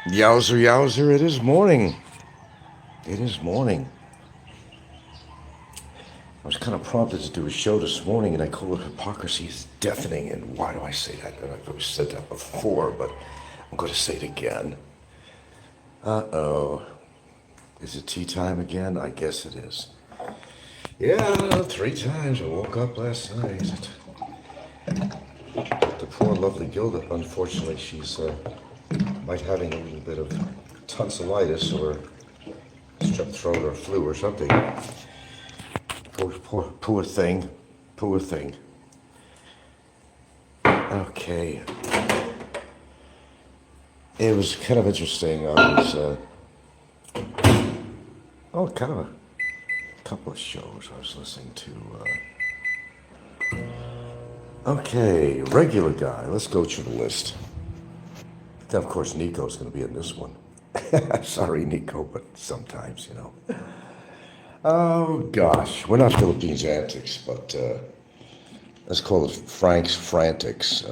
Yowzer, yowzer, it is morning. It is morning. I was kind of prompted to do a show this morning, and I call it Hypocrisy is Deafening. And why do I say that? And I've always said that before, but I'm going to say it again. Uh-oh. Is it tea time again? I guess it is. Yeah, 3 times. I woke up last night. The poor lovely Gilda, unfortunately, she's might having a little bit of tonsillitis or strep throat or flu or something. Poor thing. Poor thing. Okay. It was kind of interesting. I was, kind of a couple of shows I was listening to. Okay, regular guy. Let's go through the list. Then, of course, Nico's going to be in this one. Sorry, Nico, but sometimes, you know. Oh, gosh. We're not Philippines antics, but let's call it Frank's frantics.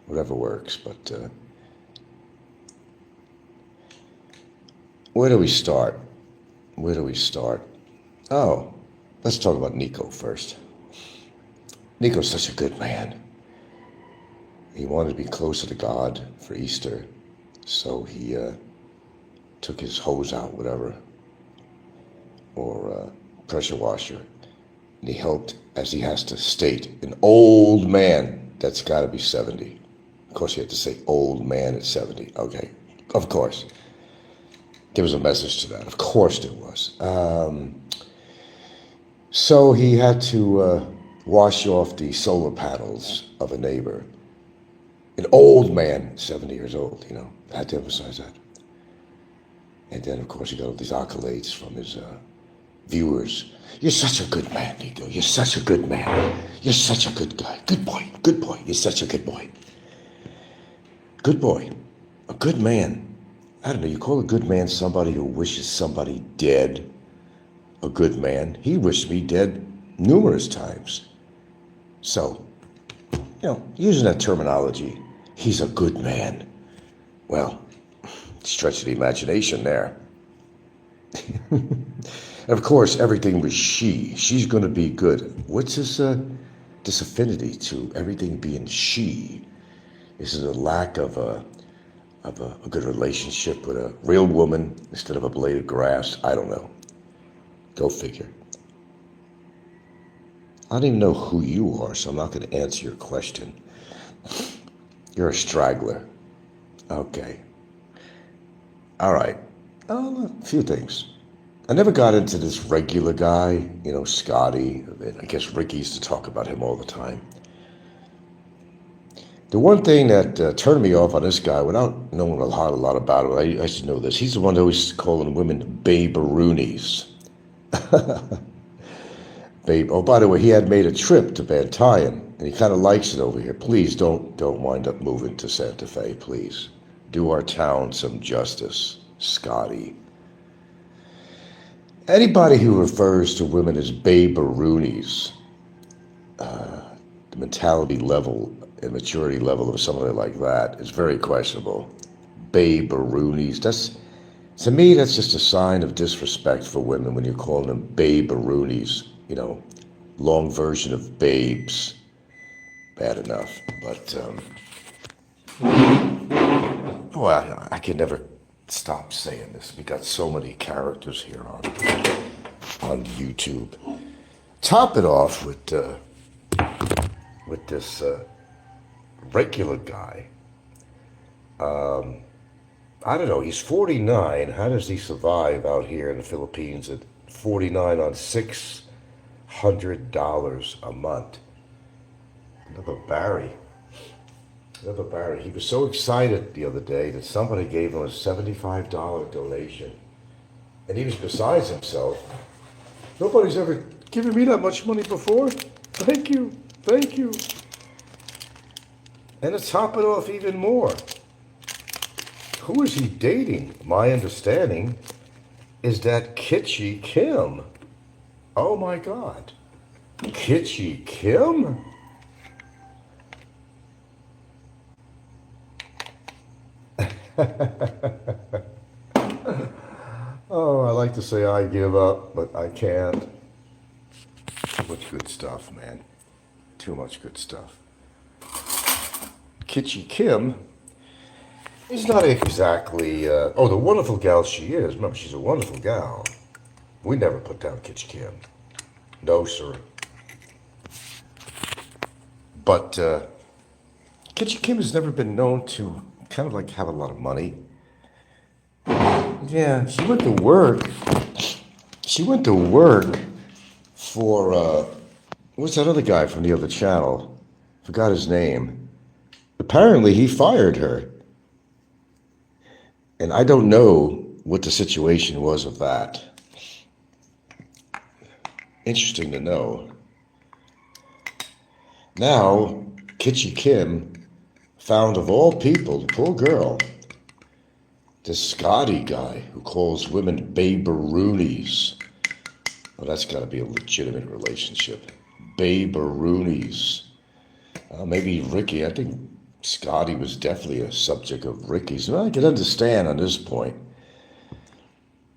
Whatever works, but where do we start? Where do we start? Oh, let's talk about Nico first. Nico's such a good man. He wanted to be closer to God for Easter, so he took his hose out, whatever, or pressure washer, and he helped, as he has to state, an old man that's got to be 70. Of course, he had to say old man at 70. Okay, of course. There was a message to that. Of course there was. So he had to wash off the solar panels of a neighbor. An old man, 70 years old, you know. I had to emphasize that. And then, of course, he got all these accolades from his viewers. You're such a good man, Nico. You're such a good man. You're such a good guy. Good boy. Good boy. You're such a good boy. Good boy. A good man. I don't know, you call a good man somebody who wishes somebody dead. A good man. He wished me dead numerous times. So, you know, using that terminology, he's a good man. Well, stretch the imagination there. And of course, everything was she. She's going to be good. What's this affinity to everything being she? Is it a lack of a good relationship with a real woman instead of a blade of grass? I don't know. Go figure. I don't even know who you are, so I'm not going to answer your question. You're a straggler. Okay. All right. A few things. I never got into this regular guy, you know, Scotty. I guess Ricky used to talk about him all the time. The one thing that turned me off on this guy, without knowing a lot about him, I should know this. He's the one that always calling women babe-a-roonies. Babe. Oh, by the way, he had made a trip to Bantayan, and he kind of likes it over here. Please don't wind up moving to Santa Fe, please. Do our town some justice, Scotty. Anybody who refers to women as babe-a-roonies, the mentality level and maturity level of somebody like that is very questionable. Babe-a-roonies. To me, that's just a sign of disrespect for women when you're calling them babe-a-roonies. You know, long version of babes. Bad enough. But, I can never stop saying this. We got so many characters here on YouTube. Top it off with this regular guy. I don't know, he's 49. How does he survive out here in the Philippines at 49 on $600 a month? Another Barry. He was so excited the other day that somebody gave him a $75 donation. And he was beside himself. Nobody's ever given me that much money before. Thank you. Thank you. And to top it off even more, who is he dating? My understanding is that Kitschy Kim. Oh my God. Kitschy Kim? Oh, I like to say I give up, but I can't. Too much good stuff, man. Too much good stuff. Kitschy Kim is not exactly, the wonderful gal she is. Remember, she's a wonderful gal. We never put down Kitschy Kim. No, sir. But Kitschy Kim has never been known to kind of like have a lot of money. Yeah, she went to work. She went to work for, what's that other guy from the other channel? Forgot his name. Apparently, he fired her. And I don't know what the situation was of that. Interesting to know. Now, Kitschy Kim found, of all people, the poor girl, this Scotty guy who calls women babe-a-roonies. Well, that's got to be a legitimate relationship. Babe-a-roonies. Maybe Ricky, I think Scotty was definitely a subject of Ricky's. Well, I can understand on this point.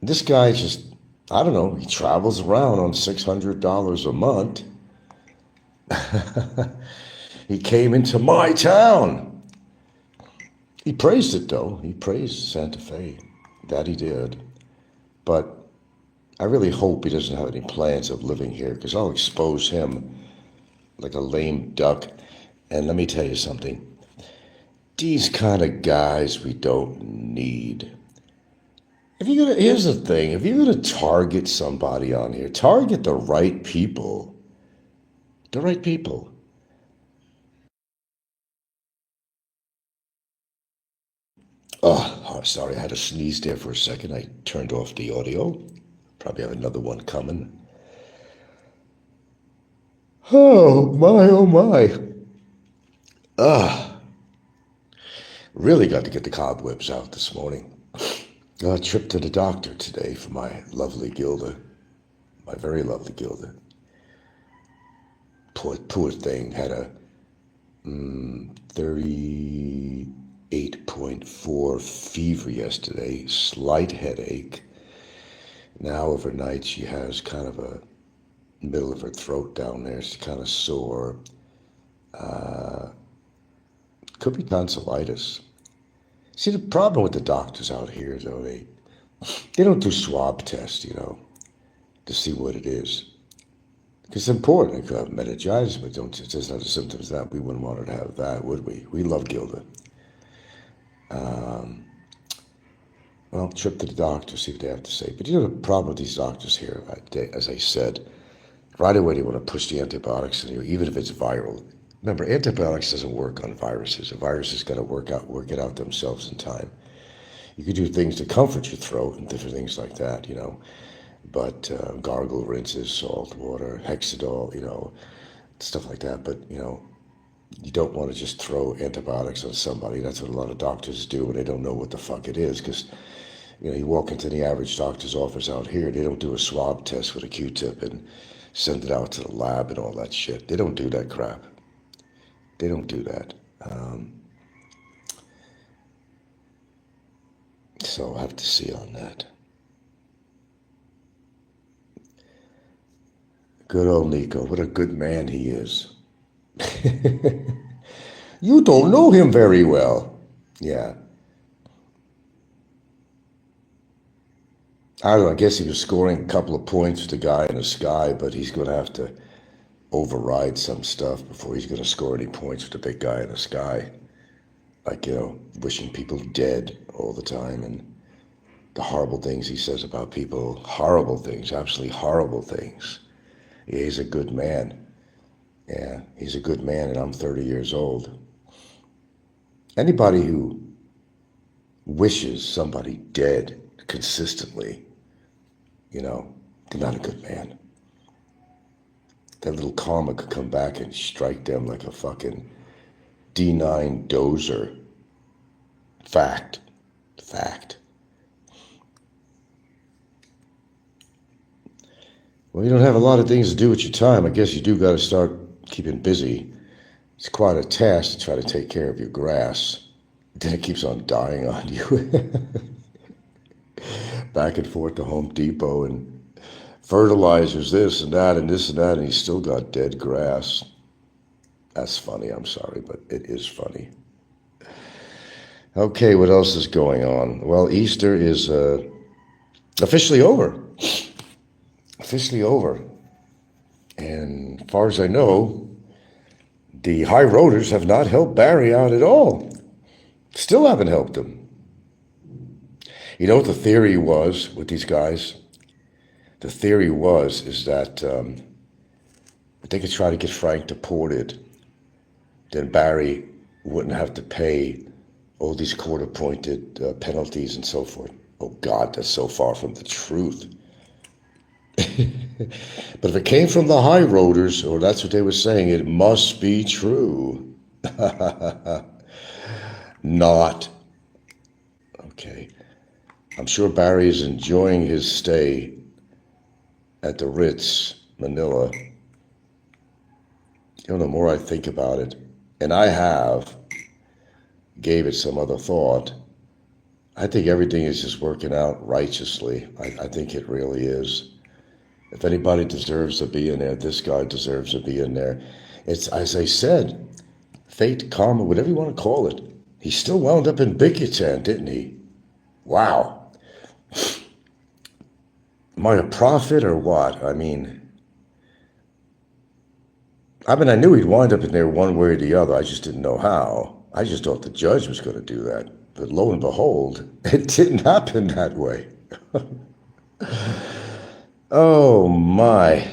This guy just, I don't know, he travels around on $600 a month. He came into my town. He praised it, though. He praised Santa Fe. That he did. But I really hope he doesn't have any plans of living here, because I'll expose him like a lame duck. And let me tell you something. These kind of guys we don't need. Here's the thing. If you're going to target somebody on here, target the right people. The right people. Oh, sorry, I had to sneeze there for a second. I turned off the audio. Probably have another one coming. Oh, my, oh, my. Really got to get the cobwebs out this morning. Trip to the doctor today for my lovely Gilda. My very lovely Gilda. Poor thing had a 38.4 fever yesterday, slight headache. Now overnight she has kind of a middle of her throat down there. She's kind of sore. Could be tonsillitis. See, the problem with the doctors out here, though, they don't do swab tests, to see what it is. Because it's important. They could have meningitis, but it doesn't have the symptoms of that. We wouldn't want her to have that, would we? We love Gilda. Well, trip to the doctor, see what they have to say. But the problem with these doctors here, as I said, right away they want to push the antibiotics in you, even if it's viral. Remember, antibiotics doesn't work on viruses. A virus has got to work it out themselves in time. You could do things to comfort your throat and different things like that, But gargle rinses, salt water, Hexadol, stuff like that. But, you don't want to just throw antibiotics on somebody. That's what a lot of doctors do when they don't know what the fuck it is. Because, you walk into the average doctor's office out here, they don't do a swab test with a Q-tip and send it out to the lab and all that shit. They don't do that crap. They don't do that. So I'll have to see on that. Good old Nico. What a good man he is. You don't know him very well. Yeah. I don't know. I guess he was scoring a couple of points with the guy in the sky, but he's going to have to override some stuff before he's going to score any points with the big guy in the sky. Like, wishing people dead all the time and the horrible things he says about people. Horrible things, absolutely horrible things. Yeah, he's a good man. Yeah, he's a good man, and I'm 30 years old. Anybody who wishes somebody dead consistently, they're not a good man. That little karma could come back and strike them like a fucking D9 dozer. Fact. Well, you don't have a lot of things to do with your time. I guess you do got to start keeping busy. It's quite a task to try to take care of your grass. Then it keeps on dying on you. Back and forth to Home Depot and fertilizers, this and that and this and that, and he's still got dead grass. That's funny, I'm sorry, but it is funny. Okay, what else is going on? Well, Easter is officially over. Officially over. And as far as I know, the high roaders have not helped Barry out at all. Still haven't helped him. You know what the theory was with these guys? The theory is that if they could try to get Frank deported, then Barry wouldn't have to pay all these court-appointed penalties and so forth. Oh God, that's so far from the truth. But if it came from the high roaders, or that's what they were saying, it must be true. Not. Okay. I'm sure Barry is enjoying his stay at the Ritz, Manila. You know, the more I think about it, and I gave it some other thought, I think everything is just working out righteously. I think it really is. If anybody deserves to be in there, this guy deserves to be in there. It's, as I said, fate, karma, whatever you want to call it. He still wound up in Bikutan, didn't he? Wow. Am I a prophet or what? I mean, I knew he'd wind up in there one way or the other. I just didn't know how. I just thought the judge was going to do that. But lo and behold, it didn't happen that way. Oh, my.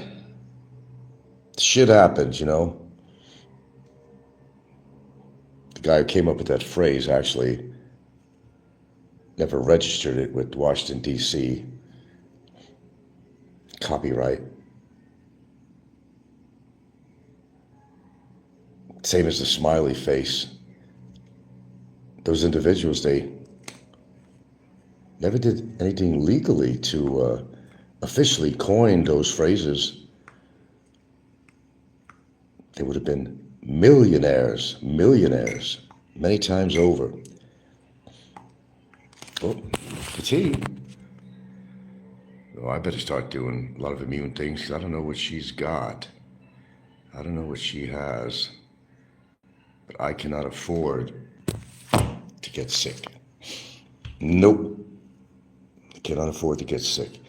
Shit happens, you know. The guy who came up with that phrase actually never registered it with Washington, D.C. Copyright. Same as the smiley face. Those individuals, they never did anything legally to officially coin those phrases. They would have been millionaires, many times over. Oh, it's he. Oh, I better start doing a lot of immune things because I don't know what she's got. I don't know what she has. But I cannot afford to get sick. Nope. I cannot afford to get sick.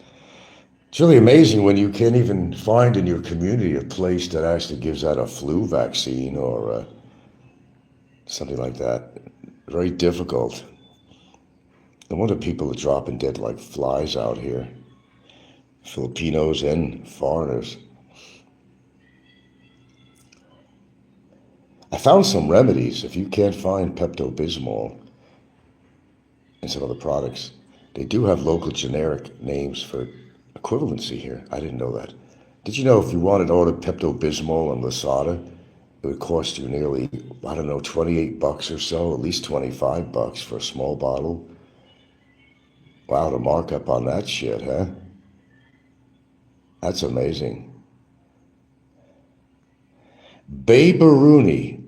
It's really amazing when you can't even find in your community a place that actually gives out a flu vaccine or something like that. Very difficult. No wonder people are dropping dead like flies out here. Filipinos and foreigners. I found some remedies. If you can't find Pepto-Bismol and some other products, they do have local generic names for equivalency here. I didn't know that. Did you know if you wanted to order Pepto-Bismol and Lasada, it would cost you nearly, I don't know, $28 or so, at least $25 for a small bottle? Wow, the markup on that shit, huh? That's amazing. Babe-a-rooney.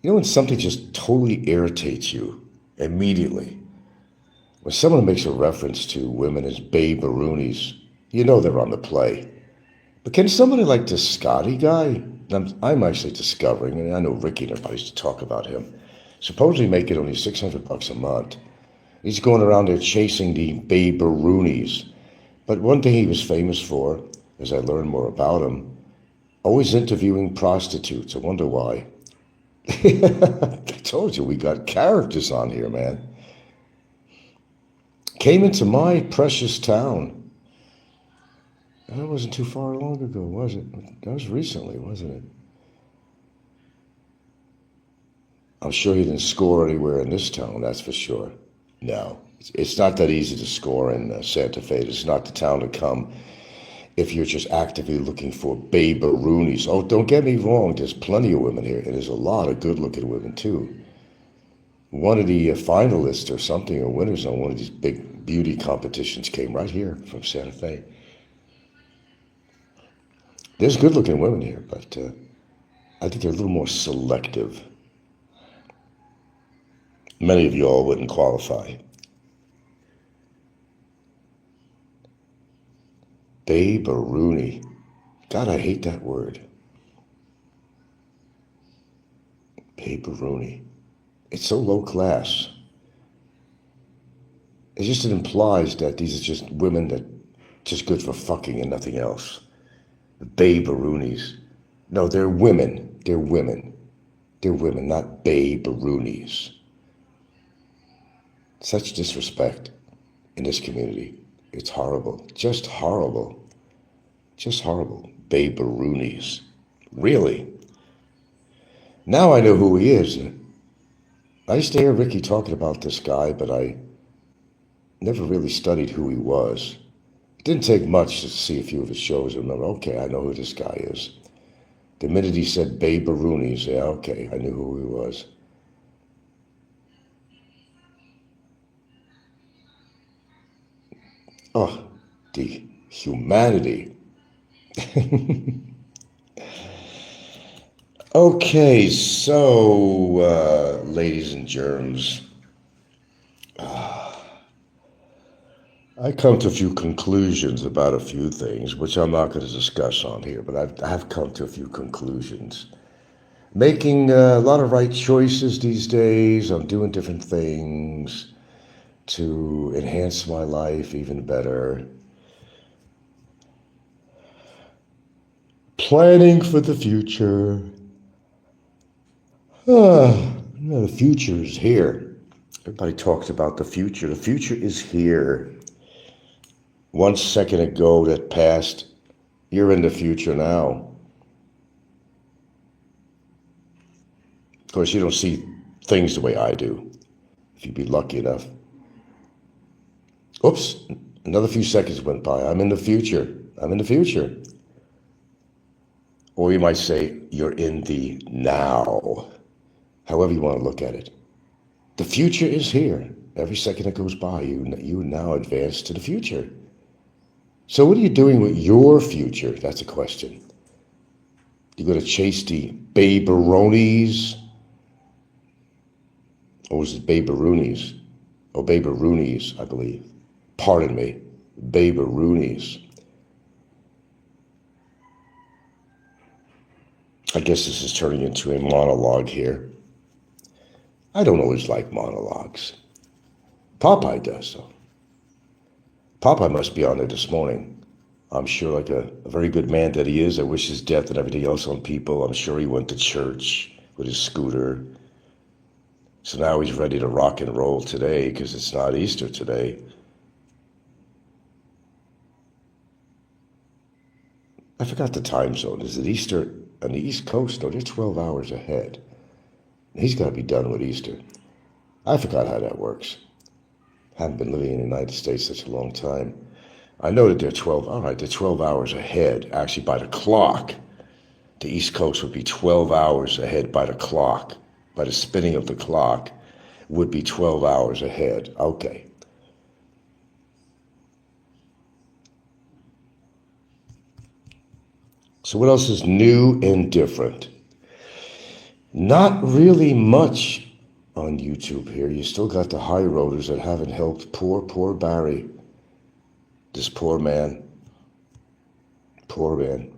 You know when something just totally irritates you immediately? When someone makes a reference to women as babe-a-roonies, you know they're on the play. But can somebody like this Scotty guy, I'm actually discovering, and I know Ricky and everybody used to talk about him, supposedly making only $600 a month. He's going around there chasing the babe-a-roonies. But one thing he was famous for, as I learned more about him, always interviewing prostitutes. I wonder why. I told you, we got characters on here, man. Came into my precious town. That wasn't too far long ago, was it? That was recently, wasn't it? I'm sure he didn't score anywhere in this town, that's for sure. No, it's not that easy to score in Santa Fe. It's not the town to come if you're just actively looking for babe-a-roonies. Oh, don't get me wrong, there's plenty of women here, and there's a lot of good-looking women, too. One of the finalists or something, or winners on one of these big beauty competitions came right here from Santa Fe. There's good-looking women here, but I think they're a little more selective. Many of you all wouldn't qualify. Babe-a-rooney. God, I hate that word. Babe-a-rooney. It's so low class. It implies that these are just women that just good for fucking and nothing else. Babe-a-roonies. No, they're women. They're women. They're women, not babe-a-roonies. Such disrespect in this community. It's horrible. Just horrible. Just horrible. Babe-a-roonies. Really? Now I know who he is. I used to hear Ricky talking about this guy, but I never really studied who he was. It didn't take much to see a few of his shows and remember, okay, I know who this guy is. The minute he said Babe-a-roonies, yeah, okay, I knew who he was. Oh, the humanity. Okay, so, ladies and germs, I come to a few conclusions about a few things, which I'm not going to discuss on here, but I have come to a few conclusions. Making a lot of right choices these days. I'm doing different things to enhance my life even better. Planning for the future. The future is here. Everybody talks about the future. The future is here. 1 second ago that passed, you're in the future now. Of course, you don't see things the way I do, if you'd be lucky enough. Oops, another few seconds went by. I'm in the future. I'm in the future. Or you might say, you're in the now. However you want to look at it. The future is here. Every second that goes by, you now advance to the future. So what are you doing with your future? That's a question. You going to chase the babe-a-ronies? Or was it babe-a-roonies? Oh, babe-a-roonies, I believe. Pardon me. Babe-a-roonies. I guess this is turning into a monologue here. I don't always like monologues. Popeye does, though. Popeye must be on there this morning. I'm sure, like a very good man that he is, that wishes death and everything else on people. I'm sure he went to church with his scooter. So now he's ready to rock and roll today because it's not Easter today. I forgot the time zone. Is it Easter on the East Coast? No, they're 12 hours ahead. He's got to be done with Easter. I forgot how that works. Haven't been living in the United States such a long time. I know that they're 12 hours ahead, actually by the clock. The East Coast would be 12 hours ahead by the clock. By the spinning of the clock, would be 12 hours ahead. Okay. So what else is new and different? Not really much on YouTube here. You still got the high roaders that haven't helped poor Barry. This poor man. Poor man.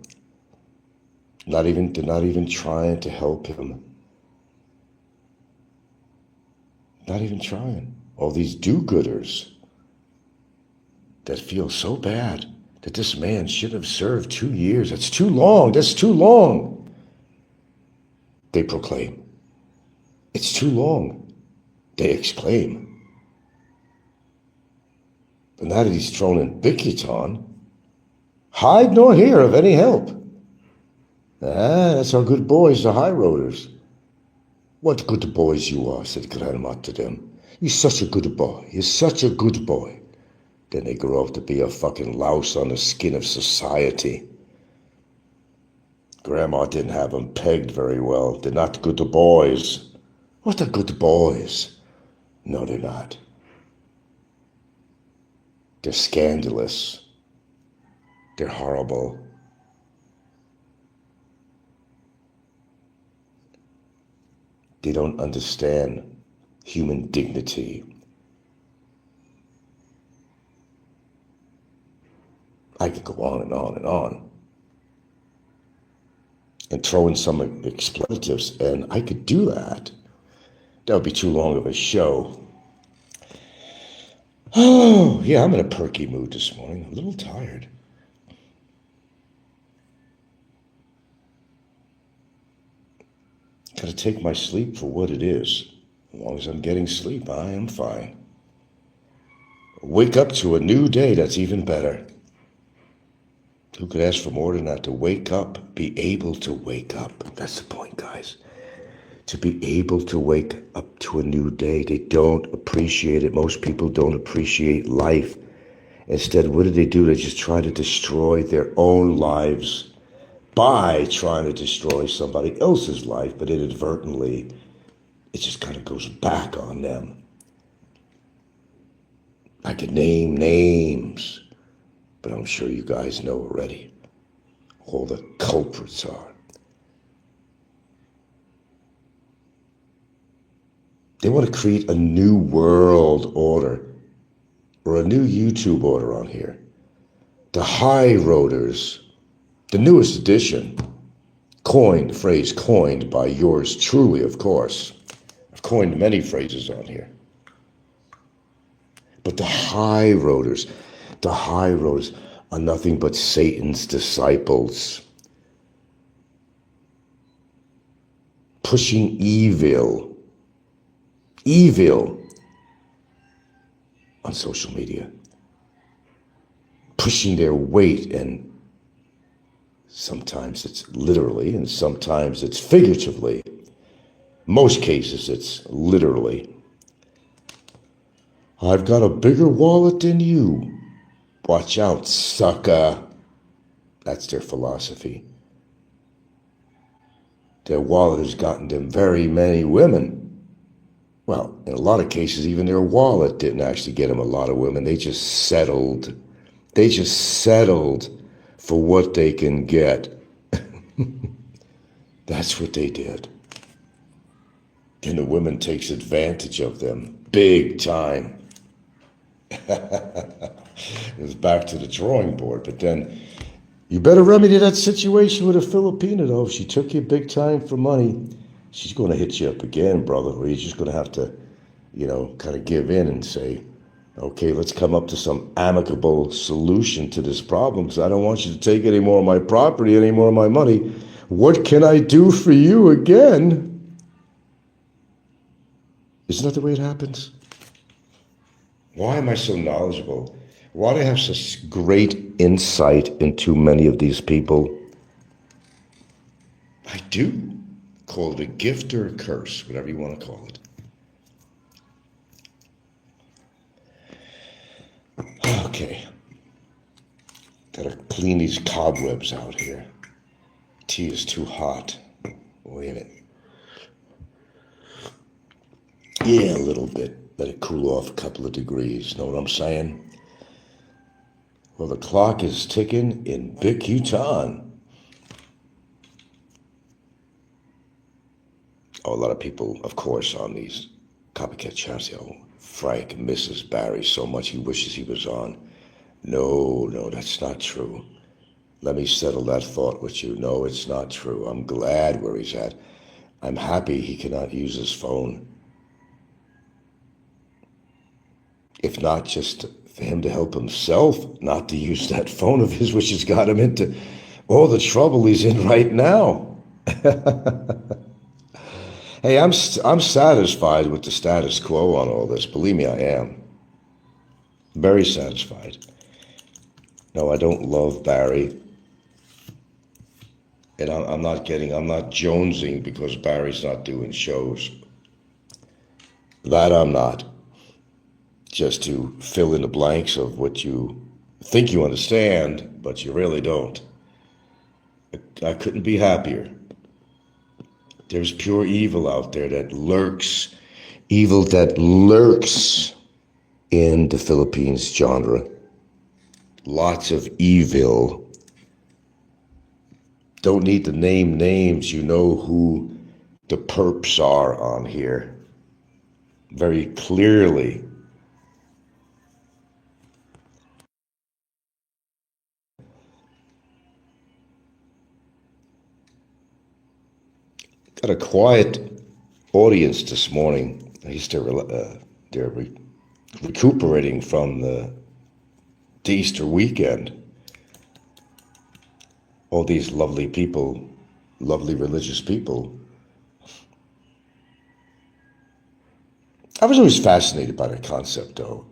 They're not even trying to help him. Not even trying. All these do-gooders that feel so bad that this man should have served 2 years. That's too long. That's too long. They proclaim. It's too long. They exclaim. But now that he's thrown in Bikiton, hide nor hear of any help. That's our good boys, the high roaders. What good boys you are, said Grandma to them. You're such a good boy. You're such a good boy. Then they grow up to be a fucking louse on the skin of society. Grandma didn't have them pegged very well. They're not good boys. What are good boys? No, they're not. They're scandalous. They're horrible. They don't understand human dignity. I could go on and on and on and throw in some expletives, and I could do that. That would be too long of a show. Oh, yeah, I'm in a perky mood this morning. I'm a little tired. Gotta take my sleep for what it is. As long as I'm getting sleep, I am fine. Wake up to a new day, that's even better. Who could ask for more than that? To wake up, be able to wake up. That's the point, guys. To be able to wake up to a new day. They don't appreciate it. Most people don't appreciate life. Instead, what do? They just try to destroy their own lives by trying to destroy somebody else's life, but inadvertently, it just kind of goes back on them. I could name names, but I'm sure you guys know already. All the culprits are. They want to create a new world order or a new YouTube order on here. The high roaders, the newest edition, coined, phrase coined by yours truly, of course. I've coined many phrases on here. But the high roaders are nothing but Satan's disciples. Pushing evil on social media. Pushing their weight, and sometimes it's literally and sometimes it's figuratively. Most cases it's literally. I've got a bigger wallet than you. Watch out, sucker. That's their philosophy. Their wallet has gotten them very many women. Well, in a lot of cases, even their wallet didn't actually get them a lot of women. They just settled. They just settled for what they can get. That's what they did. And the woman takes advantage of them big time. It was back to the drawing board. But then you better remedy that situation with a Filipino, though. If she took you big time for money, she's going to hit you up again, brother. Or you're just going to have to, kind of give in and say, okay, let's come up to some amicable solution to this problem, because I don't want you to take any more of my property, any more of my money. What can I do for you again? Isn't that the way it happens? Why am I so knowledgeable? Why do I have such great insight into many of these people? I do. Call it a gift or a curse, whatever you want to call it. Okay. Gotta clean these cobwebs out here. Tea is too hot. Wait a minute. Yeah, a little bit. Let it cool off a couple of degrees. Know what I'm saying? Well, the clock is ticking in Big Huton. Oh, a lot of people, of course, on these copycat chats, Frank misses Barry so much he wishes he was on. No, that's not true. Let me settle that thought with you. No, it's not true. I'm glad where he's at. I'm happy he cannot use his phone. If not just for him to help himself, not to use that phone of his, which has got him into all the trouble he's in right now. Hey, I'm satisfied with the status quo on all this. Believe me, I am. Very satisfied. No, I don't love Barry. And I'm not jonesing because Barry's not doing shows. That I'm not. Just to fill in the blanks of what you think you understand, but you really don't. I couldn't be happier. There's pure evil out there that lurks, evil that lurks in the Philippines genre. Lots of evil. Don't need to name names. You know who the perps are on here. very clearly. Got a quiet audience this morning. I guess they're recuperating from the Easter weekend. All these lovely people, lovely religious people. I was always fascinated by the concept, though.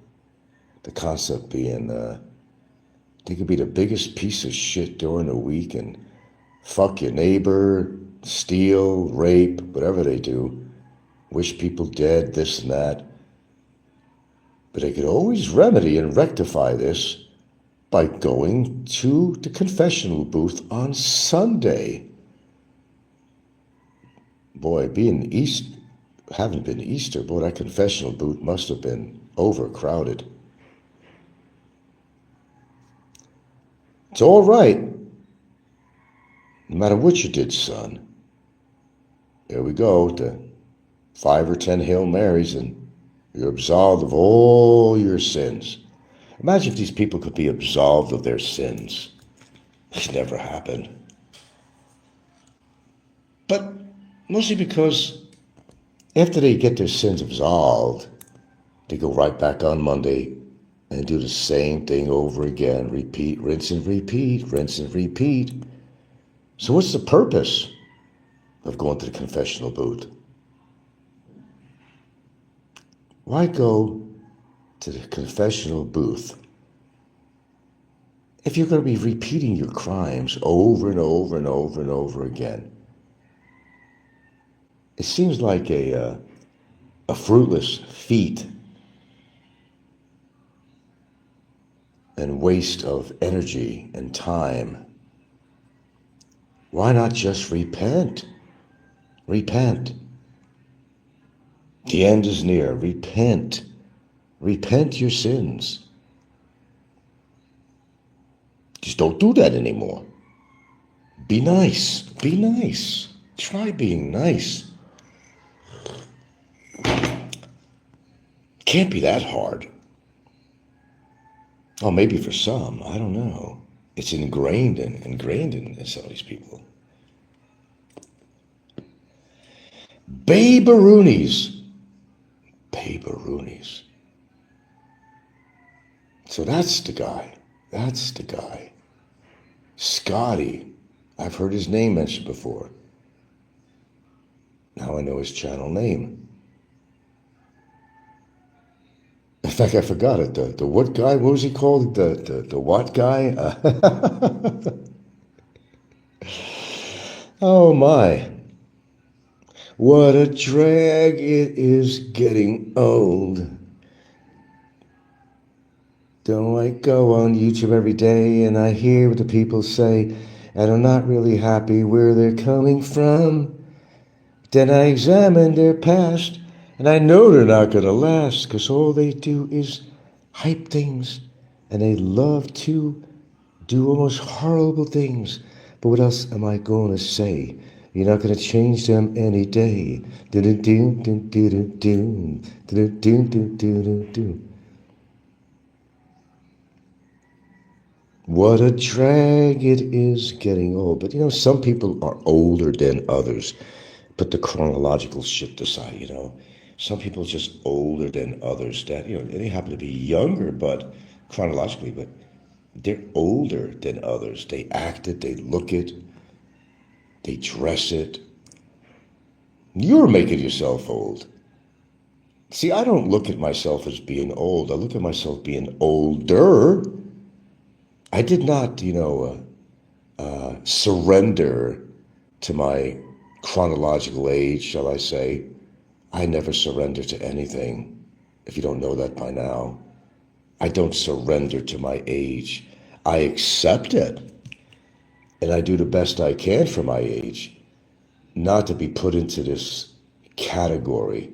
The concept being they could be the biggest piece of shit during the week and fuck your neighbor, steal, rape, whatever they do, wish people dead, this and that. But they could always remedy and rectify this by going to the confessional booth on Sunday. Boy, having been Easter, boy, that confessional booth must have been overcrowded. It's all right, no matter what you did, son. There we go, the 5 or 10 Hail Marys, and you're absolved of all your sins. Imagine if these people could be absolved of their sins. It's never happened. But mostly because after they get their sins absolved, they go right back on Monday and do the same thing over again. Repeat, rinse and repeat, rinse and repeat. So what's the purpose of going to the confessional booth? Why go to the confessional booth if you're going to be repeating your crimes over and over and over and over again? It seems like a fruitless feat and waste of energy and time. Why not just repent? Repent. The end is near. Repent. Repent your sins. Just don't do that anymore. Be nice. Be nice. Try being nice. Can't be that hard. Oh, maybe for some. I don't know. It's ingrained in some of these people. Babe-a-roonies. Babe-a-roonies. So that's the guy. That's the guy. Scotty. I've heard his name mentioned before. Now I know his channel name. In fact, I forgot it. The what guy? What was he called? The what guy? Oh my. What a drag it is getting old. Don't I go on YouTube every day and I hear what the people say, and I'm not really happy where they're coming from. Then I examine their past, and I know they're not going to last, because all they do is hype things, and they love to do almost horrible things. But what else am I going to say? You're not going to change them any day. What a drag it is getting old. But some people are older than others. Put the chronological shit aside, Some people are just older than others. That, they happen to be younger, but chronologically, but they're older than others. They act it, they look it, they dress it. You're making yourself old. See, I don't look at myself as being old. I look at myself being older. I did not, surrender to my chronological age, shall I say. I never surrender to anything, if you don't know that by now. I don't surrender to my age. I accept it, and I do the best I can for my age, not to be put into this category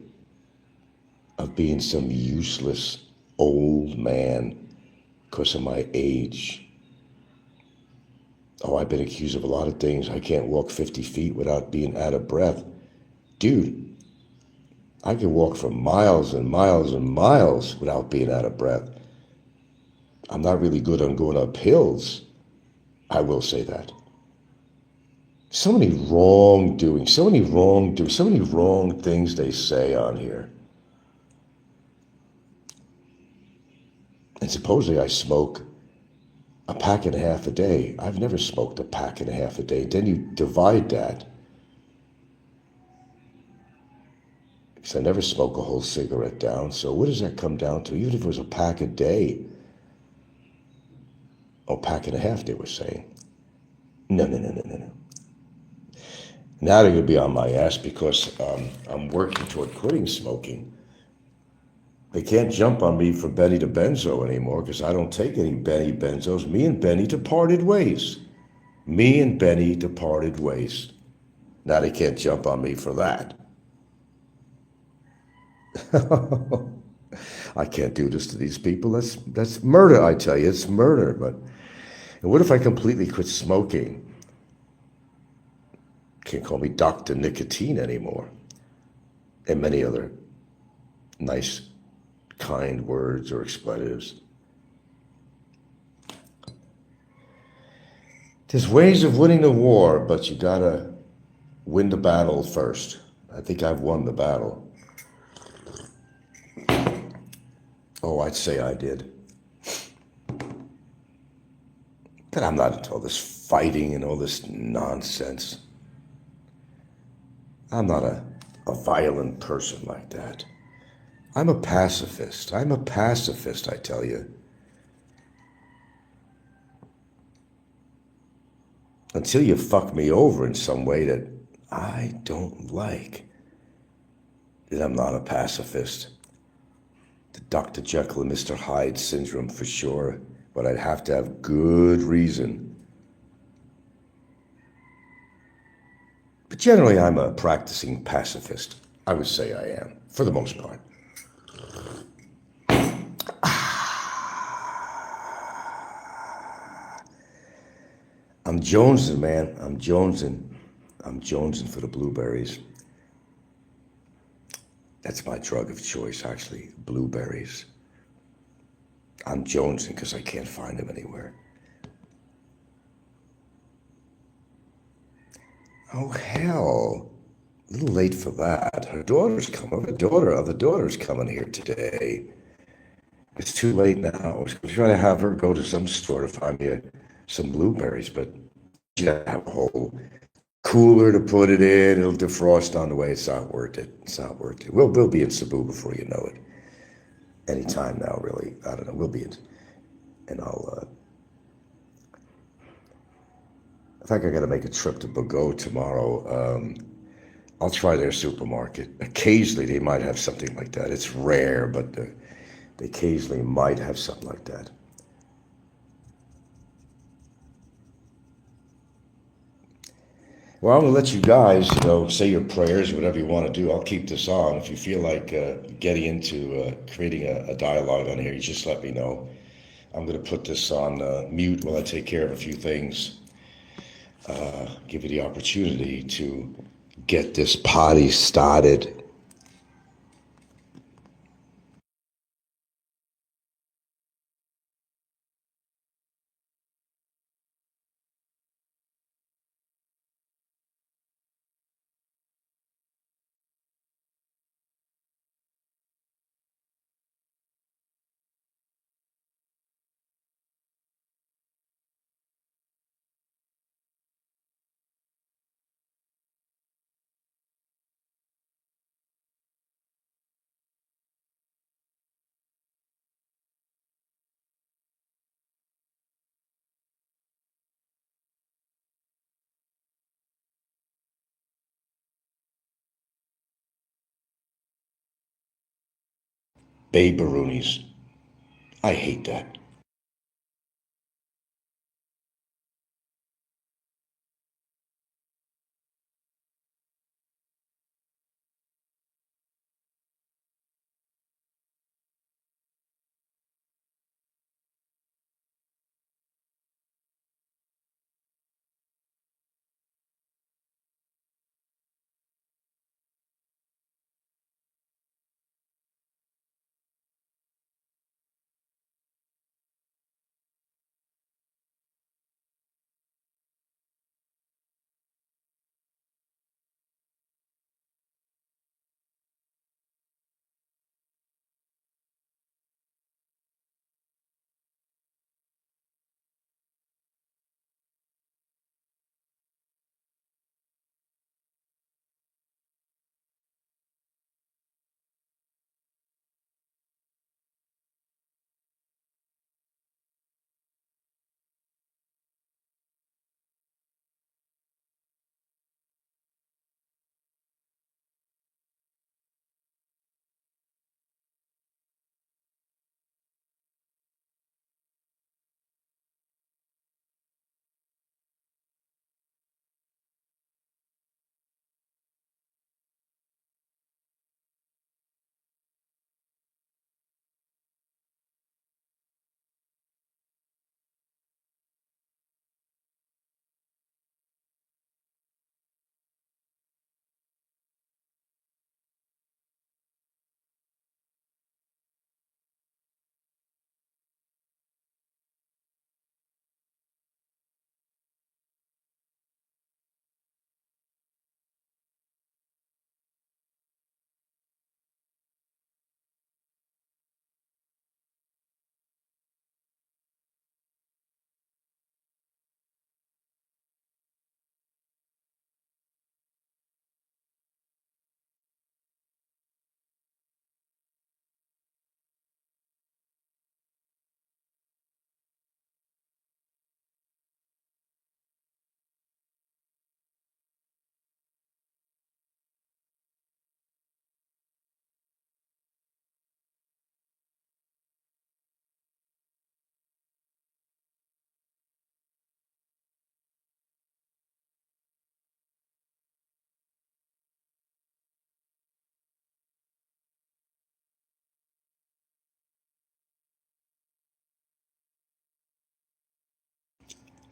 of being some useless old man because of my age. Oh, I've been accused of a lot of things. I can't walk 50 feet without being out of breath. Dude, I can walk for miles and miles and miles without being out of breath. I'm not really good on going up hills. I will say that. So many wrongdoings, so many wrongdoings, so many wrong things they say on here. And supposedly I smoke a pack and a half a day. I've never smoked a pack and a half a day. Then you divide that. Because I never smoke a whole cigarette down. So what does that come down to? Even if it was a pack a day, or pack and a half, they were saying. No, no, no, no, no, no. Now they're going to be on my ass because I'm working toward quitting smoking. They can't jump on me for Benny to Benzo anymore because I don't take any Benny Benzos. Me and Benny departed ways. Me and Benny departed ways. Now they can't jump on me for that. I can't do this to these people. That's murder, I tell you. It's murder. But and what if I completely quit smoking? Can't call me Dr. Nicotine anymore. And many other nice, kind words or expletives. There's ways of winning the war, but you gotta win the battle first. I think I've won the battle. Oh, I'd say I did. But I'm not into all this fighting and all this nonsense. I'm not a violent person like that. I'm a pacifist. I'm a pacifist, I tell you. Until you fuck me over in some way that I don't like, then I'm not a pacifist. The Dr. Jekyll and Mr. Hyde syndrome for sure, but I'd have to have good reason. But generally, I'm a practicing pacifist. I would say I am, for the most part. I'm jonesing, man. I'm jonesing. I'm jonesing for the blueberries. That's my drug of choice, actually, blueberries. I'm jonesing because I can't find them anywhere. Oh, hell. A little late for that. Her daughter's coming. The daughter's coming here today. It's too late now. I was going to try to have her go to some store to find me some blueberries, but you have a whole cooler to put it in. It'll defrost on the way. It's not worth it. It's not worth it. We'll be in Cebu before you know it. Anytime now, really. I don't know. We'll be in, and I think I got to make a trip to Bago tomorrow. I'll try their supermarket. Occasionally, they might have something like that. It's rare, but they occasionally might have something like that. Well, I'm going to let you guys, say your prayers, whatever you want to do. I'll keep this on. If you feel like getting into creating a dialogue on here, you just let me know. I'm going to put this on mute while I take care of a few things. Give you the opportunity to get this party started. Babe-a-roonies. I hate that.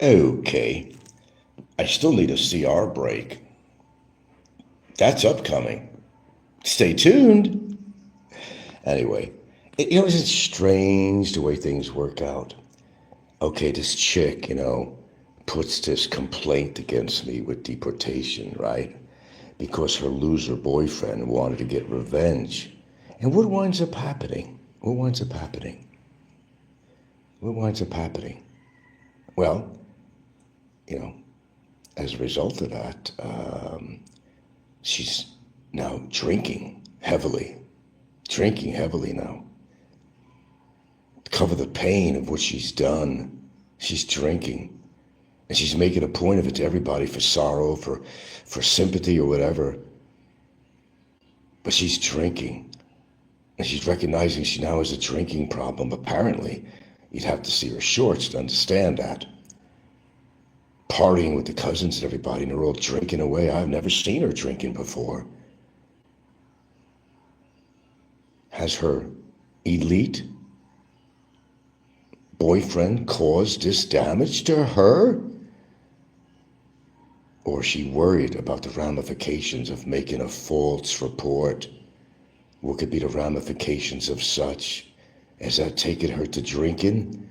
Okay, I still need a CR break. That's upcoming. Stay tuned. Anyway, isn't it strange the way things work out? Okay, this chick, puts this complaint against me with deportation, right? Because her loser boyfriend wanted to get revenge. And what winds up happening? What winds up happening? What winds up happening? Well, you know, as a result of that, she's now drinking heavily now. To cover the pain of what she's done, she's drinking. And she's making a point of it to everybody for sorrow, for sympathy or whatever. But she's drinking. And she's recognizing she now has a drinking problem. Apparently, you'd have to see her shorts to understand that. Partying with the cousins and everybody, and they're all drinking away. I've never seen her drinking before. Has her elite boyfriend caused this damage to her? Or is she worried about the ramifications of making a false report? What could be the ramifications of such? Is that taking her to drinking?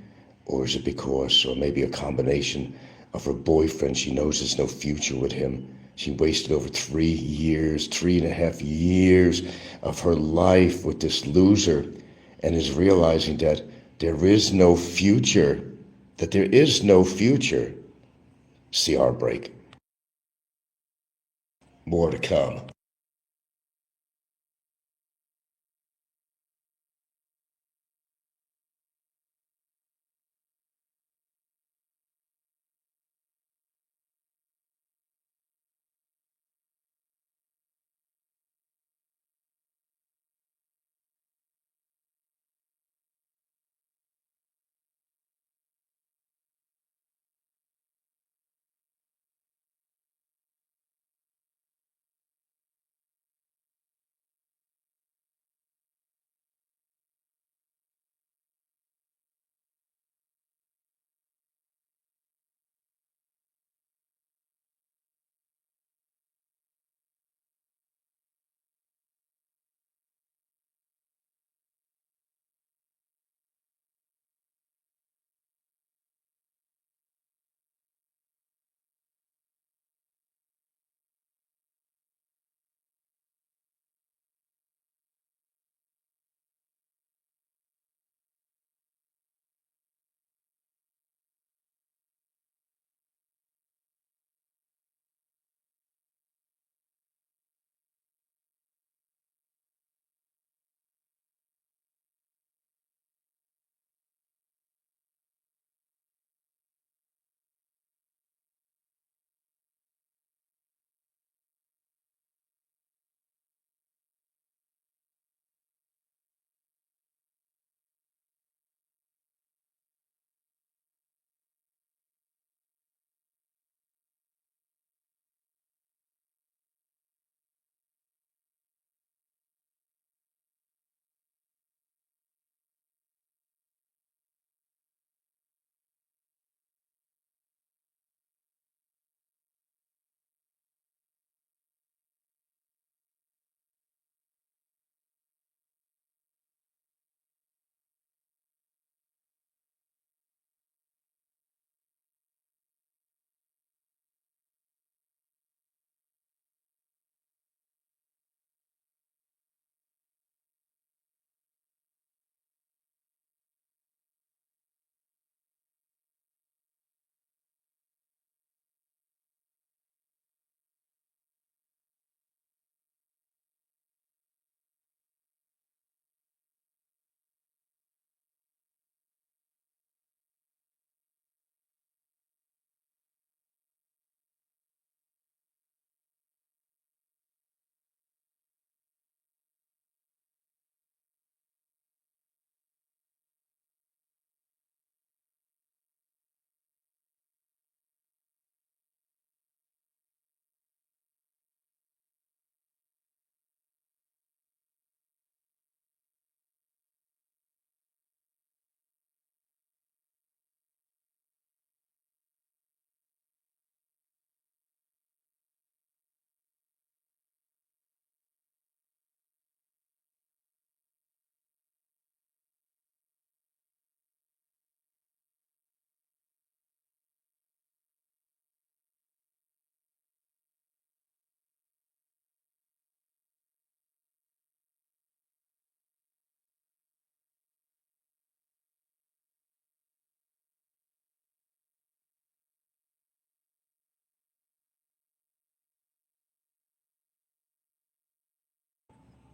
Or is it because, or maybe a combination of her boyfriend, she knows there's no future with him. She wasted over 3.5 years of her life with this loser and is realizing that there is no future, CR break. More to come.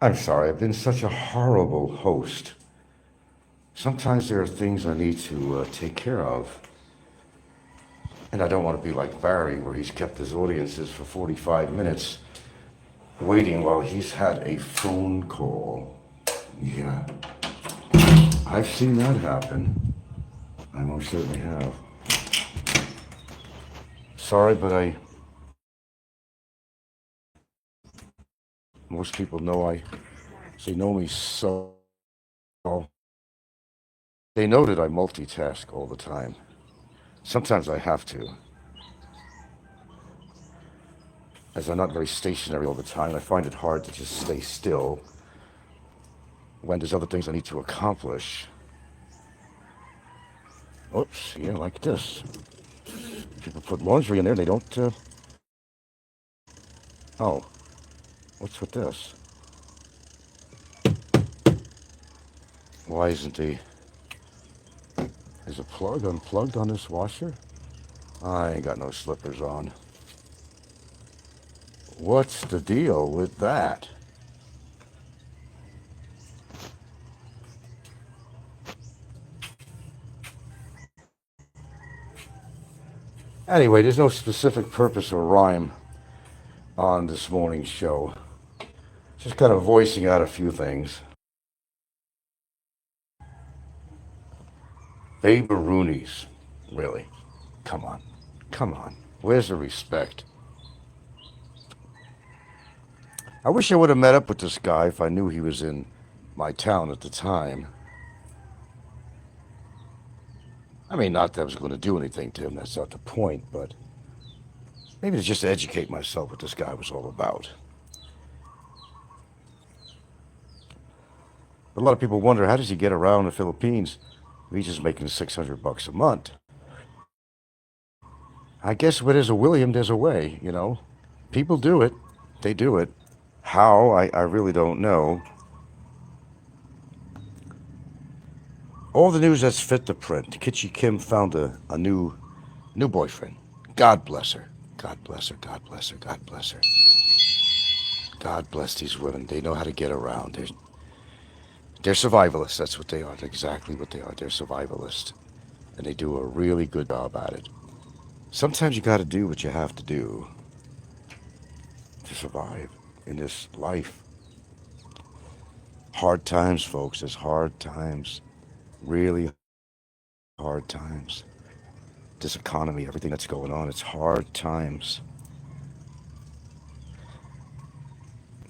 I'm sorry, I've been such a horrible host. Sometimes there are things I need to take care of. And I don't want to be like Barry, where he's kept his audiences for 45 minutes waiting while he's had a phone call. Yeah, I've seen that happen. I most certainly have. Sorry, but most people know they know me so, they know that I multitask all the time. Sometimes I have to, as I'm not very stationary all the time. I find it hard to just stay still when there's other things I need to accomplish. Oops, yeah, like this. People put laundry in there, they don't, oh, what's with this? Why isn't is a plug unplugged on this washer? I ain't got no slippers on. What's the deal with that? Anyway, there's no specific purpose or rhyme on this morning's show. Just kind of voicing out a few things. Babe-a-roonies. Really? Come on. Come on. Where's the respect? I wish I would have met up with this guy if I knew he was in my town at the time. I mean, not that I was going to do anything to him, that's not the point, but maybe to just educate myself what this guy was all about. A lot of people wonder, how does he get around the Philippines? He's just making $600 a month. I guess where there's a William, there's a way, you know. People do it. They do it. How, I really don't know. All the news that's fit to print. Kitchi Kim found a new boyfriend. God bless her. God bless her. God bless her. God bless her. God bless these women. They know how to get around. They're survivalists. That's what they are. That's exactly what they are. They're survivalists. And they do a really good job at it. Sometimes you got to do what you have to do to survive in this life. Hard times, folks. There's hard times. Really hard times. This economy, everything that's going on, it's hard times.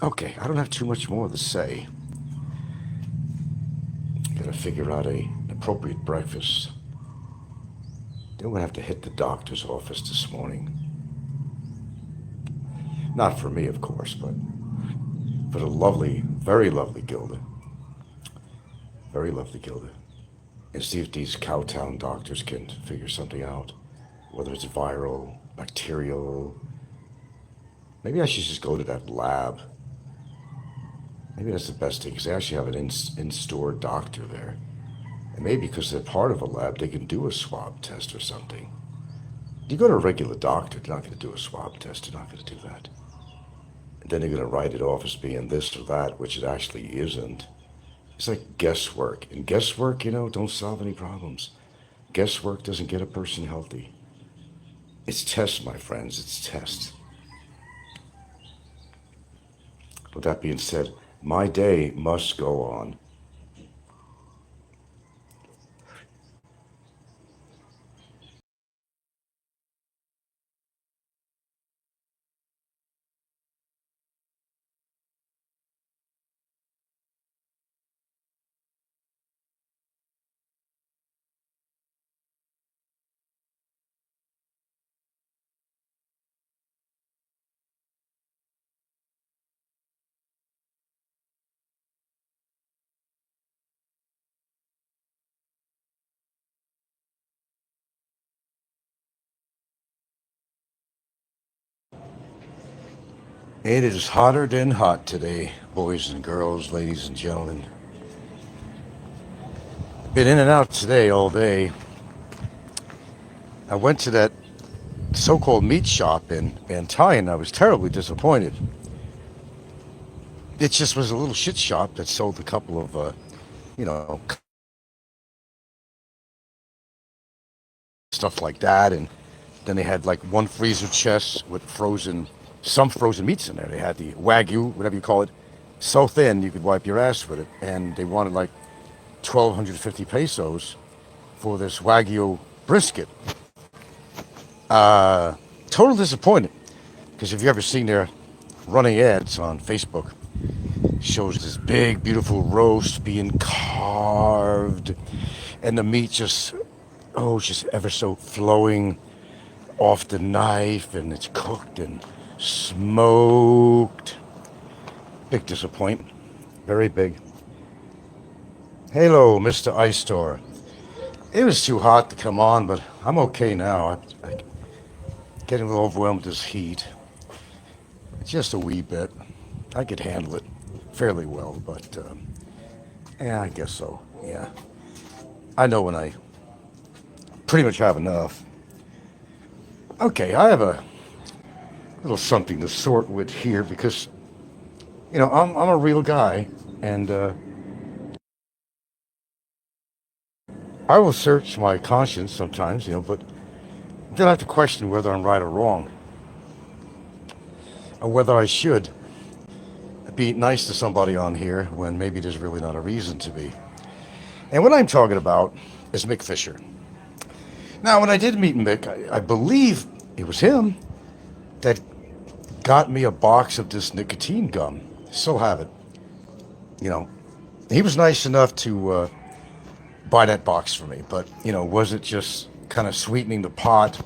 Okay, I don't have too much more to say. Gotta figure out an appropriate breakfast. Then we'll have to hit the doctor's office this morning. Not for me, of course, but for the lovely, very lovely Gilda. Very lovely Gilda. And see if these Cowtown doctors can figure something out. Whether it's viral, bacterial. Maybe I should just go to that lab. Maybe that's the best thing, because they actually have an in-store doctor there. And maybe because they're part of a lab, they can do a swab test or something. You go to a regular doctor, they're not going to do a swab test. They're not going to do that. And then they're going to write it off as being this or that, which it actually isn't. It's like guesswork. And guesswork, don't solve any problems. Guesswork doesn't get a person healthy. It's tests, my friends. It's tests. With that being said, my day must go on. It is hotter than hot today, boys and girls, ladies and gentlemen. Been in and out today all day. I went to that so-called meat shop in Bantayan. I was terribly disappointed. it just was a little shit shop that sold a couple of, you know, stuff like that. And then they had like one freezer chest with some frozen meats in there. They had the Wagyu, whatever you call it, so thin you could wipe your ass with it. And they wanted like 1,250 pesos for this Wagyu brisket. Total disappointment. Because if you've ever seen their running ads on Facebook, it shows this big, beautiful roast being carved, and the meat just ever so flowing off the knife, and it's cooked and smoked. Big disappointment. Very big. Hello, Mr. Ice Store. It was too hot to come on, but I'm okay now. I'm getting a little overwhelmed with this heat. Just a wee bit. I could handle it fairly well, but yeah, I guess so. Yeah. I know when I pretty much have enough. Okay, I have a little something to sort with here because, I'm a real guy, and I will search my conscience sometimes, but then I have to question whether I'm right or wrong, or whether I should be nice to somebody on here when maybe there's really not a reason to be. And what I'm talking about is Mick Fisher. Now, when I did meet Mick, I believe it was him that got me a box of this nicotine gum. Still have it. He was nice enough to buy that box for me, but, was it just kind of sweetening the pot?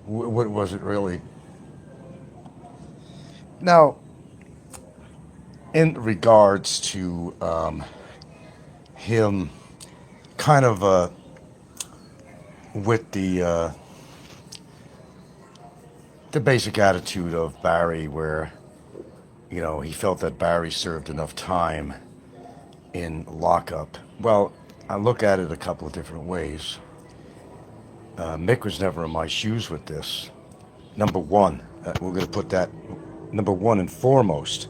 What was it really? Now, in regards to him kind of with the basic attitude of Barry, where he felt that Barry served enough time in lockup. Well, I look at it a couple of different ways. Mick was never in my shoes with this. Number one, we're going to put that number one and foremost.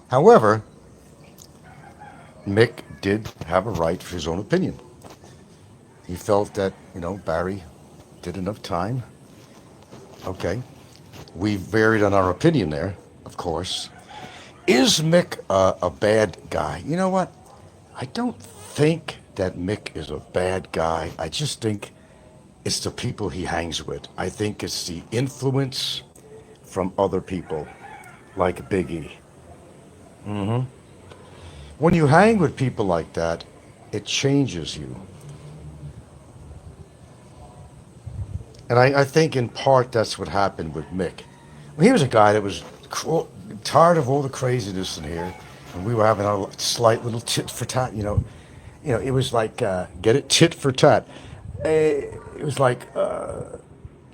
However, Mick did have a right for his own opinion. He felt that, Barry did enough time. Okay. We varied on our opinion there, of course. Is Mick a bad guy? You know what? I don't think that Mick is a bad guy. I just think it's the people he hangs with. I think it's the influence from other people, like Big E. When you hang with people like that, it changes you. And I think in part that's what happened with Mick. Well, he was a guy that was tired of all the craziness in here, and we were having a slight little tit for tat. It was like get it, tit for tat. It was like,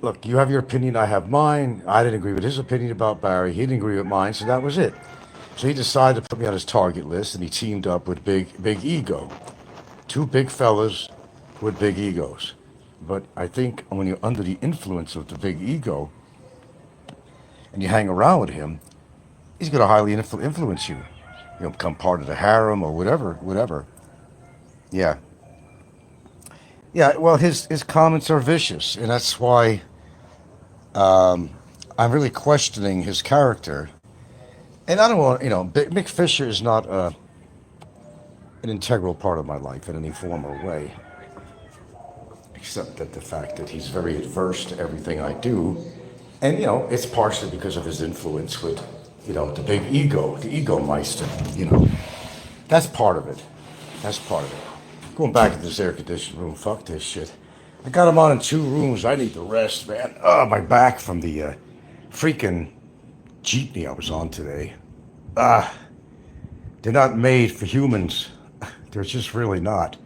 look, you have your opinion, I have mine. I didn't agree with his opinion about Barry. He didn't agree with mine, so that was it. So he decided to put me on his target list, and he teamed up with Big Ego. Two big fellas with big egos. But I think when you're under the influence of the Big Ego and you hang around with him, he's going to highly influence you. You'll become part of the harem or whatever. Yeah. Yeah, well, his comments are vicious, and that's why I'm really questioning his character. And I don't want, Mick Fisher is not an integral part of my life in any form or way, except that the fact that he's very adverse to everything I do. And, it's partially because of his influence with, the Big Ego, the Ego Meister, That's part of it. That's part of it. Going back to this air-conditioned room, fuck this shit. I got him on in 2 rooms. I need to rest, man. Oh, my back from the freaking jeepney I was on today. They're not made for humans. They're just really not.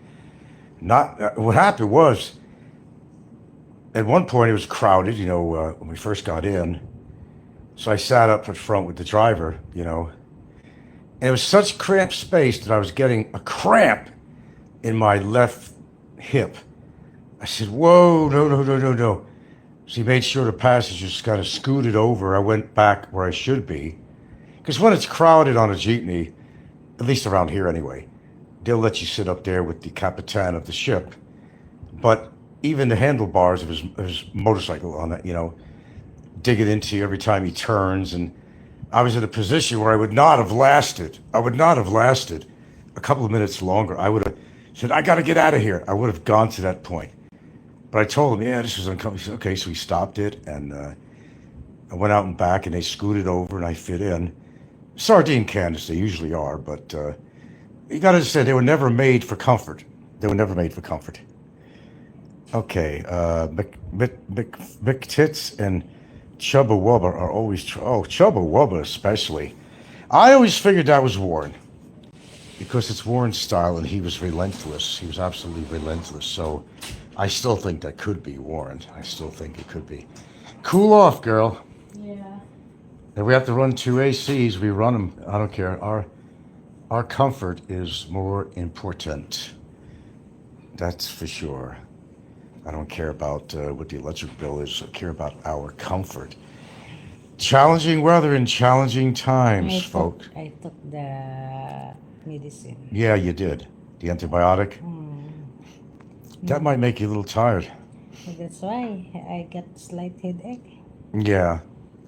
What happened was, at one point it was crowded, when we first got in. So I sat up in front with the driver, and it was such cramped space that I was getting a cramp in my left hip. I said, whoa, no. So he made sure the passengers kind of scooted over. I went back where I should be. Because when it's crowded on a jeepney, at least around here anyway, they'll let you sit up there with the captain of the ship. But even the handlebars of his motorcycle on it, dig it into you every time he turns. And I was in a position where I would not have lasted. I would not have lasted a couple of minutes longer. I would have said, I got to get out of here. I would have gone to that point. But I told him, yeah, this was uncomfortable. He said, okay, so we stopped it, and I went out and back, and they scooted over, and I fit in. Sardine can, as they usually are, but you got to understand, they were never made for comfort. They were never made for comfort. Okay, Mick Tits and Chubba Wubba are always, Chubba Wubba especially. I always figured that was Warren, because it's Warren's style, and he was relentless. He was absolutely relentless, so I still think that could be Warren. I still think it could be. Cool off, girl. Yeah. If we have to run 2 ACs, we run them. I don't care. Our comfort is more important. That's for sure. I don't care about what the electric bill is. I care about our comfort. Challenging weather in challenging times, folks. I took the medicine. Yeah, you did. The antibiotic. That might make you a little tired. That's why I get slight headache. Yeah.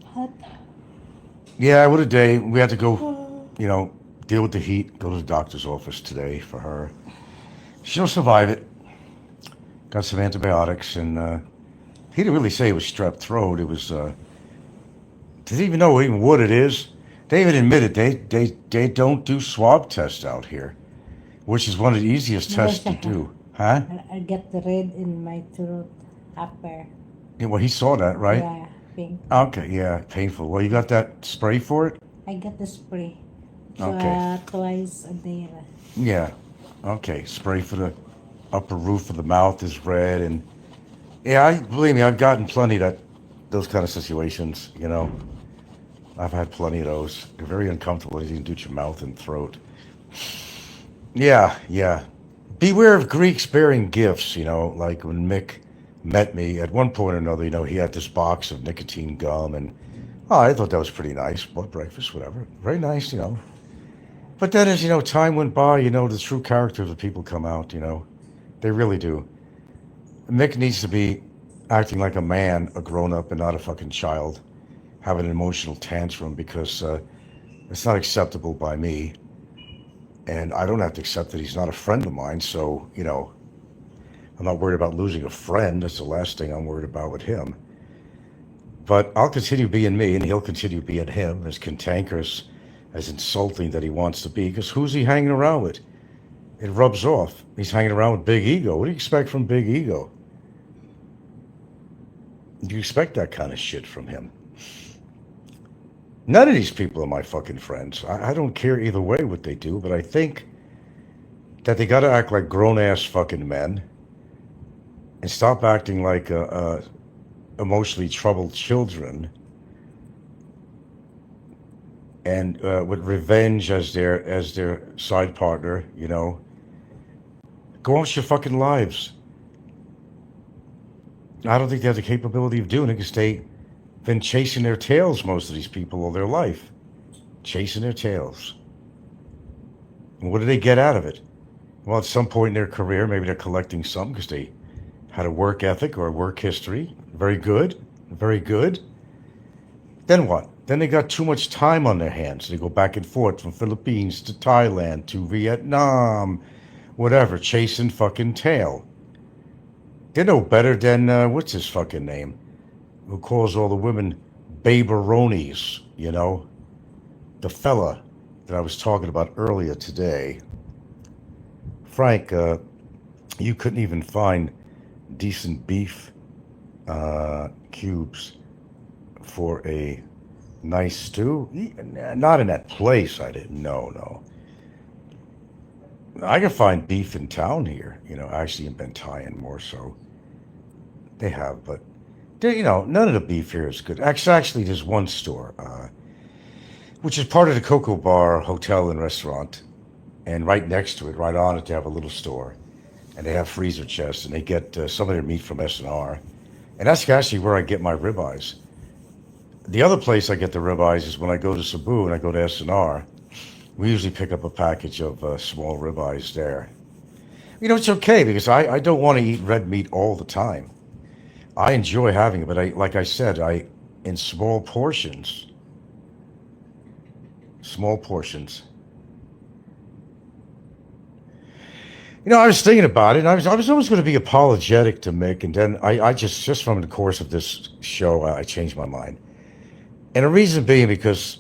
Hot. Yeah, what a day. We had to go, deal with the heat, go to the doctor's office today for her. She'll survive it. Got some antibiotics, and he didn't really say it was strep throat. It was, did he even know even what it is? They even admitted they don't do swab tests out here, which is one of the easiest tests to do. Huh? I get the red in my throat upper. Yeah, well, he saw that, right? Yeah, pink. Okay, yeah, painful. Well, you got that spray for it? I get the spray. Okay. Twice a day. Yeah. Okay, spray for the upper roof of the mouth is red, and yeah, believe me, I've gotten plenty of those kind of situations. I've had plenty of those. They're very uncomfortable. You can do your mouth and throat. Yeah. Beware of Greeks bearing gifts. Like when Mick met me at one point or another. He had this box of nicotine gum, and I thought that was pretty nice. Bought breakfast, whatever. Very nice. But then as time went by, the true character of the people come out. They really do. Mick needs to be acting like a man, a grown-up, and not a fucking child, having an emotional tantrum, because it's not acceptable by me. And I don't have to accept that he's not a friend of mine, so, I'm not worried about losing a friend. That's the last thing I'm worried about with him. But I'll continue being me, and he'll continue being him, as cantankerous, as insulting that he wants to be, because who's he hanging around with? It rubs off. He's hanging around with Big Ego. What do you expect from Big Ego? You expect that kind of shit from him. None of these people are my fucking friends. I don't care either way what they do, but I think that they got to act like grown-ass fucking men and stop acting like emotionally troubled children, and with revenge as their side partner. Go on with your fucking lives. I don't think they have the capability of doing it, because they've been chasing their tails, most of these people, all their life. Chasing their tails. And what do they get out of it? Well, at some point in their career, maybe they're collecting something because they had a work ethic or a work history. Very good. Very good. Then what? Then they got too much time on their hands. They go back and forth from Philippines to Thailand to Vietnam, whatever, chasing fucking tail. They're no better than, what's his fucking name? Who calls all the women baberonis, The fella that I was talking about earlier today. Frank, you couldn't even find decent beef cubes for a nice stew? Not in that place, I didn't. No. I can find beef in town here, actually in Bentayan more so. They have, but, none of the beef here is good. Actually, there's one store, which is part of the Cocoa Bar Hotel and Restaurant, and right next to it, right on it, they have a little store, and they have freezer chests, and they get some of their meat from S&R, and that's actually where I get my ribeyes. The other place I get the ribeyes is when I go to Cebu and I go to S&R. We usually pick up a package of small ribeyes there. You know, it's okay because I don't want to eat red meat all the time. I enjoy having it, but like I said, in small portions. Small portions. You know, I was thinking about it, and I was always going to be apologetic to Mick, and then I just from the course of this show, I changed my mind. And the reason being because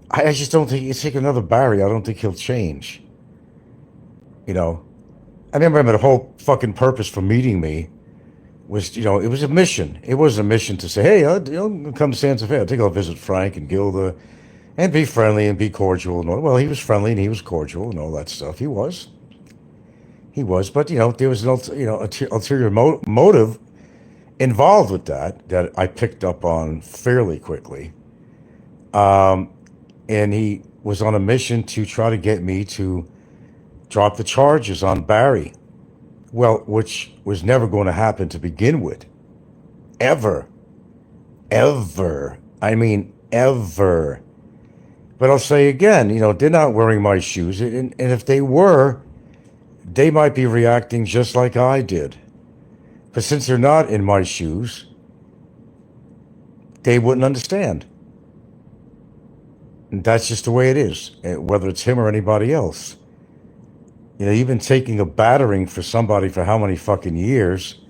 I just don't think it's like another Barry. I don't think he'll change. You know, I remember the whole fucking purpose for meeting me was, you know, it was a mission. It was a mission to say, hey, I'll come to Santa Fe. I think I'll visit Frank and Gilda and be friendly and be cordial and all. Well, he was friendly and he was cordial and all that stuff. He was. He was, but you know, there was an ulterior motive involved with that I picked up on fairly quickly. And he was on a mission to try to get me to drop the charges on Barry. Well, which was never going to happen to begin with. Ever. Ever. I mean, ever. But I'll say again, you know, they're not wearing my shoes. And if they were, they might be reacting just like I did. But since they're not in my shoes, they wouldn't understand. And that's just the way it is, whether it's him or anybody else. You know, you've been taking a battering for somebody for how many fucking years,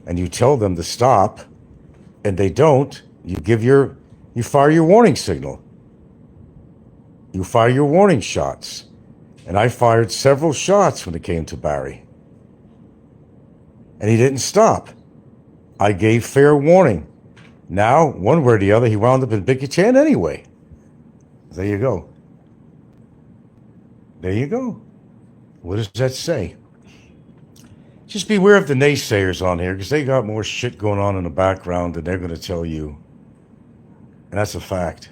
and you tell them to stop, and they don't, you fire your warning signal. You fire your warning shots. And I fired several shots when it came to Barry. And he didn't stop. I gave fair warning. Now, one way or the other, he wound up in Bickerton anyway. There you go. There you go. What does that say? Just beware of the naysayers on here, because they got more shit going on in the background than they're going to tell you. And that's a fact.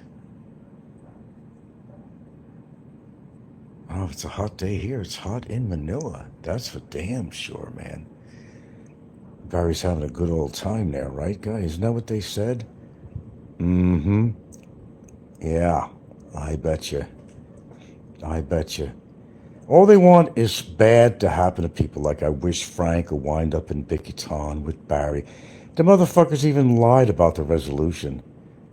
Oh, it's a hot day here. It's hot in Manila. That's for damn sure, man. Barry's having a good old time there, right, guys? Isn't that what they said? Mm-hmm. Yeah, I bet you. I bet you. All they want is bad to happen to people, like I wish Frank would wind up in Bickerton with Barry. The motherfuckers even lied about the resolution.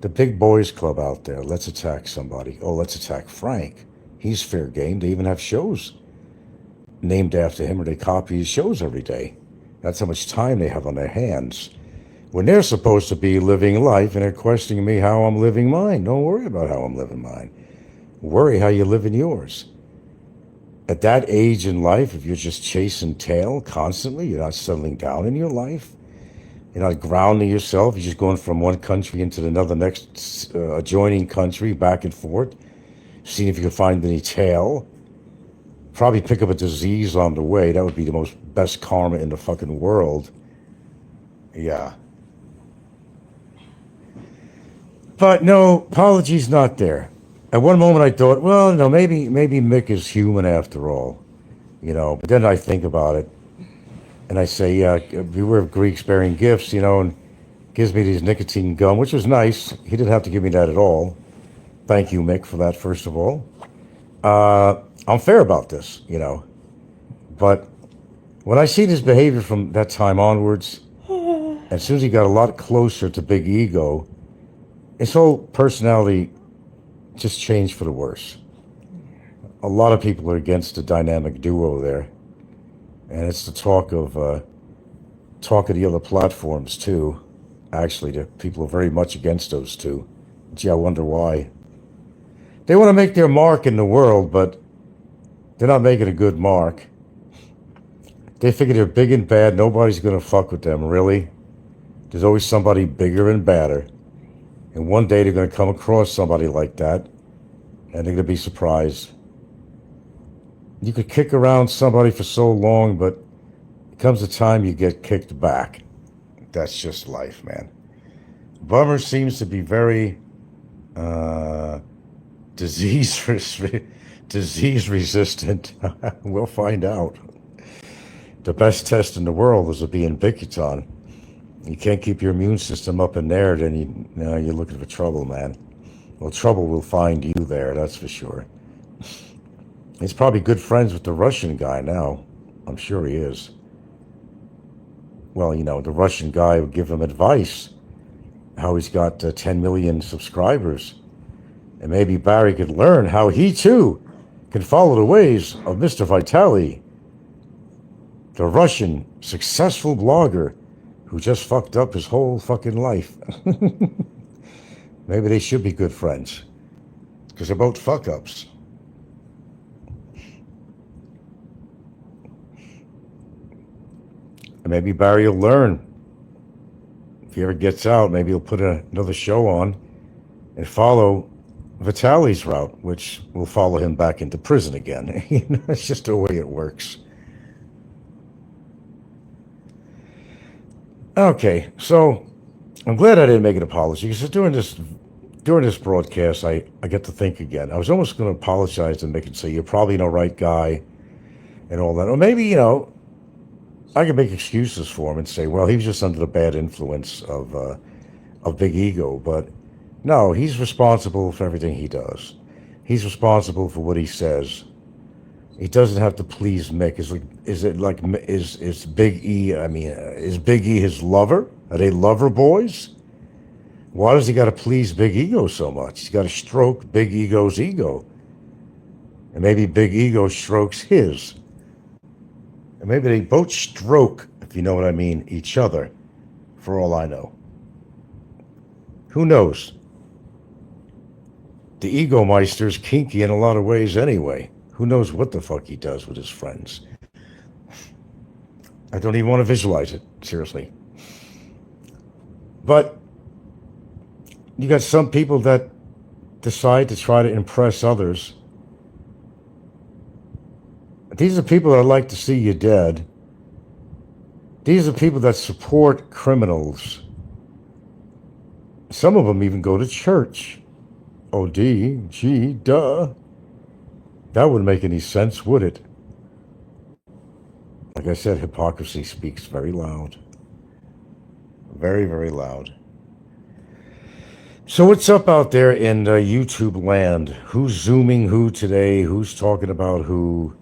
The big boys club out there, let's attack somebody. Oh, let's attack Frank. He's fair game. They even have shows named after him, or they copy his shows every day. That's how much time they have on their hands. When they're supposed to be living life and they're questioning me how I'm living mine. Don't worry about how I'm living mine. Worry how you're living yours. At that age in life, if you're just chasing tail constantly, you're not settling down in your life, you're not grounding yourself, you're just going from one country into another, next adjoining country, back and forth, seeing if you can find any tail. Probably pick up a disease on the way. That would be the best karma in the fucking world. Yeah. But no, apology's not there. At one moment I thought, well, no, maybe Mick is human after all. You know, but then I think about it. And I say, yeah, beware of Greeks bearing gifts, you know, and gives me these nicotine gum, which was nice. He didn't have to give me that at all. Thank you, Mick, for that, first of all. I'm fair about this, you know. But when I see this behavior from that time onwards, as soon as he got a lot closer to Big Ego, his whole personality just changed for the worse. A lot of people are against the dynamic duo there. And it's the talk of the other platforms, too. Actually, the people are very much against those two. Gee, I wonder why. They want to make their mark in the world, but they're not making a good mark. They figure they're big and bad. Nobody's going to fuck with them, really. There's always somebody bigger and badder. And one day they're going to come across somebody like that, and they're going to be surprised. You could kick around somebody for so long, but it comes a time you get kicked back. That's just life, man. Bummer seems to be very disease resistant. We'll find out. The best test in the world is to be in Bickerton. You can't keep your immune system up in there, then you're looking for trouble, man. Well, trouble will find you there, that's for sure. He's probably good friends with the Russian guy now. I'm sure he is. Well, the Russian guy would give him advice, how he's got 10 million subscribers. And maybe Barry could learn how he, too, can follow the ways of Mr. Vitali, the Russian successful blogger who just fucked up his whole fucking life. Maybe they should be good friends, because they're both fuck-ups. And maybe Barry will learn. If he ever gets out, maybe he'll put another show on and follow Vitali's route, which will follow him back into prison again. It's just the way it works. Okay, so I'm glad I didn't make an apology, because during this broadcast, I get to think again. I was almost going to apologize to Mick and say, you're probably no right guy and all that. Or maybe, I could make excuses for him and say, well, he was just under the bad influence of Big Ego. But no, he's responsible for everything he does. He's responsible for what he says. He doesn't have to please Mick. Is Big E? I mean, is Big E his lover? Are they lover boys? Why does he got to please Big Ego so much? He's got to stroke Big Ego's ego, and maybe Big Ego strokes his. And maybe they both stroke, if you know what I mean, each other, for all I know. Who knows? The Ego Meister's kinky in a lot of ways anyway. Who knows what the fuck he does with his friends? I don't even want to visualize it, seriously. But you got some people that decide to try to impress others. These are people that I'd like to see you dead. These are people that support criminals. Some of them even go to church. Oh, gee, duh. That wouldn't make any sense, would it? Like I said, hypocrisy speaks very loud. Very, very loud. So what's up out there in YouTube land? Who's zooming who today? Who's talking about who?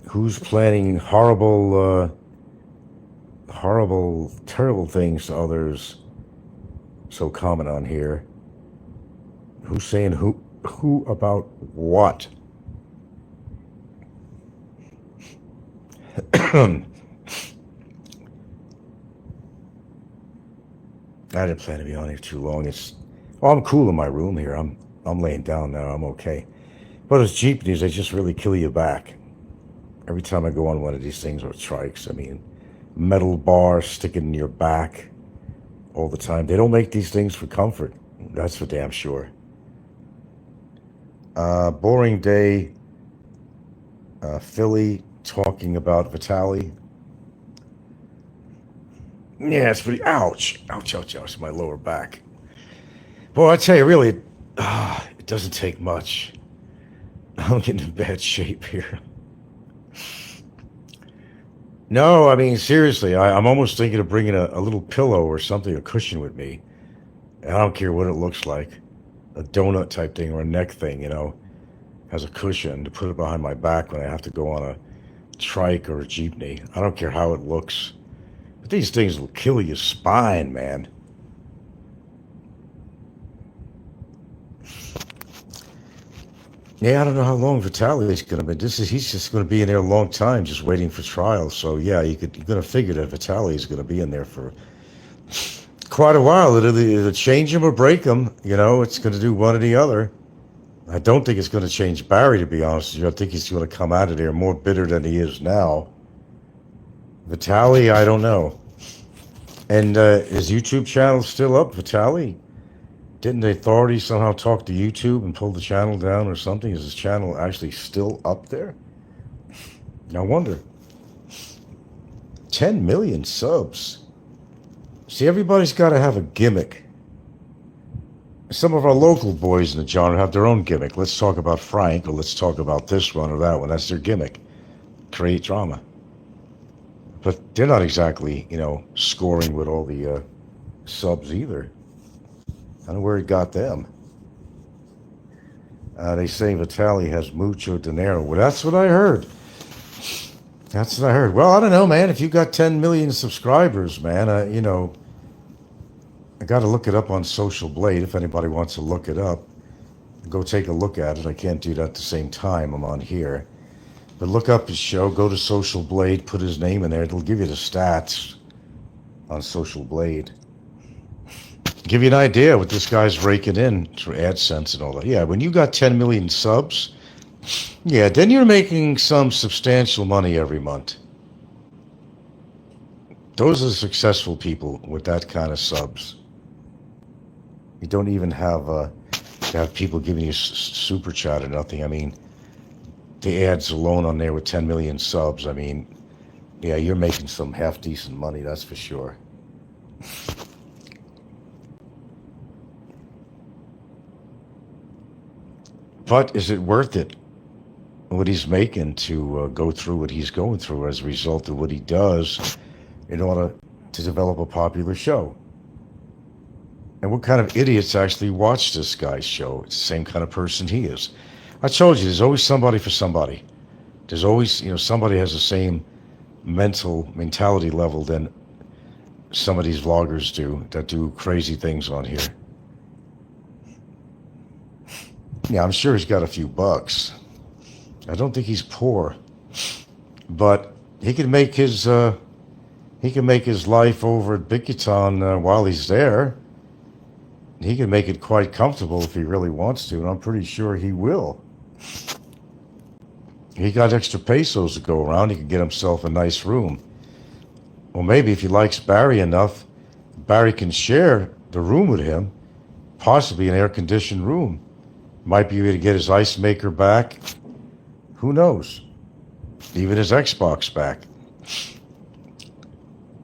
Who's planning horrible, terrible things to others? So common on here. Who's saying who about what? I didn't plan to be on here too long. I'm cool in my room here. I'm laying down now. I'm okay. But those jeepneys, they just really kill you back. Every time I go on one of these things or trikes, I mean, metal bar sticking in your back all the time. They don't make these things for comfort. That's for damn sure. Boring day. Philly talking about Vitali. Yeah, it's pretty. Ouch, my lower back. Boy, I tell you, really, it doesn't take much. I'm getting in bad shape here. No, I mean, seriously, I'm almost thinking of bringing a little pillow or something, a cushion with me. And I don't care what it looks like. A donut type thing or a neck thing, has a cushion to put it behind my back when I have to go on a trike or a jeepney. I don't care how it looks. But these things will kill your spine, man. Yeah, I don't know how long Vitali's going to be. He's just going to be in there a long time, just waiting for trial. So yeah, you're going to figure that Vitali is going to be in there for quite a while. It'll either change him or break him. It's going to do one or the other. I don't think it's going to change Barry, to be honest with you. I think he's going to come out of there more bitter than he is now. Vitali, I don't know. And his YouTube channel still up, Vitali? Didn't the authorities somehow talk to YouTube and pull the channel down or something? Is his channel actually still up there? I wonder. 10 million subs. See, everybody's got to have a gimmick. Some of our local boys in the genre have their own gimmick. Let's talk about Frank, or let's talk about this one or that one. That's their gimmick. Create drama. But they're not exactly, scoring with all the subs either. I don't know where he got them. They say Vitaly has mucho dinero. Well, that's what I heard. That's what I heard. Well, I don't know, man. If you got 10 million subscribers, man, I got to look it up on Social Blade if anybody wants to look it up. Go take a look at it. I can't do that at the same time I'm on here. But look up his show. Go to Social Blade. Put his name in there. It'll give you the stats on Social Blade. Give you an idea what this guy's raking in through AdSense and all that. Yeah, when you got 10 million subs, yeah, then you're making some substantial money every month. Those are successful people with that kind of subs. You don't even have to have people giving you super chat or nothing. I mean, the ads alone on there with 10 million subs, I mean, yeah, you're making some half decent money, that's for sure. But is it worth it, what he's making, to go through what he's going through as a result of what he does in order to develop a popular show? And what kind of idiots actually watch this guy's show? It's the same kind of person he is. I told you, there's always somebody for somebody. There's always, somebody has the same mentality level than some of these vloggers do that do crazy things on here. Yeah, I'm sure he's got a few bucks. I don't think he's poor, but he can make his life over at Bikiton while he's there. He can make it quite comfortable if he really wants to, and I'm pretty sure he will. He got extra pesos to go around. He can get himself a nice room. Well, maybe if he likes Barry enough, Barry can share the room with him, possibly an air-conditioned room. Might be able to get his ice maker back. Who knows? Even his Xbox back.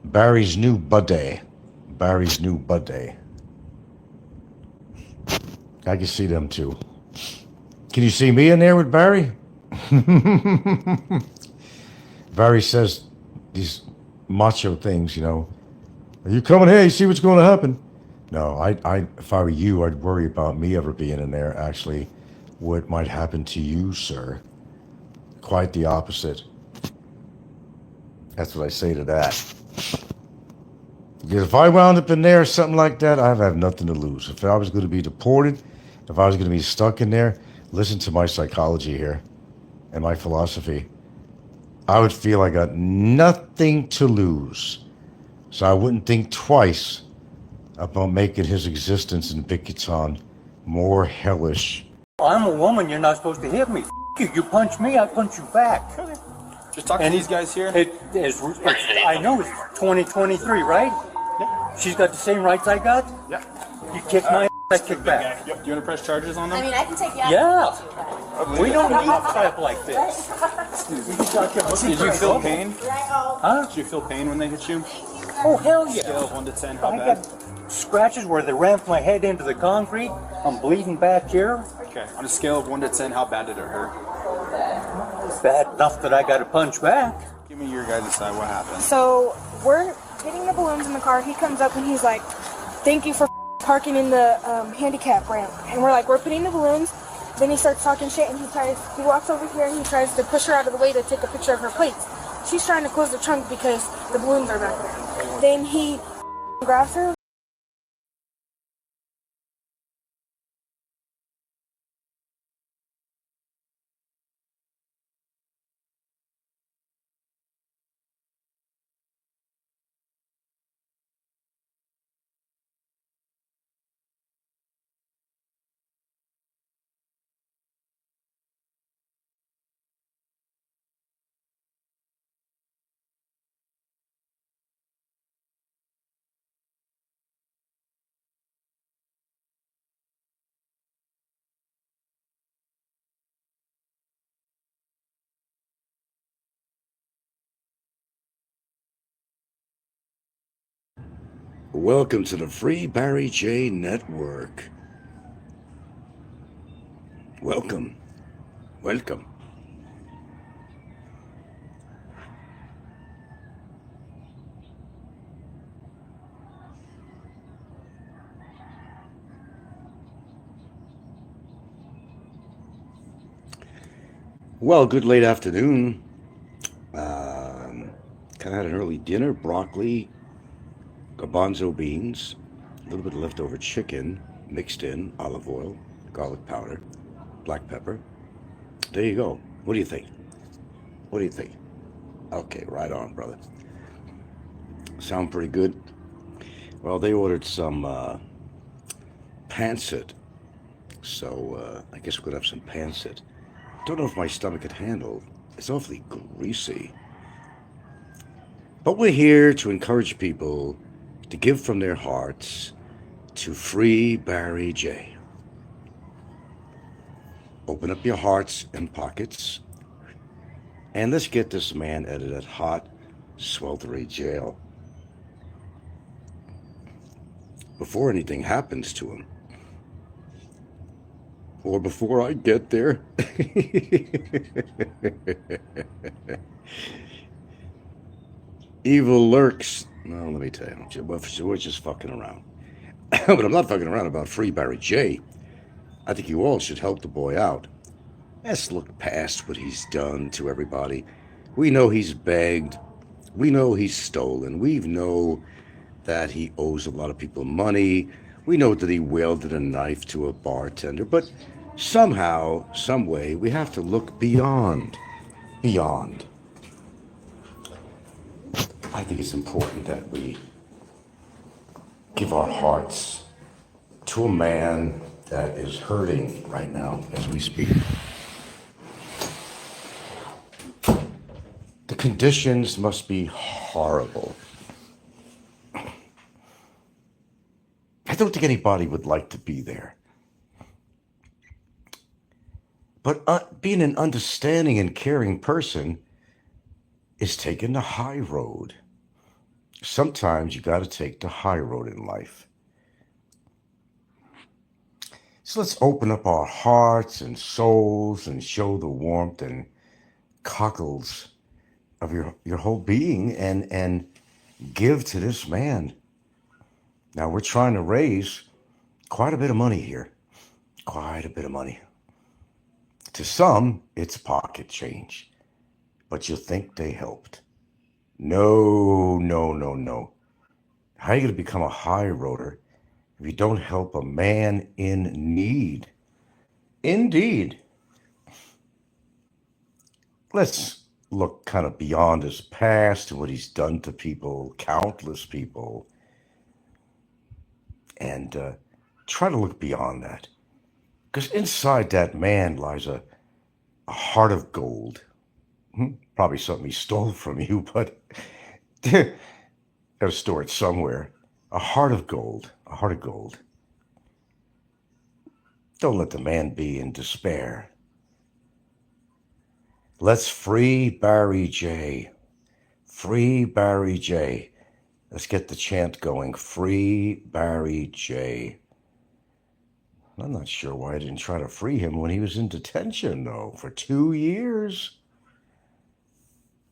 Barry's new buddy. Barry's new buddy. I can see them too. Can you see me in there with Barry? Barry says these macho things, Are you coming here? You see what's going to happen? No, if I were you, I'd worry about me ever being in there. Actually, what might happen to you, sir? Quite the opposite. That's what I say to that. Because if I wound up in there or something like that, I'd have nothing to lose. If I was going to be deported, if I was going to be stuck in there, listen to my psychology here and my philosophy. I would feel I got nothing to lose. So I wouldn't think twice about making his existence in Bikiton more hellish. I'm a woman, you're not supposed to hit me. You. You punch me, I punch you back. Just talk to these guys here. I know it's 2023, right? Yeah. She's got the same rights I got? Yeah. You kick my I kick back. Yep. Do you want to press charges on them? I mean, I can take you out. Yeah. We don't need crap like this. Did you feel pain? Huh? Did you feel pain when they hit you? Oh, hell yeah. Scale of 1 to 10, how I bad? got scratches where they rammed my head into the concrete. I'm bleeding back here. Okay. On a scale of 1 to 10, how bad did it hurt? Bad enough that I got to punch back. Give me your guys' side. What happened? So we're getting the balloons in the car. He comes up and he's like, "Thank you for parking in the handicap ramp." And we're like, "We're putting the balloons." Then he starts talking shit and he walks over here and he tries to push her out of the way to take a picture of her plates. She's trying to close the trunk because the balloons are back there. Then he grabs her. Welcome to the Free Barry J Network. Welcome. Welcome. Well, good late afternoon. Kind of had an early dinner, broccoli, garbanzo beans, a little bit of leftover chicken mixed in, olive oil, garlic powder, black pepper. There you go. What do you think? What do you think? Okay, right on, brother. Sound pretty good? Well, they ordered some pancit, so I guess we're gonna have some pancit. Don't know if my stomach could handle. It's awfully greasy. But we're here to encourage people to give from their hearts to Free Barry J. Open up your hearts and pockets, and let's get this man out of that hot, sweltering jail before anything happens to him. Or before I get there. Evil lurks. Well, let me tell you, we're just fucking around. But I'm not fucking around about Free Barry J. I think you all should help the boy out. Let's look past what he's done to everybody. We know he's begged. We know he's stolen. We know that he owes a lot of people money. We know that he wielded a knife to a bartender. But somehow, some way, we have to look beyond. Beyond. I think it's important that we give our hearts to a man that is hurting right now as we speak. The conditions must be horrible. I don't think anybody would like to be there. But being an understanding and caring person is taking the high road. Sometimes you got to take the high road in life. So let's open up our hearts and souls and show the warmth and cockles of your whole being and give to this man. Now we're trying to raise quite a bit of money here. Quite a bit of money. To some, it's pocket change. But you think they helped. No, no, no, no. How are you going to become a high roader if you don't help a man in need? Indeed. Let's look kind of beyond his past and what he's done to people, countless people, and try to look beyond that. Because inside that man lies a heart of gold. Probably something he stole from you, but got to store it somewhere. A heart of gold, a heart of gold. Don't let the man be in despair. Let's free Barry J. Free Barry J. Let's get the chant going. Free Barry J. I'm not sure why I didn't try to free him when he was in detention, though, for 2 years.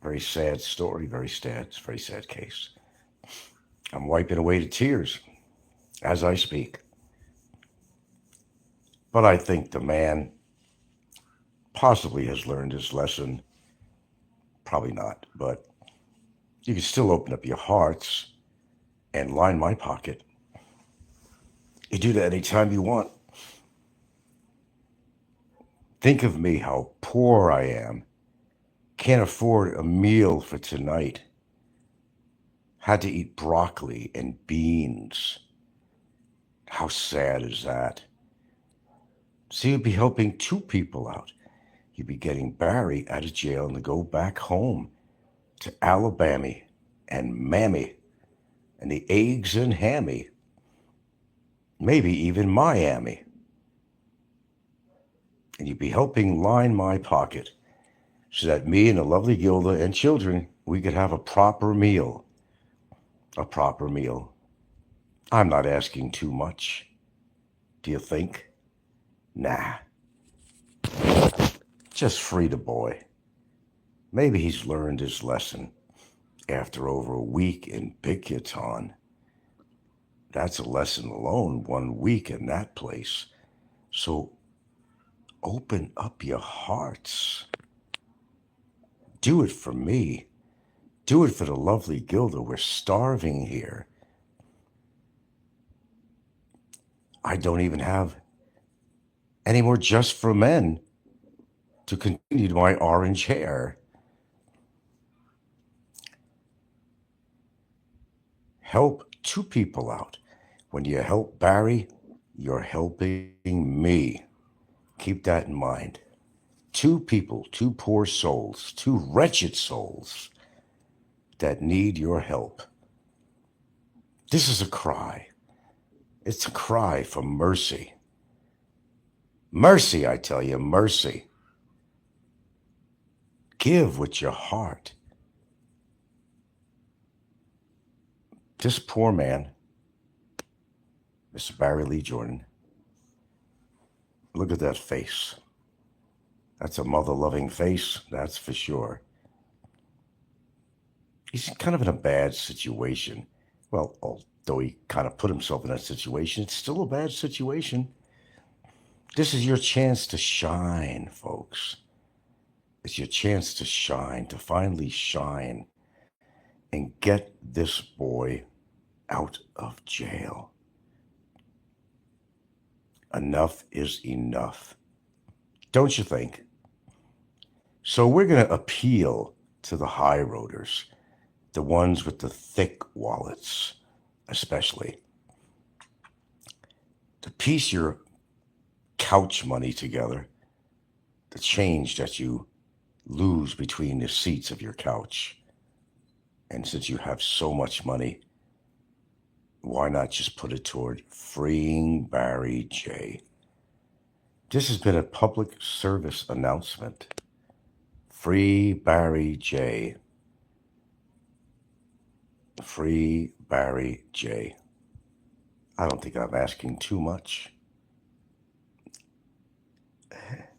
Very sad story, very sad case. I'm wiping away the tears as I speak. But I think the man possibly has learned his lesson. Probably not, but you can still open up your hearts and line my pocket. You do that anytime you want. Think of me, how poor I am. Can't afford a meal for tonight. Had to eat broccoli and beans. How sad is that? So you'd be helping 2 people out. You'd be getting Barry out of jail and to go back home to Alabama and Mammy and the eggs and hammy. Maybe even Miami. And you'd be helping line my pocket so that me and the lovely Gilda and children, we could have a proper meal. A proper meal. I'm not asking too much. Do you think? Nah. Just free the boy. Maybe he's learned his lesson after over a week in Bigton. That's a lesson alone, 1 week in that place. So open up your hearts. Do it for me. Do it for the lovely Gilda. We're starving here. I don't even have any more Just for Men to continue my orange hair. Help two people out. When you help Barry, you're helping me. Keep that in mind. Two people, two poor souls, two wretched souls that need your help. This is a cry. It's a cry for mercy. Mercy, I tell you, mercy. Give with your heart. This poor man, Mr. Barry Lee Jordan, look at that face. That's a mother-loving face, that's for sure. He's kind of in a bad situation. Well, although he kind of put himself in that situation, it's still a bad situation. This is your chance to shine, folks. It's your chance to shine, to finally shine and get this boy out of jail. Enough is enough. Don't you think? So we're going to appeal to the high roaders, the ones with the thick wallets, especially, to piece your couch money together, the change that you lose between the seats of your couch. And since you have so much money, why not just put it toward freeing Barry J? This has been a public service announcement. Free Barry J. Free Barry J. I don't think I'm asking too much.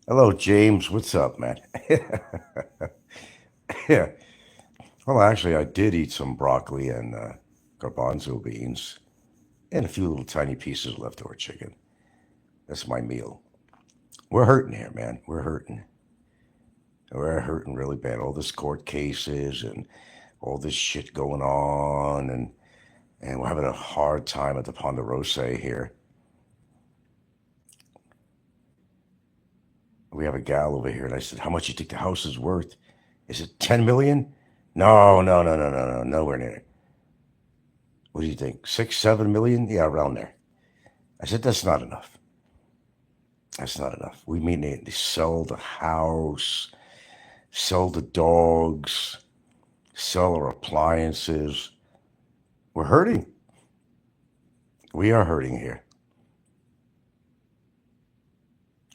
Hello, James. What's up, man? Yeah. Well, actually, I did eat some broccoli and garbanzo beans and a few little tiny pieces of leftover chicken. That's my meal. We're hurting here, man. We're hurting. We're hurting really bad. All this court cases and all this shit going on, and we're having a hard time at the Ponderosa here. We have a gal over here, and I said, how much you think the house is worth? Is it 10 million? No, nowhere near it. What do you think, 6, 7 million? Yeah, around there. I said, that's not enough. That's not enough. We mean they sell the house, sell the dogs, sell our appliances. We're hurting. We are hurting here.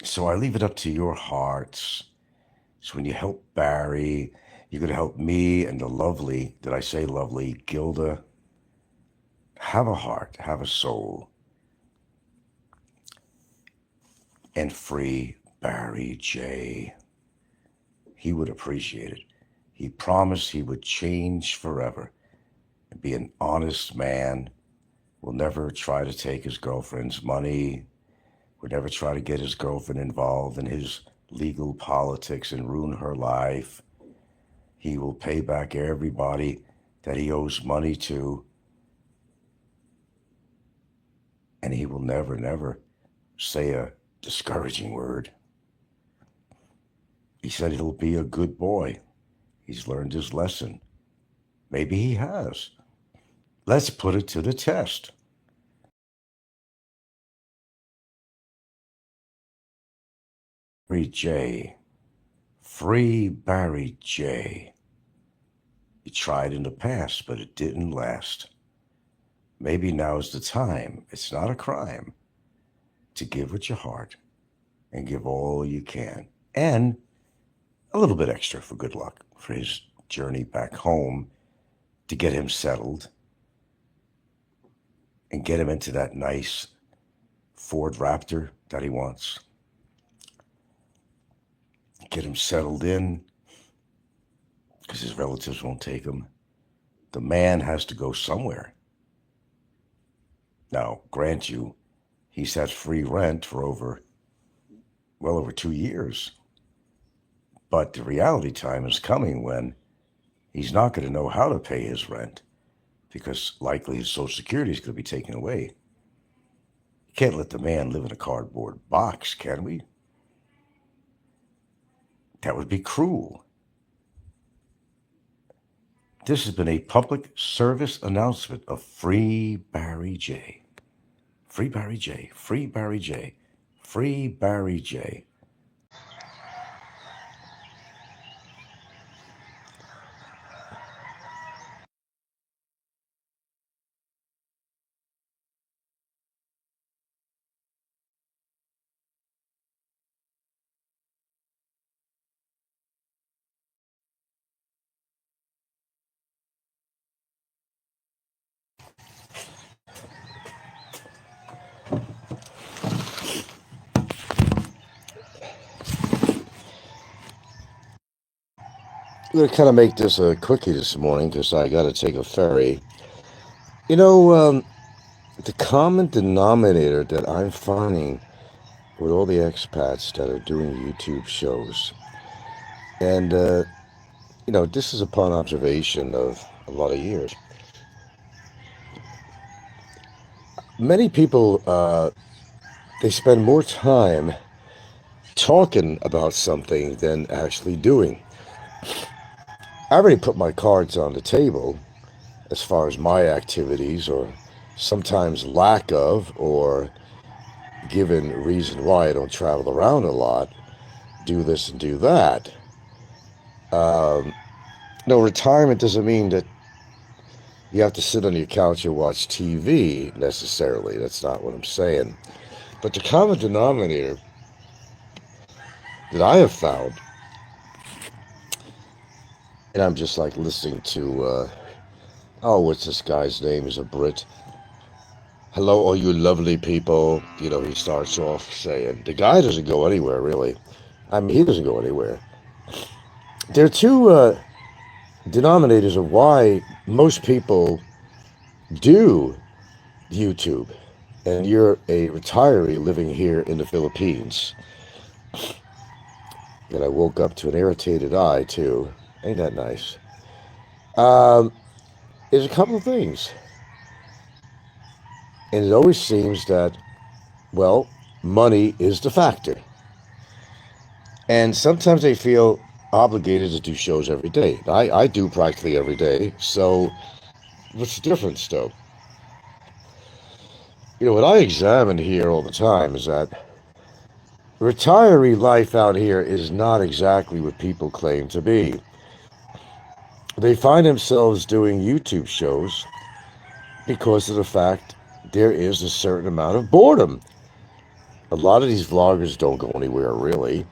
So I leave it up to your hearts. So when you help Barry, you're going to help me and the lovely, did I say lovely, Gilda? Have a heart, have a soul. And free Barry J. He would appreciate it. He promised he would change forever and be an honest man. Will never try to take his girlfriend's money. Would never try to get his girlfriend involved in his legal politics and ruin her life. He will pay back everybody that he owes money to. And he will never say a discouraging word. He said he'll be a good boy. He's learned his lesson. Maybe he has. Let's put it to the test. Barry J. Free Barry J. You tried in the past, but it didn't last. Maybe now's the time. It's not a crime to give with your heart and give all you can. And a little bit extra for good luck for his journey back home to get him settled and get him into that nice Ford Raptor that he wants. Get him settled in because his relatives won't take him. The man has to go somewhere. Now, grant you, he's had free rent for well over 2 years. But the reality time is coming when he's not going to know how to pay his rent because likely his Social Security is going to be taken away. You can't let the man live in a cardboard box, can we? That would be cruel. This has been a public service announcement of Free Barry J. Free Barry J. Free Barry J. Free Barry J. I'm going to kind of make this a quickie this morning because I got to take a ferry. You know, the common denominator that I'm finding with all the expats that are doing YouTube shows, and, you know, this is upon observation of a lot of years. Many people, they spend more time talking about something than actually doing. I already put my cards on the table as far as my activities, or sometimes lack of, or given reason why I don't travel around a lot, do this and do that. No, retirement doesn't mean that you have to sit on your couch and watch TV necessarily. That's not what I'm saying. But the common denominator that I have found, and I'm just like listening to, what's this guy's name? Is a Brit. Hello, all you lovely people. You know, he starts off saying, the guy doesn't go anywhere, really. I mean, he doesn't go anywhere. There are two denominators of why most people do YouTube. And you're a retiree living here in the Philippines. And I woke up to an irritated eye, too. Ain't that nice? There's a couple of things. And it always seems that, well, money is the factor. And sometimes they feel obligated to do shows every day. I do practically every day. So what's the difference, though? You know, what I examine here all the time is that retiree life out here is not exactly what people claim to be. They find themselves doing YouTube shows because of the fact there is a certain amount of boredom. A lot of these vloggers don't go anywhere, really.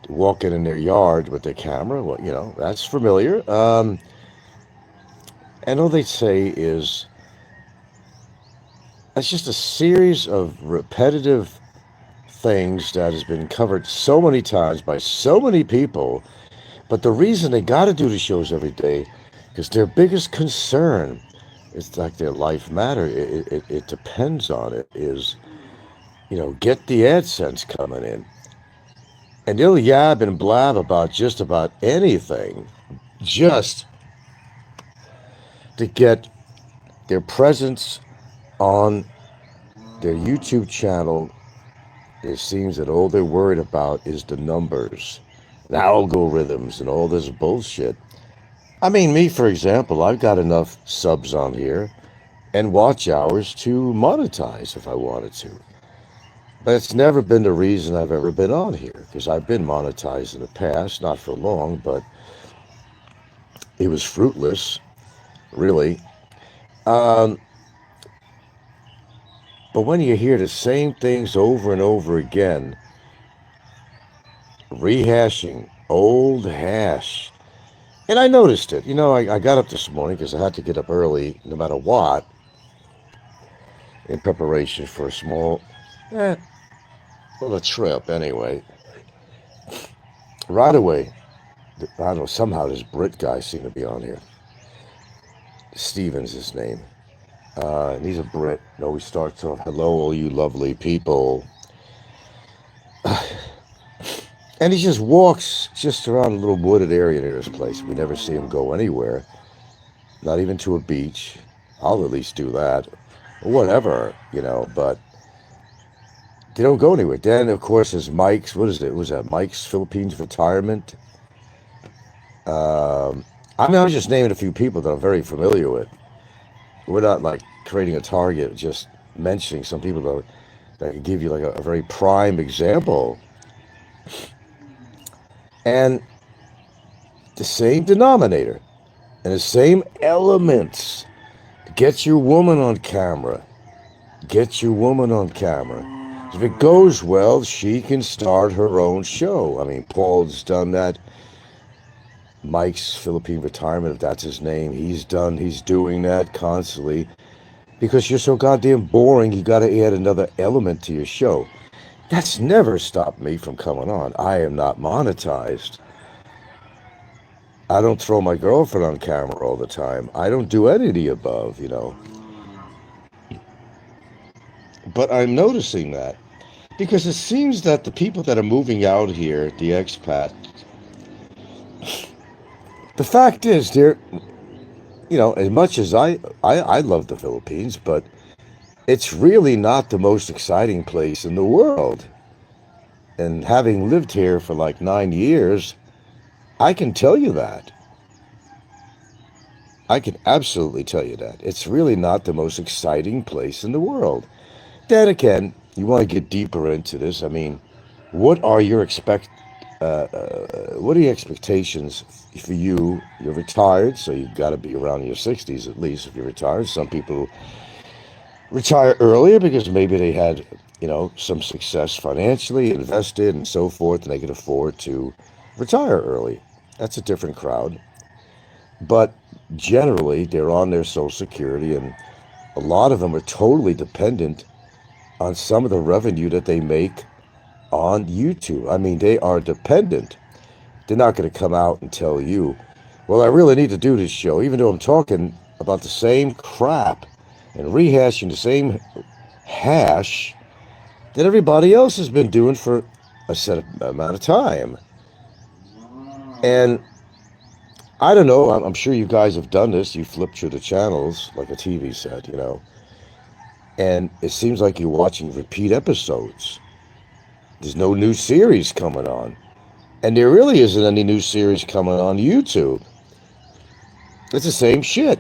They walk in their yard with their camera. Well, you know, that's familiar. And all they say is, it's just a series of repetitive things that has been covered so many times by so many people. But the reason they got to do the shows every day, because their biggest concern, it's like their life matter, it depends on it, is, you know, get the AdSense coming in. And they'll yab and blab about just about anything, just to get their presence on their YouTube channel. It seems that all they're worried about is the numbers, the algorithms, and all this bullshit. I mean, me, for example, I've got enough subs on here and watch hours to monetize if I wanted to. But it's never been the reason I've ever been on here, because I've been monetized in the past, not for long, but it was fruitless, really. But when you hear the same things over and over again, rehashing old hash, and I noticed it. You know, I got up this morning because I had to get up early, no matter what, in preparation for a small, a trip anyway. Right away, I don't know, somehow this Brit guy seemed to be on here. Steven's his name. And he's a Brit. It always starts off, hello, all you lovely people. And he just walks just around a little wooded area near his place. We never see him go anywhere, not even to a beach. I'll at least do that, or whatever, but they don't go anywhere. Then, of course, there's Mike's, what is it? Was that Mike's Philippines retirement? I mean, I was just naming a few people that I'm very familiar with. We're not like creating a target, just mentioning some people that can give you like a very prime example. And the same denominator and the same elements. Get your woman on camera. Get your woman on camera. If it goes well, she can start her own show. I mean, Paul's done that. Mike's Philippine retirement, if that's his name, he's doing that constantly. Because you're so goddamn boring, you got to add another element to your show. That's never stopped me from coming on. I am not monetized. I don't throw my girlfriend on camera all the time. I don't do any of the above, But I'm noticing that. Because it seems that the people that are moving out here, the expat, the fact is, they're, as much as I love the Philippines, but it's really not the most exciting place in the world. And having lived here for like 9 years, I can tell you that. I can absolutely tell you that. It's really not the most exciting place in the world. Then again, you want to get deeper into this. I mean, what are your expectations for you? You're retired, so you've got to be around your 60s at least if you're retired. Some people retire earlier because maybe they had, some success financially, invested and so forth, and they can afford to retire early. That's a different crowd. But generally, they're on their Social Security, and a lot of them are totally dependent on some of the revenue that they make on YouTube. I mean, they are dependent. They're not going to come out and tell you, well, I really need to do this show, even though I'm talking about the same crap and rehashing the same hash that everybody else has been doing for a set amount of time. And I don't know, I'm sure you guys have done this. You flip through the channels like a TV set, and it seems like you're watching repeat episodes. There's no new series coming on. And there really isn't any new series coming on YouTube. It's the same shit.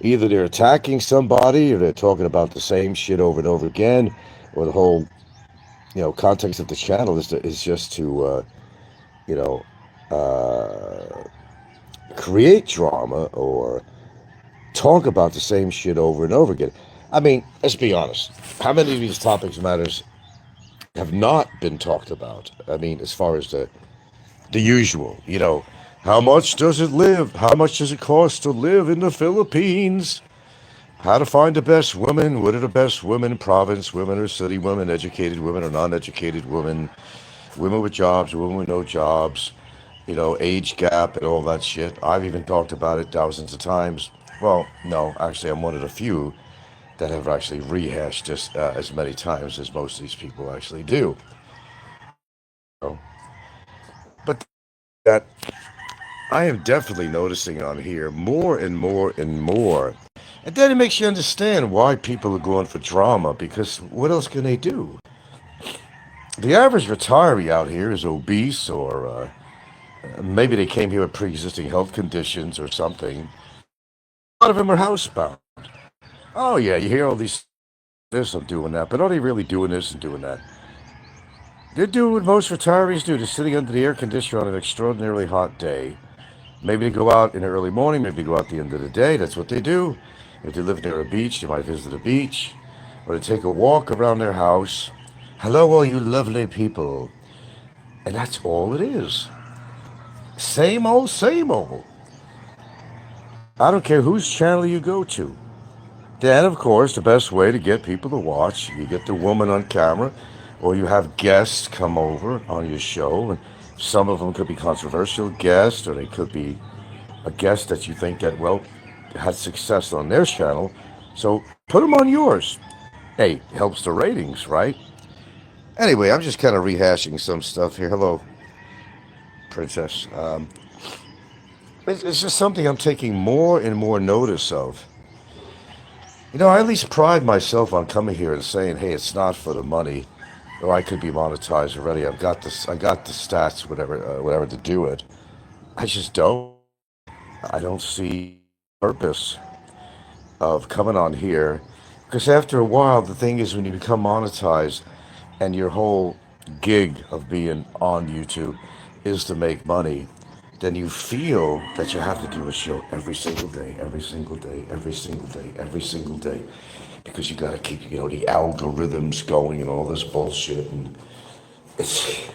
Either they're attacking somebody, or they're talking about the same shit over and over again, or the whole, context of the channel is just to, create drama or talk about the same shit over and over again. I mean, let's be honest. How many of these topics matters have not been talked about? I mean, as far as the usual, how much does it live? How much does it cost to live in the Philippines? How to find the best women? What are the best women? Province women or city women? Educated women or non-educated women? Women with jobs, women with no jobs? Age gap and all that shit. I've even talked about it thousands of times. Well, no, actually, I'm one of the few that have actually rehashed this as many times as most of these people actually do. But that I am definitely noticing on here more and more and more. And then it makes you understand why people are going for drama, because what else can they do? The average retiree out here is obese, or maybe they came here with pre-existing health conditions or something. A lot of them are housebound. Oh yeah, you hear all this, I'm doing that, but are they really doing this and doing that? They're doing what most retirees do. They're sitting under the air conditioner on an extraordinarily hot day. Maybe they go out in the early morning, maybe they go out at the end of the day. That's what they do. If they live near a beach, they might visit a beach, or they take a walk around their house. Hello, all you lovely people. And that's all it is. Same old, same old. I don't care whose channel you go to. Then, of course, the best way to get people to watch, you get the woman on camera, or you have guests come over on your show. And some of them could be controversial guests, or they could be a guest that you think that, well, had success on their channel. So put them on yours. Hey, helps the ratings, right? Anyway, I'm just kind of rehashing some stuff here. Hello. Princess. It's just something I'm taking more and more notice of. You know, I at least pride myself on coming here and saying, "Hey, it's not for the money, or I could be monetized already. I've got this. I got the stats, whatever to do it. I just don't. I don't see purpose of coming on here because after a while, the thing is when you become monetized and your whole gig of being on YouTube is to make money, then you feel that you have to do a show every single day, every single day, every single day, every single day, because you got to keep, the algorithms going and all this bullshit. And it's,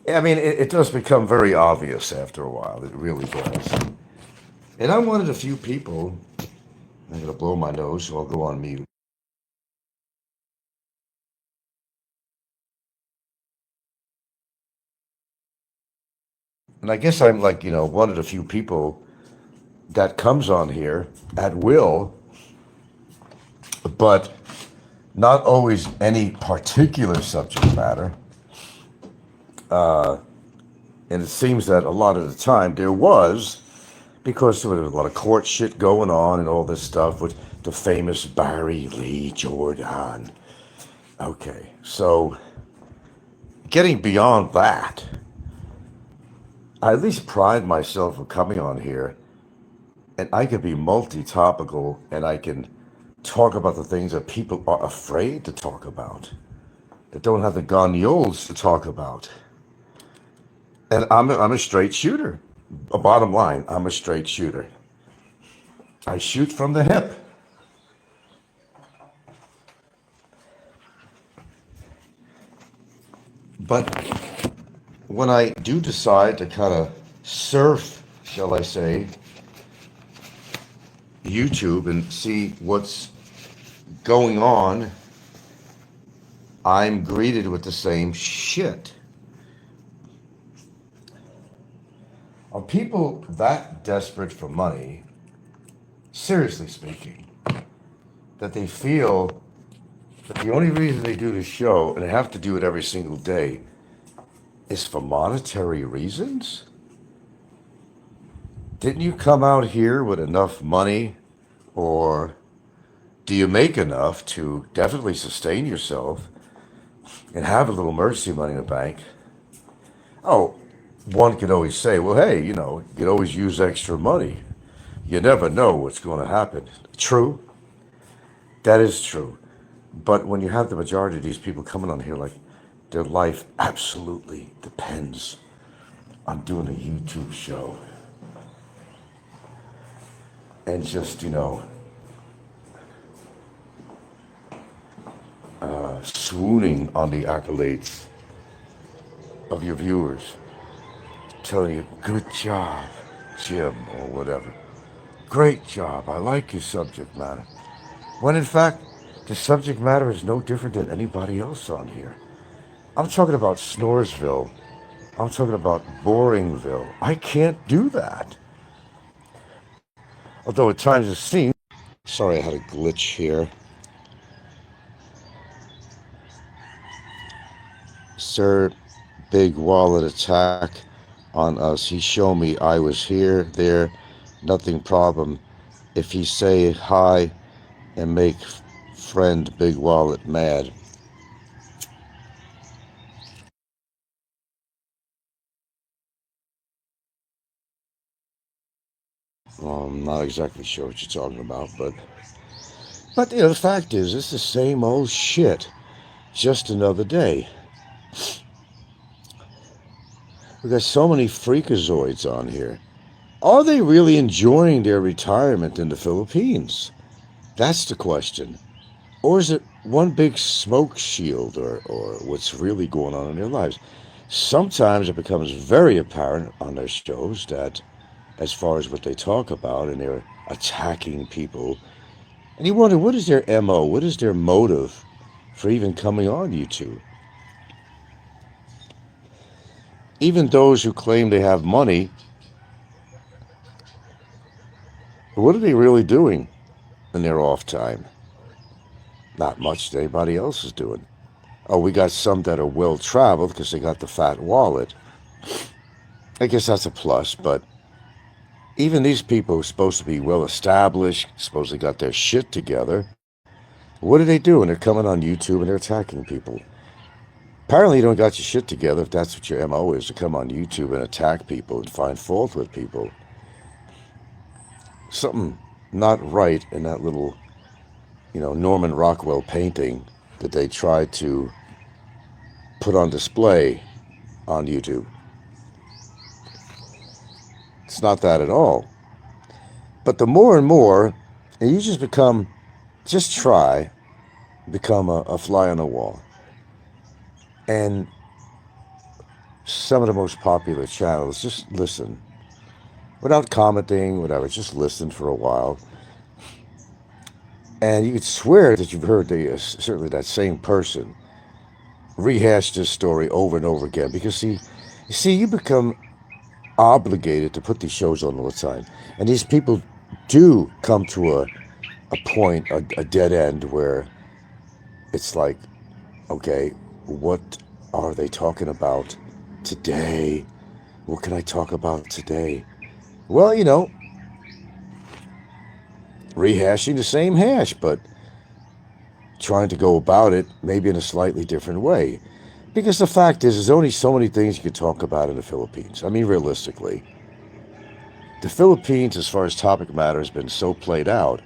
I mean, it does become very obvious after a while. It really does. And I'm one of the few people. I'm gonna blow my nose, so I'll go on mute. And I guess I'm like, one of the few people that comes on here at will, but not always any particular subject matter. And it seems that a lot of the time there was, because there was a lot of court shit going on and all this stuff with the famous Barry Lee Jordan. Okay, so getting beyond that, I at least pride myself of coming on here and I can be multi-topical and I can talk about the things that people are afraid to talk about, that don't have the gonioles to talk about. And I'm a straight shooter. Bottom line, I'm a straight shooter. I shoot from the hip. But when I do decide to kind of surf, shall I say, YouTube and see what's going on, I'm greeted with the same shit. Are people that desperate for money, seriously speaking, that they feel that the only reason they do the show, and they have to do it every single day, is for monetary reasons? Didn't you come out here with enough money, or do you make enough to definitely sustain yourself and have a little emergency money in the bank? Oh, one could always say, well, hey, you could always use extra money. You never know what's going to happen. True. That is true. But when you have the majority of these people coming on here, like their life absolutely depends on doing a YouTube show. And just, swooning on the accolades of your viewers, telling you, good job, Jim, or whatever. Great job, I like your subject matter. When in fact, the subject matter is no different than anybody else on here. I'm talking about Snoresville. I'm talking about Boringville. I can't do that. Although at times it seems... Sorry, I had a glitch here. Sir, big wallet attack on us. He showed me I was here, there, nothing problem. If he say hi and make friend big wallet mad. Well, I'm not exactly sure what you're talking about, but the fact is, it's the same old shit, just another day. We got so many freakazoids on here. Are they really enjoying their retirement in the Philippines? That's the question. Or is it one big smoke shield, or what's really going on in their lives? Sometimes it becomes very apparent on their shows that, as far as what they talk about, and they're attacking people, and you wonder, what is their MO? What is their motive for even coming on YouTube? Even those who claim they have money, what are they really doing in their off time? Not much that anybody else is doing. Oh, we got some that are well traveled because they got the fat wallet. I guess that's a plus, but even these people who are supposed to be well established, supposed to got their shit together, what do they do when they're coming on YouTube and they're attacking people? Apparently you don't got your shit together if that's what your MO is, to come on YouTube and attack people and find fault with people. Something not right in that little, Norman Rockwell painting that they tried to put on display on YouTube. It's not that at all. But the more and more, and you just become a fly on the wall. And some of the most popular channels, just listen. Without commenting, whatever, just listen for a while. And you could swear that you've heard certainly that same person rehash this story over and over again. Because you become obligated to put these shows on all the time. And these people do come to a point, a dead end, where it's like, okay, what are they talking about today? What can I talk about today? Well, rehashing the same hash, but trying to go about it maybe in a slightly different way. Because the fact is, there's only so many things you can talk about in the Philippines. I mean, realistically. The Philippines, as far as topic matter, has been so played out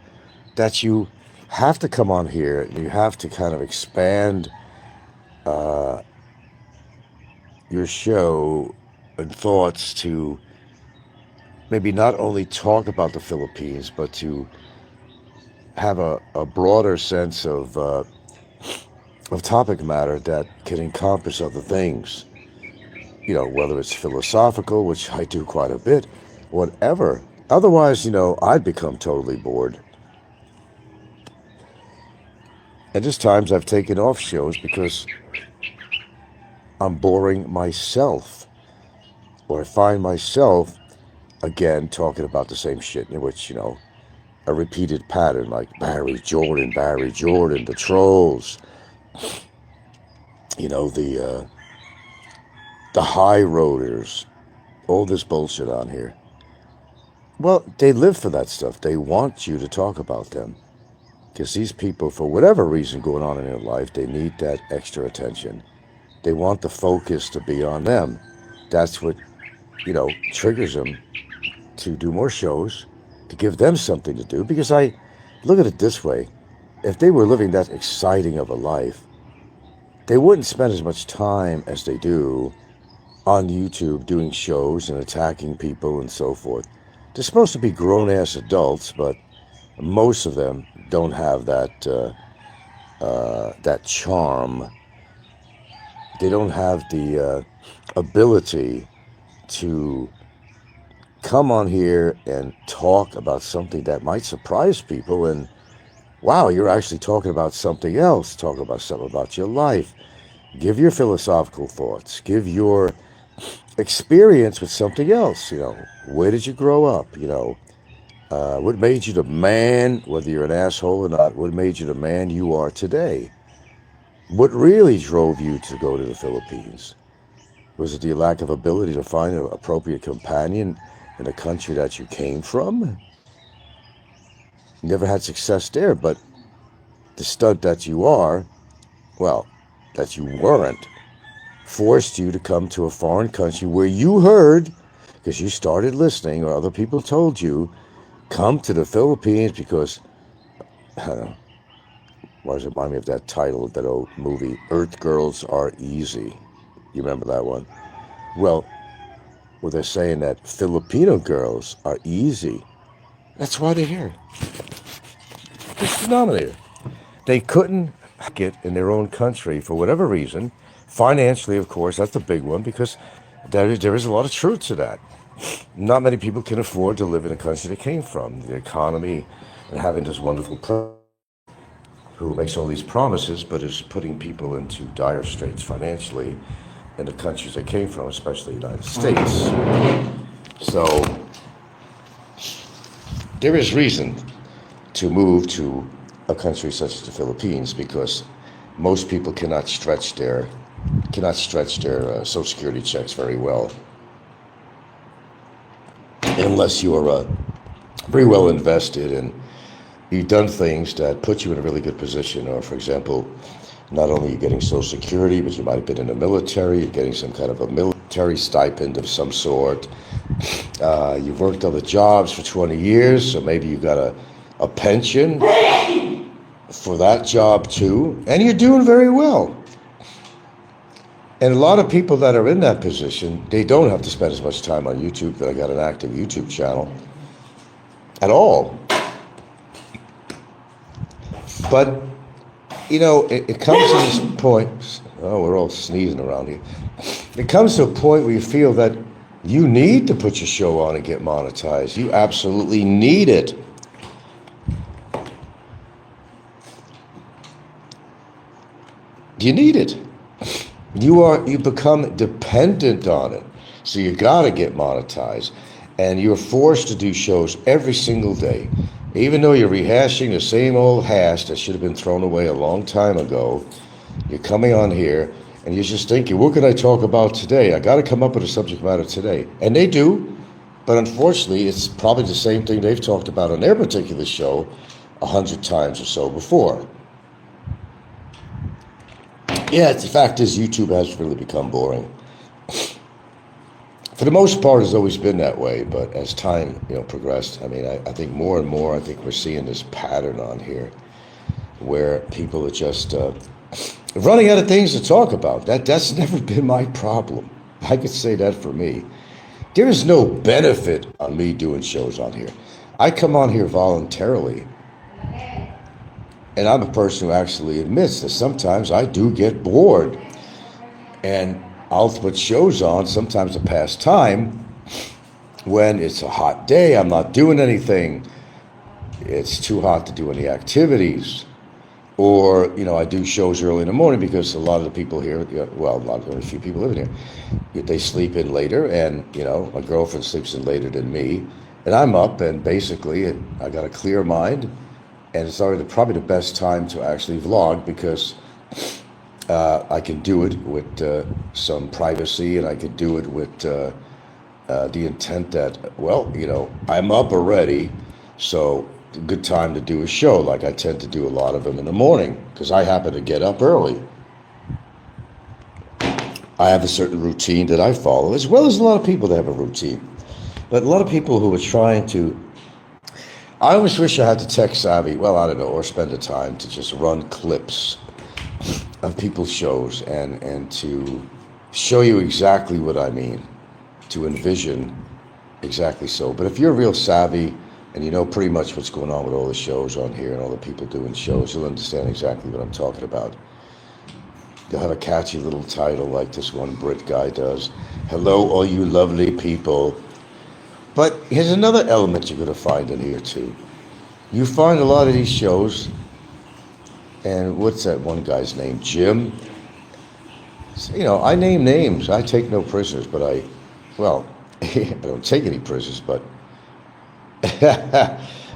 that you have to come on here, you have to kind of expand your show and thoughts to maybe not only talk about the Philippines, but to have a broader sense of topic matter that can encompass other things. Whether it's philosophical, which I do quite a bit, whatever. Otherwise, I'd become totally bored. And there's times I've taken off shows because I'm boring myself. Or I find myself, again, talking about the same shit, in which, a repeated pattern, like Barry Jordan, the trolls, the high roaders, all this bullshit on here. Well, they live for that stuff. They want you to talk about them. Because these people, for whatever reason going on in their life, they need that extra attention. They want the focus to be on them. That's what, triggers them to do more shows, to give them something to do. Because I look at it this way. If they were living that exciting of a life, they wouldn't spend as much time as they do on YouTube doing shows and attacking people and so forth. They're supposed to be grown-ass adults, but most of them don't have that charm. They don't have the ability to come on here and talk about something that might surprise people. And wow, you're actually talking about something else. Talk about something about your life. Give your philosophical thoughts. Give your experience with something else. Where did you grow up? What made you the man, whether you're an asshole or not, what made you the man you are today? What really drove you to go to the Philippines? Was it the lack of ability to find an appropriate companion in the country that you came from? You never had success there, but the stud that you are, that you weren't, forced you to come to a foreign country where you heard, because you started listening or other people told you, come to the Philippines because, I don't know, why does it remind me of that title of that old movie, Earth Girls Are Easy? You remember that one? Well, they're saying that Filipino girls are easy. That's why they're here. It's the denominator. They couldn't get in their own country for whatever reason. Financially, of course, that's the big one, because there is a lot of truth to that. Not many people can afford to live in a country they came from. The economy and having this wonderful president who makes all these promises but is putting people into dire straits financially in the countries they came from, especially the United States. So there is reason to move to a country such as the Philippines, because most people cannot stretch their Social Security checks very well, unless you're very well invested and you've done things that put you in a really good position. Or, for example, not only are you getting Social Security, but you might have been in the military, you're getting some kind of a military stipend of some sort. You've worked other jobs for 20 years, so maybe you got a pension for that job too, and you're doing very well. And a lot of people that are in that position, they don't have to spend as much time on YouTube. That I got an active YouTube channel at all. But, you know, it comes to this point, oh, we're all sneezing around here. It comes to a point where you feel that you need to put your show on and get monetized. You absolutely need it. You need it. You become dependent on it. So you gotta get monetized. And you're forced to do shows every single day. Even though you're rehashing the same old hash that should have been thrown away a long time ago, you're coming on here and you're just thinking, what can I talk about today? I gotta come up with a subject matter today. And they do, but unfortunately it's probably the same thing they've talked about on their particular show 100 times or so before. Yeah, the fact is YouTube has really become boring. For the most part, it's always been that way, but as time, progressed, I mean, I think more and more, I think we're seeing this pattern on here where people are just running out of things to talk about. That's never been my problem. I could say that for me. There is no benefit on me doing shows on here. I come on here voluntarily. And I'm a person who actually admits that sometimes I do get bored. And I'll put shows on, sometimes to pass time, when it's a hot day, I'm not doing anything, it's too hot to do any activities. Or, I do shows early in the morning because a lot of the people here, well, not only a few people living here, they sleep in later, and, my girlfriend sleeps in later than me. And I'm up, and basically, I got a clear mind. And it's already probably the best time to actually vlog because I can do it with some privacy, and I can do it with the intent that, well, I'm up already, so a good time to do a show. Like I tend to do a lot of them in the morning because I happen to get up early. I have a certain routine that I follow, as well as a lot of people that have a routine. But a lot of people who are trying to, I always wish I had the tech savvy, well, I don't know, or spend the time to just run clips of people's shows and to show you exactly what I mean, to envision exactly so. But if you're real savvy and you know pretty much what's going on with all the shows on here and all the people doing shows, you'll understand exactly what I'm talking about. You'll have a catchy little title like this one Brit guy does. Hello, all you lovely people. But here's another element you're going to find in here too. You find a lot of these shows, and what's that one guy's name? Jim? I name names. I take no prisoners, but I don't take any prisoners, but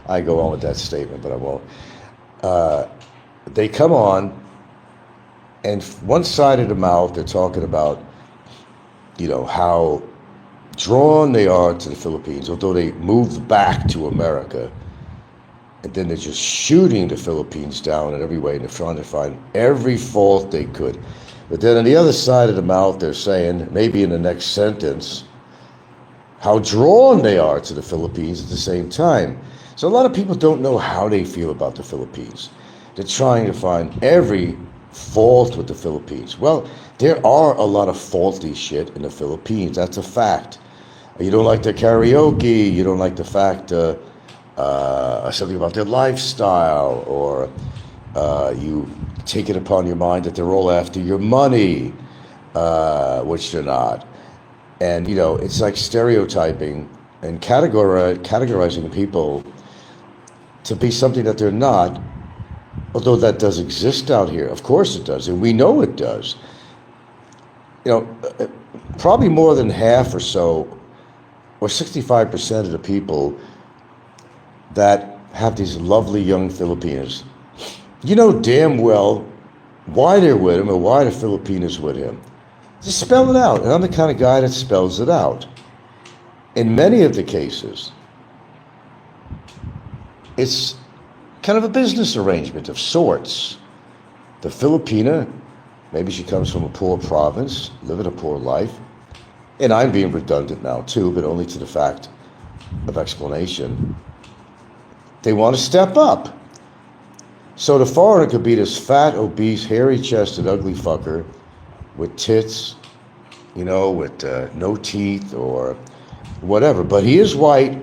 I go on with that statement, but I won't. They come on, and one side of the mouth, they're talking about, how drawn they are to the Philippines, although they moved back to America. And then they're just shooting the Philippines down in every way, and they're trying to find every fault they could. But then on the other side of the mouth, they're saying, maybe in the next sentence, how drawn they are to the Philippines at the same time. So a lot of people don't know how they feel about the Philippines. They're trying to find every fault with the Philippines. Well, there are a lot of faulty shit in the Philippines. That's a fact. You don't like their karaoke. You don't like the fact something about their lifestyle, or you take it upon your mind that they're all after your money, which they're not. And, it's like stereotyping and categorizing people to be something that they're not, although that does exist out here. Of course it does, and we know it does. Probably more than half or so, or 65% of the people that have these lovely young Filipinos, damn well why they're with him or why the Filipinos with him. Just spell it out. And I'm the kind of guy that spells it out. In many of the cases, it's kind of a business arrangement of sorts. The Filipina, maybe she comes from a poor province, living a poor life. And I'm being redundant now too, but only to the fact of explanation. They want to step up. So the foreigner could be this fat, obese, hairy-chested, ugly fucker with tits, with no teeth or whatever. But he is white,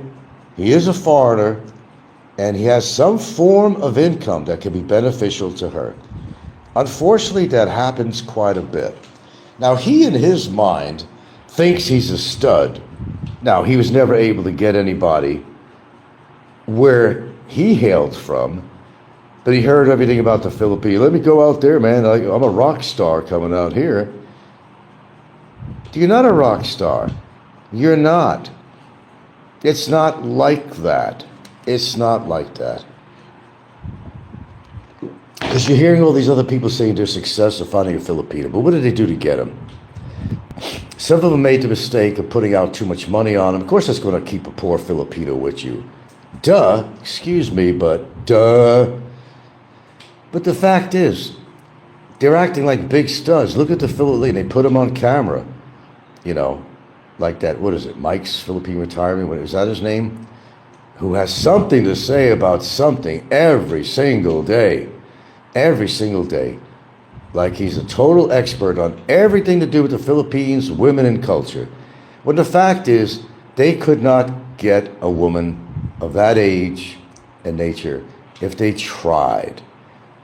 he is a foreigner, and he has some form of income that can be beneficial to her. Unfortunately, that happens quite a bit. Now, he in his mind thinks he's a stud. Now, he was never able to get anybody where he hailed from, but he heard everything about the Philippines. Let me go out there, man. I'm a rock star coming out here. You're not a rock star. You're not. It's not like that. It's not like that. Because you're hearing all these other people saying their success of finding a Filipino, but what did they do to get him? Some of them made the mistake of putting out too much money on him. Of course, that's going to keep a poor Filipino with you. Duh. Excuse me, but duh. But the fact is, they're acting like big studs. Look at the Philippine. They put him on camera. Like that, what is it, Mike's Philippine Retirement? What is that his name? Who has something to say about something every single day. Every single day. Like he's a total expert on everything to do with the Philippines, women, and culture. When the fact is, they could not get a woman of that age and nature if they tried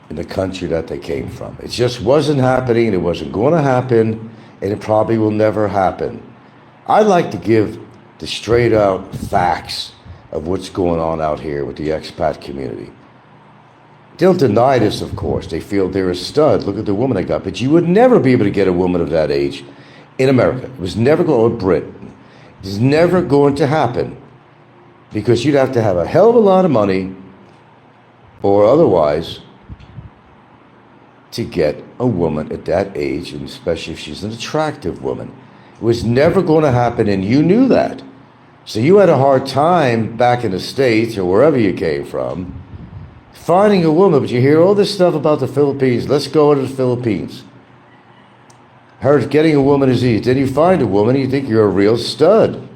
in the country that they came from. It just wasn't happening, it wasn't going to happen, and it probably will never happen. I like to give the straight out facts of what's going on out here with the expat community. They'll deny this, of course. They feel they're a stud. Look at the woman they got. But you would never be able to get a woman of that age in America. It was never going to, or Britain. It's never going to happen because you'd have to have a hell of a lot of money or otherwise to get a woman at that age, and especially if she's an attractive woman. It was never going to happen, and you knew that. So you had a hard time back in the States or wherever you came from finding a woman, but you hear all this stuff about the Philippines. Let's go to the Philippines. Heard getting a woman is easy. Then you find a woman and you think you're a real stud.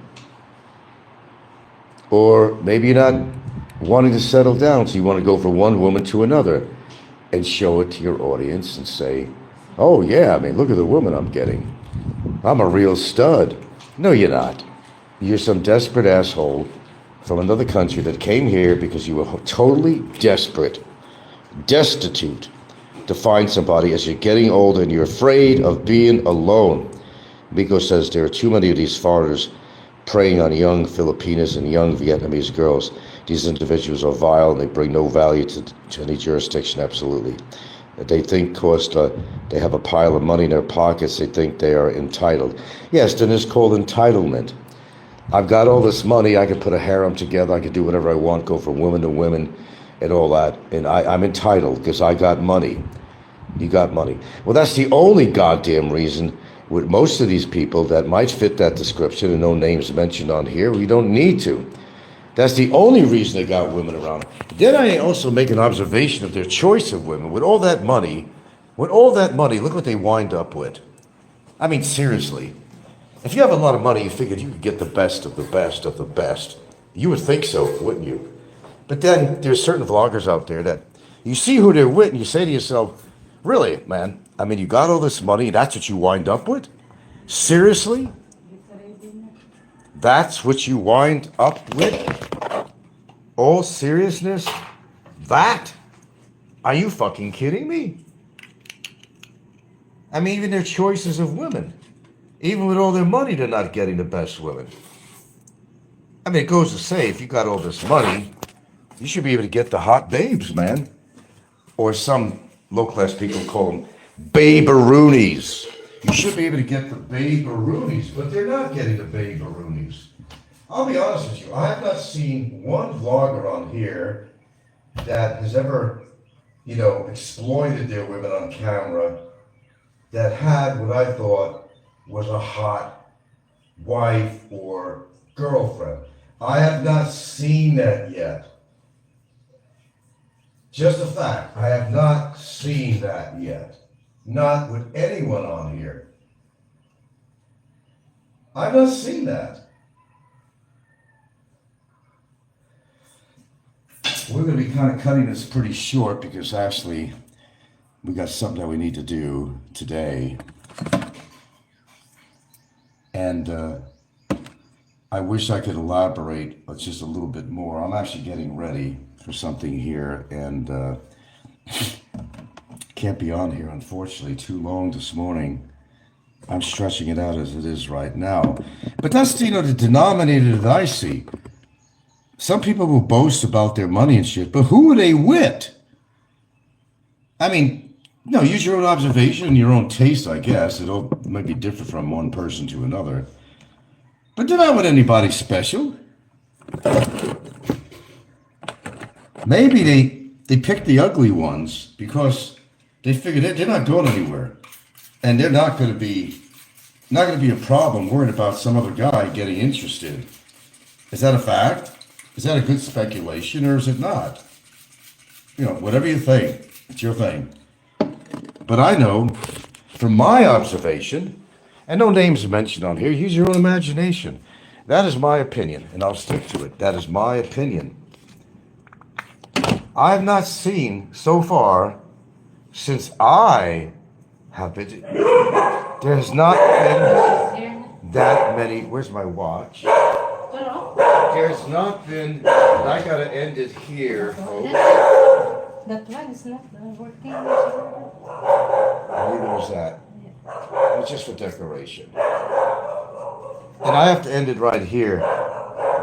Or maybe you're not wanting to settle down, so you want to go from one woman to another and show it to your audience and say, oh yeah, look at the woman I'm getting. I'm a real stud. No, you're not. You're some desperate asshole from another country that came here because you were totally desperate, destitute to find somebody as you're getting older and you're afraid of being alone. Biko says there are too many of these foreigners preying on young Filipinas and young Vietnamese girls. These individuals are vile and they bring no value to any jurisdiction, absolutely. They think because they have a pile of money in their pockets, they think they are entitled. Yes, then it's called entitlement. I've got all this money, I could put a harem together, I could do whatever I want, go from women to women and all that, and I'm entitled because I got money. You got money. Well, that's the only goddamn reason with most of these people that might fit that description, and no names mentioned on here, we don't need to. That's the only reason they got women around. Then I also make an observation of their choice of women. With all that money, look what they wind up with. Seriously. If you have a lot of money, you figured you could get the best of the best of the best. You would think so, wouldn't you? But then there's certain vloggers out there that you see who they're with and you say to yourself, really, man, you got all this money, that's what you wind up with? Seriously? That's what you wind up with? All seriousness? That? Are you fucking kidding me? Even their choices of women. Even with all their money, they're not getting the best women. It goes to say, if you got all this money, you should be able to get the hot babes, man. Or some low-class people call them babe-a-roonies. You should be able to get the babe-a-roonies, but they're not getting the babe-a-roonies. I'll be honest with you, I have not seen one vlogger on here that has ever exploited their women on camera that had what I thought was a hot wife or girlfriend. I have not seen that yet. Just a fact, I have not seen that yet. Not with anyone on here. I've not seen that. We're going to be kind of cutting this pretty short because actually we got something that we need to do today. And I wish I could elaborate just a little bit more. I'm actually getting ready for something here and can't be on here, unfortunately, too long this morning. I'm stretching it out as it is right now. But that's, the denominator that I see. Some people will boast about their money and shit, but who are they with? I mean, use your own observation and your own taste, I guess. It might be different from one person to another. But they're not with anybody special. Maybe they picked the ugly ones because they figured they're not going anywhere. And they're not going to be a problem worried about some other guy getting interested. Is that a fact? Is that a good speculation or is it not? Whatever you think, it's your thing. But I know from my observation, and no names mentioned on here, use your own imagination. That is my opinion, and I'll stick to it. That is my opinion. I have not seen so far, since I have been, there has not been that many, where's my watch? There's not been, and I gotta end it here, folks. That one is not working. Neither was that. It's just for decoration. And I have to end it right here.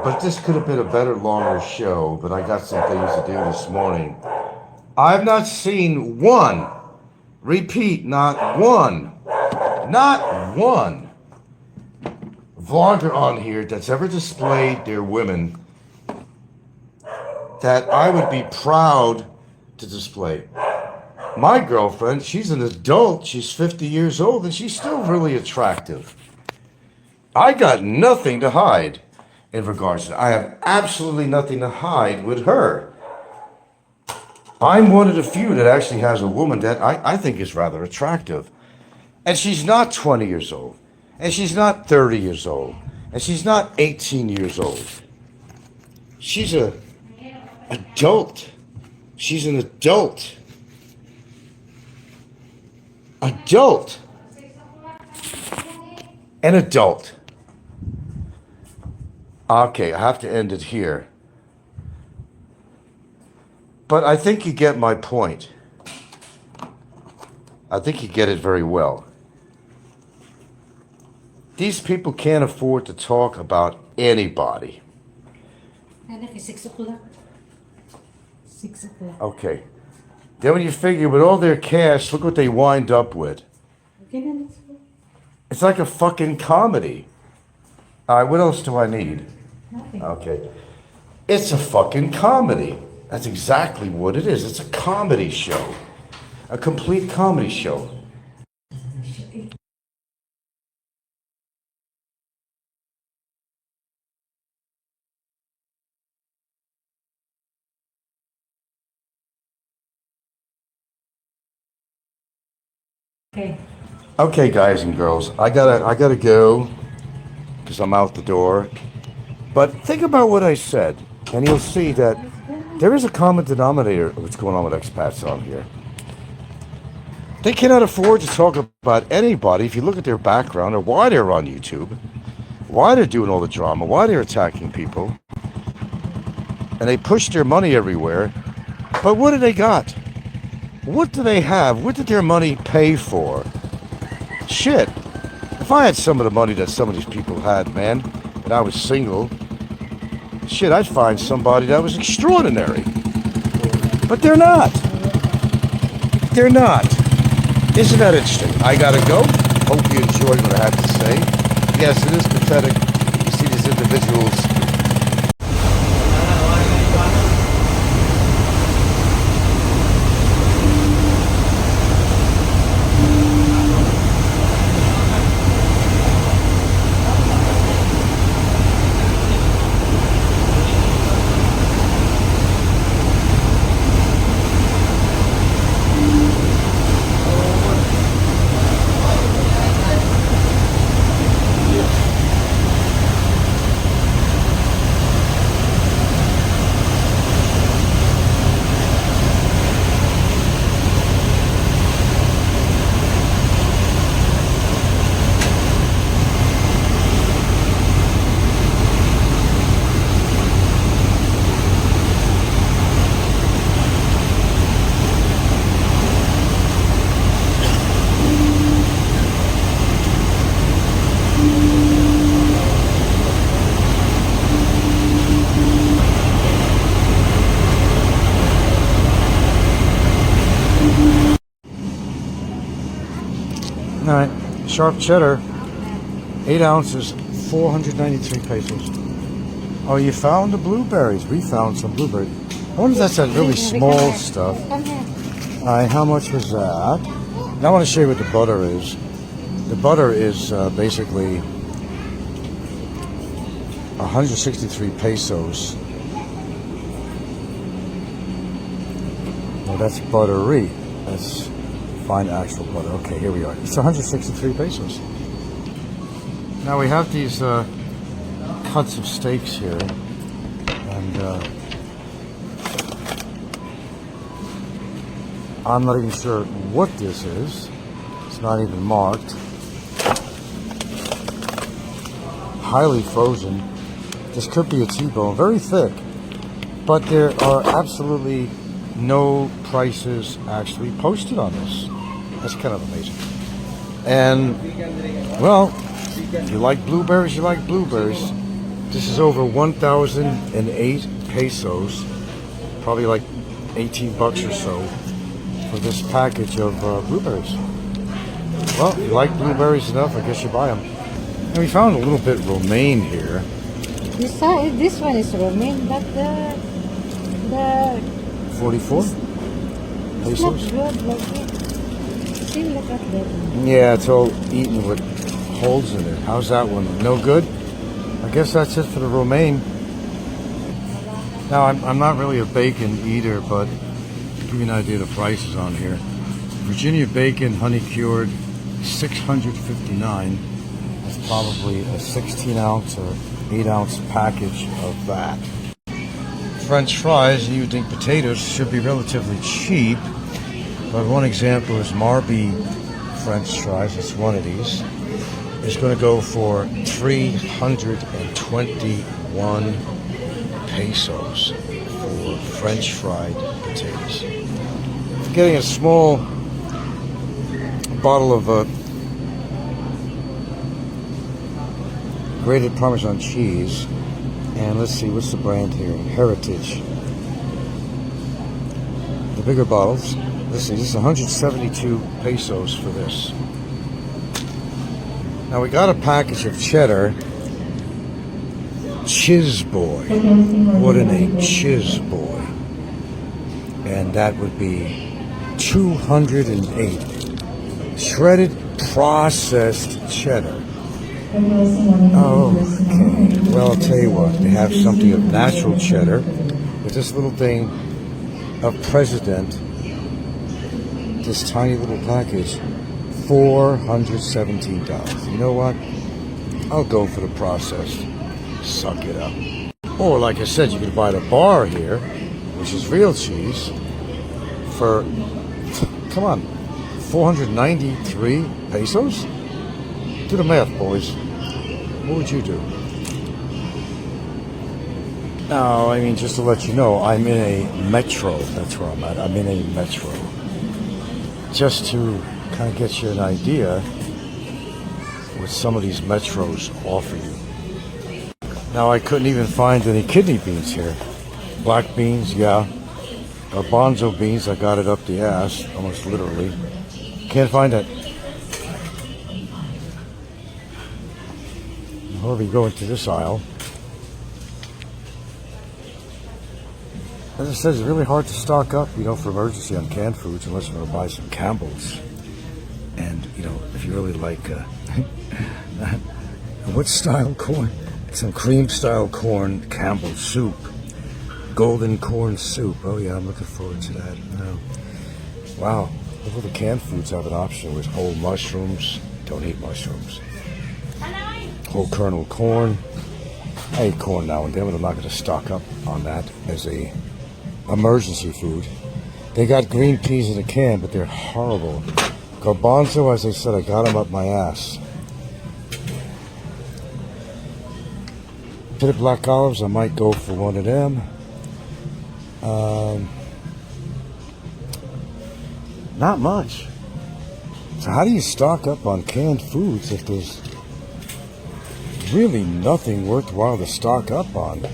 But this could have been a better, longer show, but I got some things to do this morning. I have not seen one, repeat, not one vlogger on here that's ever displayed their women that I would be proud to display. My girlfriend, she's an adult, she's 50 years old, and she's still really attractive. I got nothing to hide in regards to that. I have absolutely nothing to hide with her. I'm one of the few that actually has a woman that I think is rather attractive. And she's not 20 years old. And she's not 30 years old. And she's not 18 years old. She's an adult. She's an adult. Adult. An adult. Okay, I have to end it here. But I think you get my point. I think you get it very well. These people can't afford to talk about anybody. And it's 6 o'clock. 6 o'clock. Okay. Then when you figure with all their cash, look what they wind up with. Okay, then let's go. It's like a fucking comedy. All right, what else do I need? Nothing. Okay. It's a fucking comedy. That's exactly what it is. It's a comedy show. A complete comedy show. Okay. Okay, guys and girls, I gotta go because I'm out the door. But think about what I said, and you'll see that there is a common denominator of what's going on with expats on here. They cannot afford to talk about anybody if you look at their background or why they're on YouTube, why they're doing all the drama, why they're attacking people. And they push their money everywhere. But what do they got? What do they have? What did their money pay for? Shit. If I had some of the money that some of these people had, man, and I was single, shit, I'd find somebody that was extraordinary. But they're not. They're not. Isn't that interesting? I gotta go. Hope you enjoyed what I had to say. Yes, it is pathetic. You see these individuals. All right, sharp cheddar, 8 ounces, 493 pesos. Oh, you found the blueberries. We found some blueberries. I wonder if that's that really small stuff. Come here. All right, how much was that? Now I want to show you what the butter is. The butter is basically 163 pesos. Well, that's buttery. That's fine actual butter. Okay, here we are. It's 163 pesos. Now we have these cuts of steaks here, and I'm not even sure what this is. It's not even marked. Highly frozen. This could be a T-bone, very thick, but there are absolutely no prices actually posted on this. That's kind of amazing. And, well, you like blueberries, you like blueberries. This is over 1,008 pesos, probably like 18 bucks or so for this package of blueberries. Well, you like blueberries enough, I guess you buy them. And we found a little bit romaine here. This one is romaine, but the 44 it's not pesos. good like it. See, look at that one. Yeah, it's all eaten with holes in it. How's that one? No good? I guess that's it for the romaine. Now, I'm not really a bacon eater, but to give you an idea of the prices on here. Virginia bacon, honey cured, $659. That's probably a 16 ounce or 8 ounce package of that. French fries, and you would think potatoes should be relatively cheap, but one example is Marby French fries. It's one of these. It's going to go for 321 pesos for French fried potatoes. Getting a small bottle of grated Parmesan cheese, and let's see, what's the brand here? Heritage. The bigger bottles. Let's see, this is 172 pesos for this. Now we got a package of cheddar. Chiz Boy. What a name, Chiz Boy. And that would be 208. Shredded processed cheddar. Okay, well, I'll tell you what, they have something of natural cheddar with this little thing of President, this tiny little package, $417. You know what? I'll go for the processed. Suck it up. Or, like I said, you could buy the bar here, which is real cheese, for, come on, 493 pesos? Do the math, boys. What would you do? No, I mean, just to let you know, I'm in a metro. That's where I'm at. I'm in a metro. Just to kind of get you an idea what some of these metros offer you. Now, I couldn't even find any kidney beans here. Black beans, yeah. Garbanzo beans, I got it up the ass, almost literally. Can't find it. However, you go into this aisle. As I said, it's really hard to stock up, for emergency on canned foods unless you want to buy some Campbell's. And, if you really like, what style corn? Some cream style corn, Campbell's soup. Golden corn soup. Oh yeah, I'm looking forward to that. Wow, look at the canned foods have an option with whole mushrooms. Don't eat mushrooms. Whole kernel corn. I eat corn now and then, but I'm not going to stock up on that as a emergency food. They got green peas in a can, but they're horrible. Garbanzo, as I said, I got them up my ass. Pitted black olives, I might go for one of them. Not much. So how do you stock up on canned foods if there's really nothing worthwhile to stock up on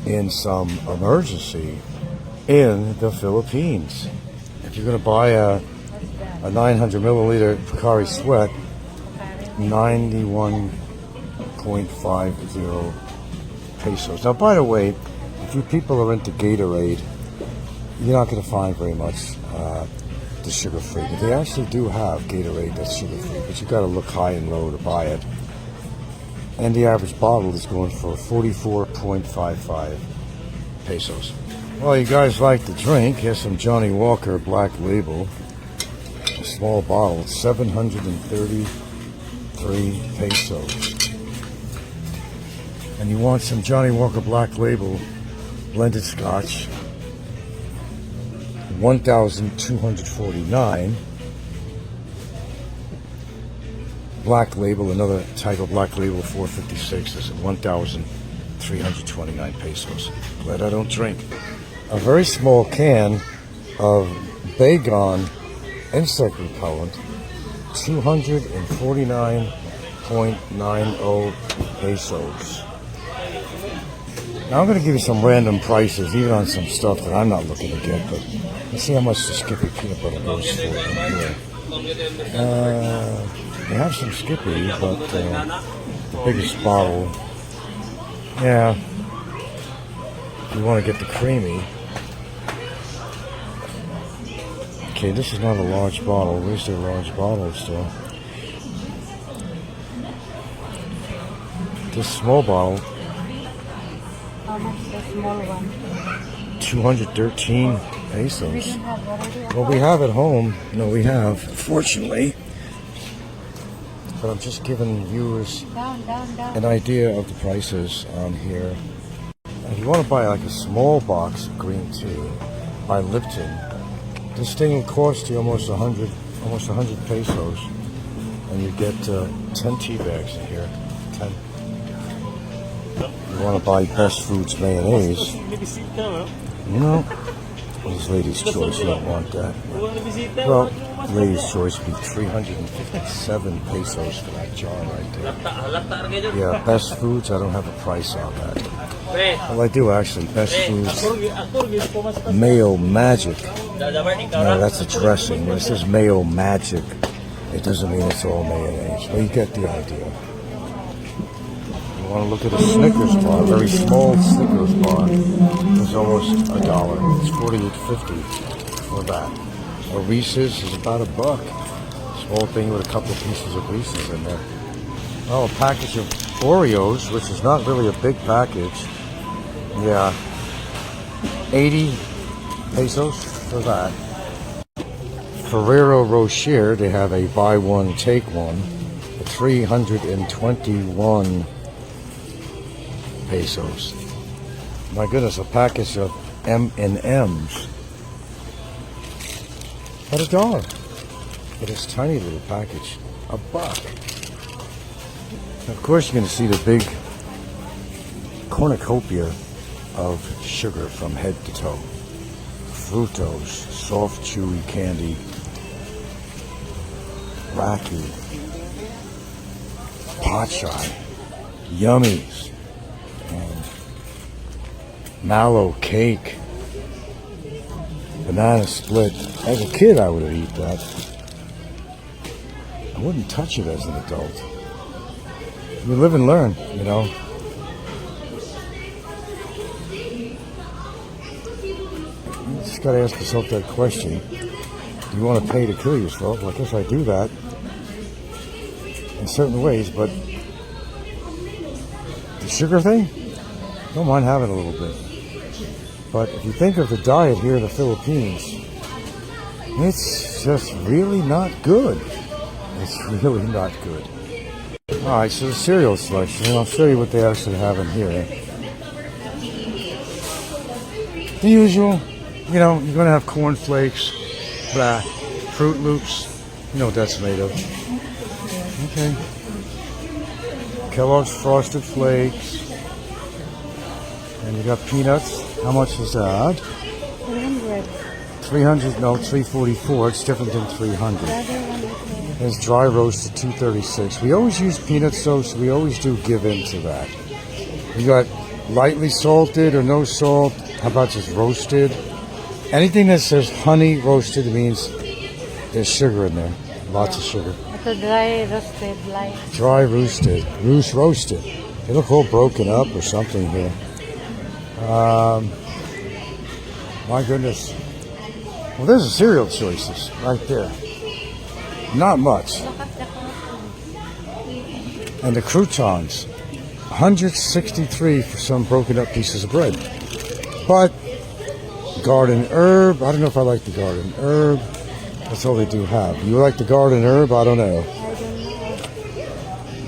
in some emergency in the Philippines? If you're going to buy a 900 milliliter Pocari Sweat, 91.50 pesos. Now, by the way, if you people are into Gatorade, you're not going to find very much the sugar-free. But they actually do have Gatorade that's sugar-free, but you got to look high and low to buy it. And the average bottle is going for 44.55 pesos. Well, you guys like to drink. Here's some Johnny Walker Black Label. A small bottle, 733 pesos. And you want some Johnny Walker Black Label blended scotch, 1,249. Black Label, another type of Black Label, 456. This is 1,329 pesos. Glad I don't drink. A very small can of Baygon insect repellent, 249.90 pesos. Now I'm going to give you some random prices, even on some stuff that I'm not looking to get, but let's see how much the Skippy peanut butter goes for here. They have some Skippy, but the biggest bottle, yeah, if you want to get the creamy. Okay, this is not a large bottle. Where's their large bottle still? This small bottle, How much the small one? 213 pesos. We don't have already. Well, we have at home. No, we have, fortunately. But I'm just giving viewers Down. an idea of the prices on here. And if you want to buy like a small box of green tea by Lipton, this thing will cost you almost 100 pesos, and you get 10 tea bags in here. 10. You want to buy Best Foods mayonnaise? No. Well, it's ladies' choice. You don't want that. Well, ladies' choice would be 357 pesos for that jar right there. Yeah, Best Foods, I don't have a price on that. Well, I do actually. Best Foods Mayo Magic. No, that's a dressing. When it says Mayo Magic, it doesn't mean it's all mayonnaise. But you get the idea. You want to look at a Snickers bar, a very small Snickers bar. It's almost $1. It's $48.50 for that. A Reese's is about $1. Small thing with a couple of pieces of Reese's in there. Oh, a package of Oreos, which is not really a big package. Yeah, 80 pesos for that. Ferrero Rocher, they have a buy one, take one, 321 pesos. My goodness, a package of M&M's at $1 for this tiny little package, $1. Of course, you're going to see the big cornucopia of sugar from head to toe. Fructose, soft, chewy candy, Raki, pot chai, yummies, and mallow cake, banana split. As a kid, I would have eaten that. I wouldn't touch it as an adult. You live and learn, you know. You just got to ask yourself that question. Do you want to pay to kill yourself? Well, I guess I do that in certain ways, but the sugar thing, don't mind having a little bit. But if you think of the diet here in the Philippines, it's just really not good. It's really not good. Alright, so the cereal selection, I'll show you what they actually have in here. The usual, you know, you're going to have corn flakes, Fruit Loops, you know what that's made of. Okay. Kellogg's Frosted Flakes. And you got peanuts. How much is that? 300. 300, no, 344. It's different than 300. There's dry roasted, 236. We always use peanuts though, so we always do give in to that. You got lightly salted or no salt. How about just roasted? Anything that says honey roasted means there's sugar in there. Lots of sugar. Ito dry roasted like. Dry roasted. Roasted. They look all broken up or something here. My goodness. Well, there's the cereal choices right there. Not much. And the croutons. 163 for some broken up pieces of bread. But garden herb, I don't know if I like the garden herb. That's all they do have. You like the garden herb? I don't know.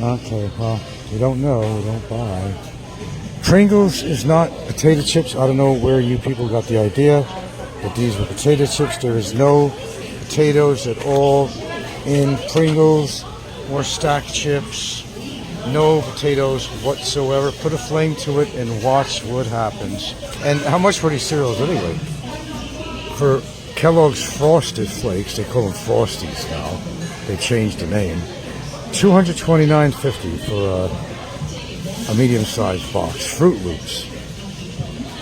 Okay, well, you don't know, you don't buy. Pringles is not potato chips. I don't know where you people got the idea that these were potato chips. There is no potatoes at all in Pringles or stacked chips. No potatoes whatsoever. Put a flame to it and watch what happens. And how much were these cereals anyway? For Kellogg's Frosted Flakes, they call them Frosties now. They changed the name. $229.50 for a medium-sized box. Fruit Loops.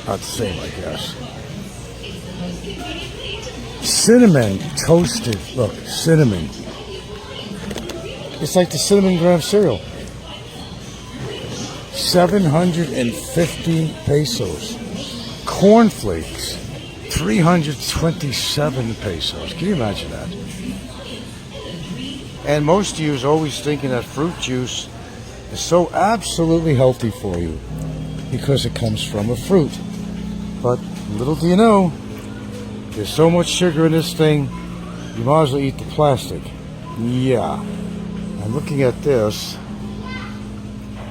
Not the same, I guess. Cinnamon toasted. Look, cinnamon. It's like the cinnamon graham cereal. 750 pesos. Cornflakes, 327 pesos. Can you imagine that? And most of you is always thinking that fruit juice is so absolutely healthy for you because it comes from a fruit. But little do you know, there's so much sugar in this thing, you might as well eat the plastic. Yeah. I'm looking at this.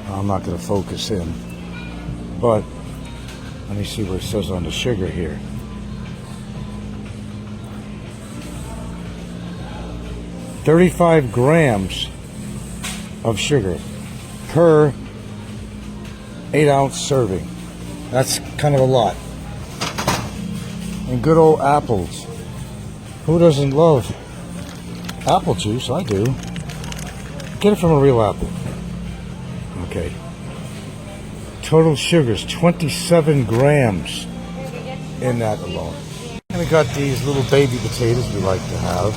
I'm not going to focus in, but let me see what it says on the sugar here. "35 grams of sugar per 8-ounce serving." That's kind of a lot. And good old apples. Who doesn't love apple juice? I do. Get it from a real apple. Okay. Total sugars, 27 grams in that alone. And we got these little baby potatoes we like to have.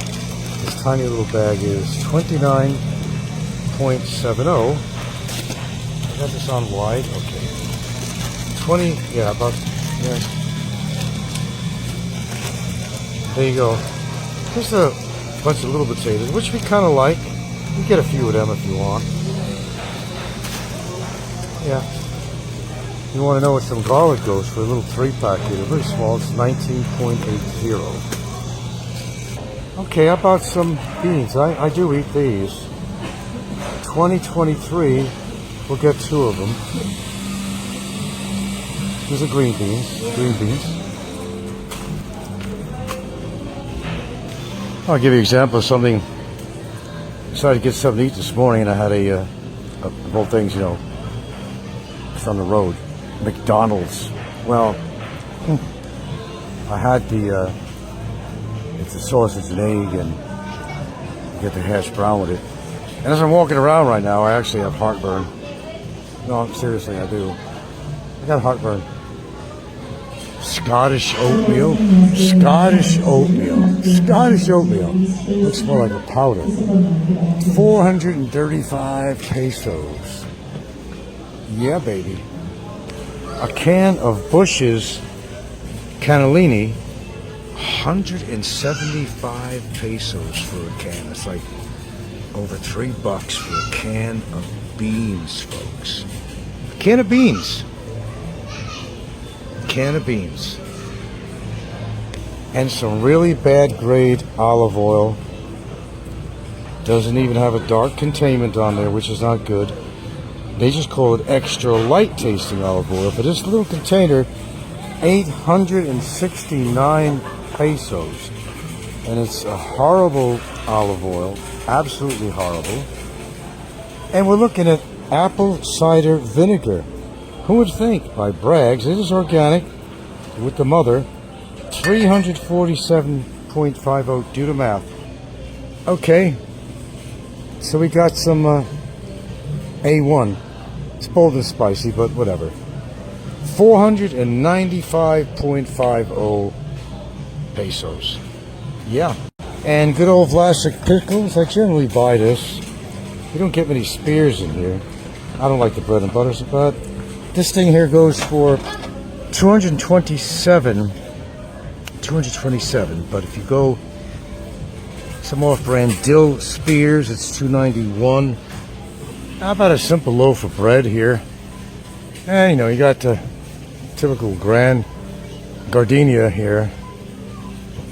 This tiny little bag is 29.70. I got this on wide. Okay. 20, yeah, about, yeah. There you go. Just a bunch of little potatoes, which we kind of like. You get a few of them if you want. Yeah. You want to know what some garlic goes for a little 3-pack here. They're very small. It's 19.80. Okay, how about some beans? I do eat these. 2023. We'll get 2 of them. These are green beans. Green beans. I'll give you an example of something. I decided to get something to eat this morning, and I had a whole things, you know, it's on the road. McDonald's. Well, I had it's the sausage and egg, and you get the hash brown with it. And as I'm walking around right now, I actually have heartburn. No, seriously, I do. I got heartburn. Scottish oatmeal. Scottish oatmeal. Scottish oatmeal. Looks more like a powder. 435 pesos. Yeah, baby. A can of Bush's cannellini, 175 pesos for a can. It's like over $3 for a can of beans, folks. A can of beans. A can of beans. And some really bad grade olive oil. Doesn't even have a dark containment on there, which is not good. They just call it extra light tasting olive oil. For this little container, 869 pesos. And it's a horrible olive oil. Absolutely horrible. And we're looking at apple cider vinegar. Who would think? By Bragg's. It is organic with the mother. 347.50. Do the math. Okay. So we got some A1. It's bold and spicy, but whatever. 495.50 pesos. Yeah. And good old Vlasic pickles, I generally buy this. You don't get many spears in here. I don't like the bread and butters, but this thing here goes for 227. But if you go some off-brand dill spears, it's 291. How about a simple loaf of bread here? And you got the typical Grand Gardenia here.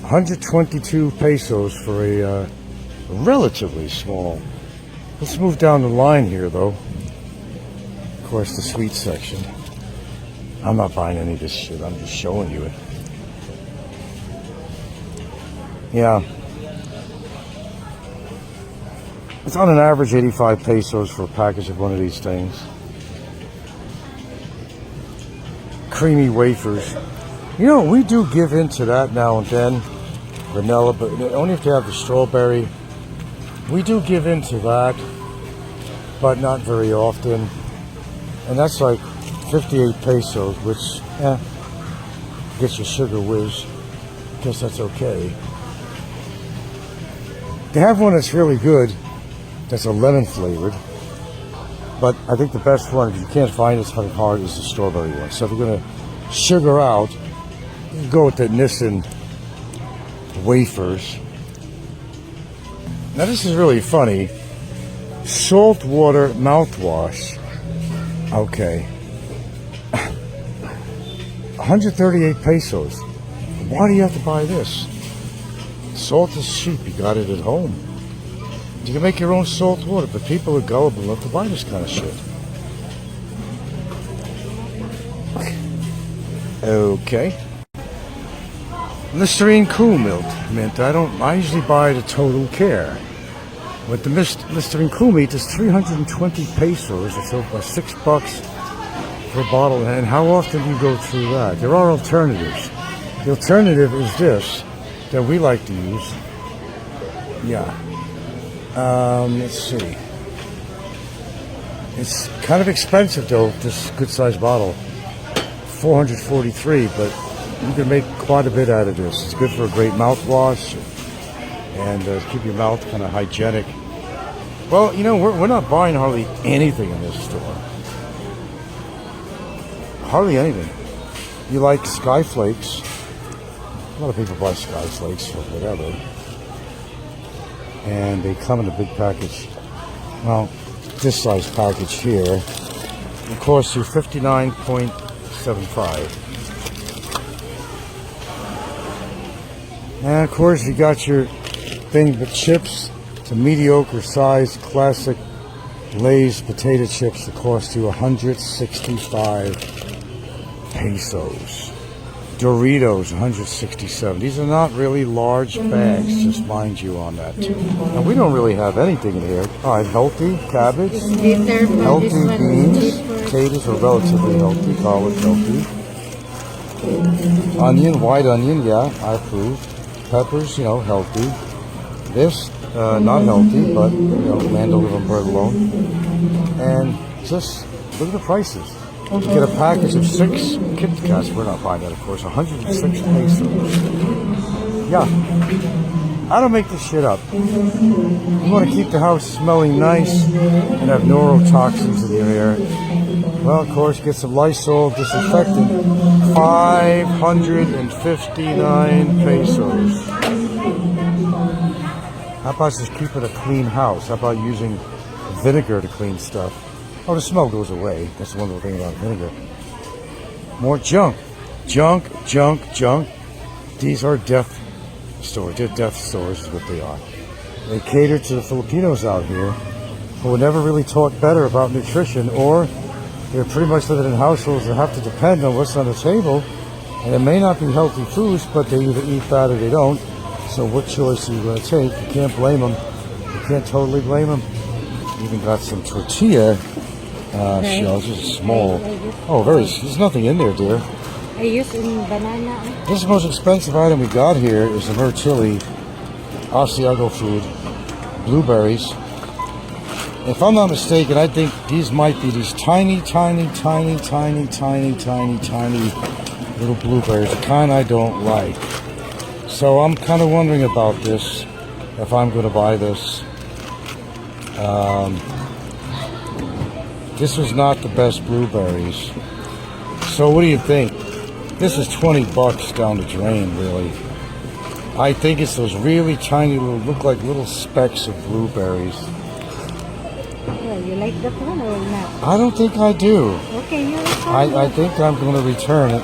122 pesos for a relatively small. Let's move down the line here, though. Of course, the sweet section. I'm not buying any of this shit. I'm just showing you it. Yeah. It's on an average 85 pesos for a package of one of these things. Creamy wafers. We do give in to that now and then. Vanilla, but only if you have the strawberry. We do give in to that, but not very often. And that's like 58 pesos, which, gets your sugar whiz. Guess that's okay. They have one that's really good, that's a lemon flavored. But I think the best one, if you can't find it, it's kind of hard, is the strawberry one. So if you're going to sugar out, you go with the Nissan wafers. Now this is really funny. Saltwater mouthwash. Okay. 138 pesos. Why do you have to buy this? Salt is cheap. You got it at home. You can make your own salt water, but people are gullible enough to buy this kind of shit. Okay. Listerine Cool Mint. I usually buy the Total Care. With the Listerine Cool Mint, it's 320 pesos. It's over $6 for a bottle. And how often do you go through that? There are alternatives. The alternative is this that we like to use. Yeah. Let's see. It's kind of expensive though, this good sized bottle. 443, but you can make quite a bit out of this. It's good for a great mouthwash and keep your mouth kind of hygienic. Well, we're not buying hardly anything in this store. Hardly anything. You like Sky Flakes. A lot of people buy Sky Flakes or whatever. And they come in a big package. Well, this size package here. Of course, you're 59.75. And of course, you got your thing with chips. It's a mediocre sized classic Lay's potato chips that cost you 165 pesos. Doritos, 167. These are not really large bags, just mind you on that too. And we don't really have anything in here. All right, healthy cabbage, healthy beans, potatoes are relatively healthy, call it healthy. Onion, white onion, yeah, I approve. Peppers, healthy. This, not healthy, but, land over on bread alone. And just look at the prices. You get a package of 6 Kit Kats. We're not buying that, of course. 106 pesos. Yeah. I don't make this shit up. You want to keep the house smelling nice and have neurotoxins in your air. Well, of course, get some Lysol disinfectant. 559 pesos. How about just keeping a clean house? How about using vinegar to clean stuff? Oh, the smell goes away. That's the wonderful thing about vinegar. More junk. Junk. These are death stores. They're death stores is what they are. They cater to the Filipinos out here who were never really taught better about nutrition, or they're pretty much living in households that have to depend on what's on the table. And it may not be healthy foods, but they either eat that or they don't. So what choice are you going to take? You can't blame them. You can't totally blame them. Even got some tortilla shells. This is small. Oh, there's nothing in there, dear. I use in banana. This is the most expensive item we got here is the Merchili Asiago food. Blueberries. If I'm not mistaken, I think these might be these tiny little blueberries. The kind I don't like. So I'm kind of wondering about this, if I'm going to buy this. This was not the best blueberries. So what do you think? This is 20 bucks down the drain, really. I think it's those really tiny little, look like little specks of blueberries. Well, you like that one or not? I don't think I do. Okay, you I think I'm going to return it.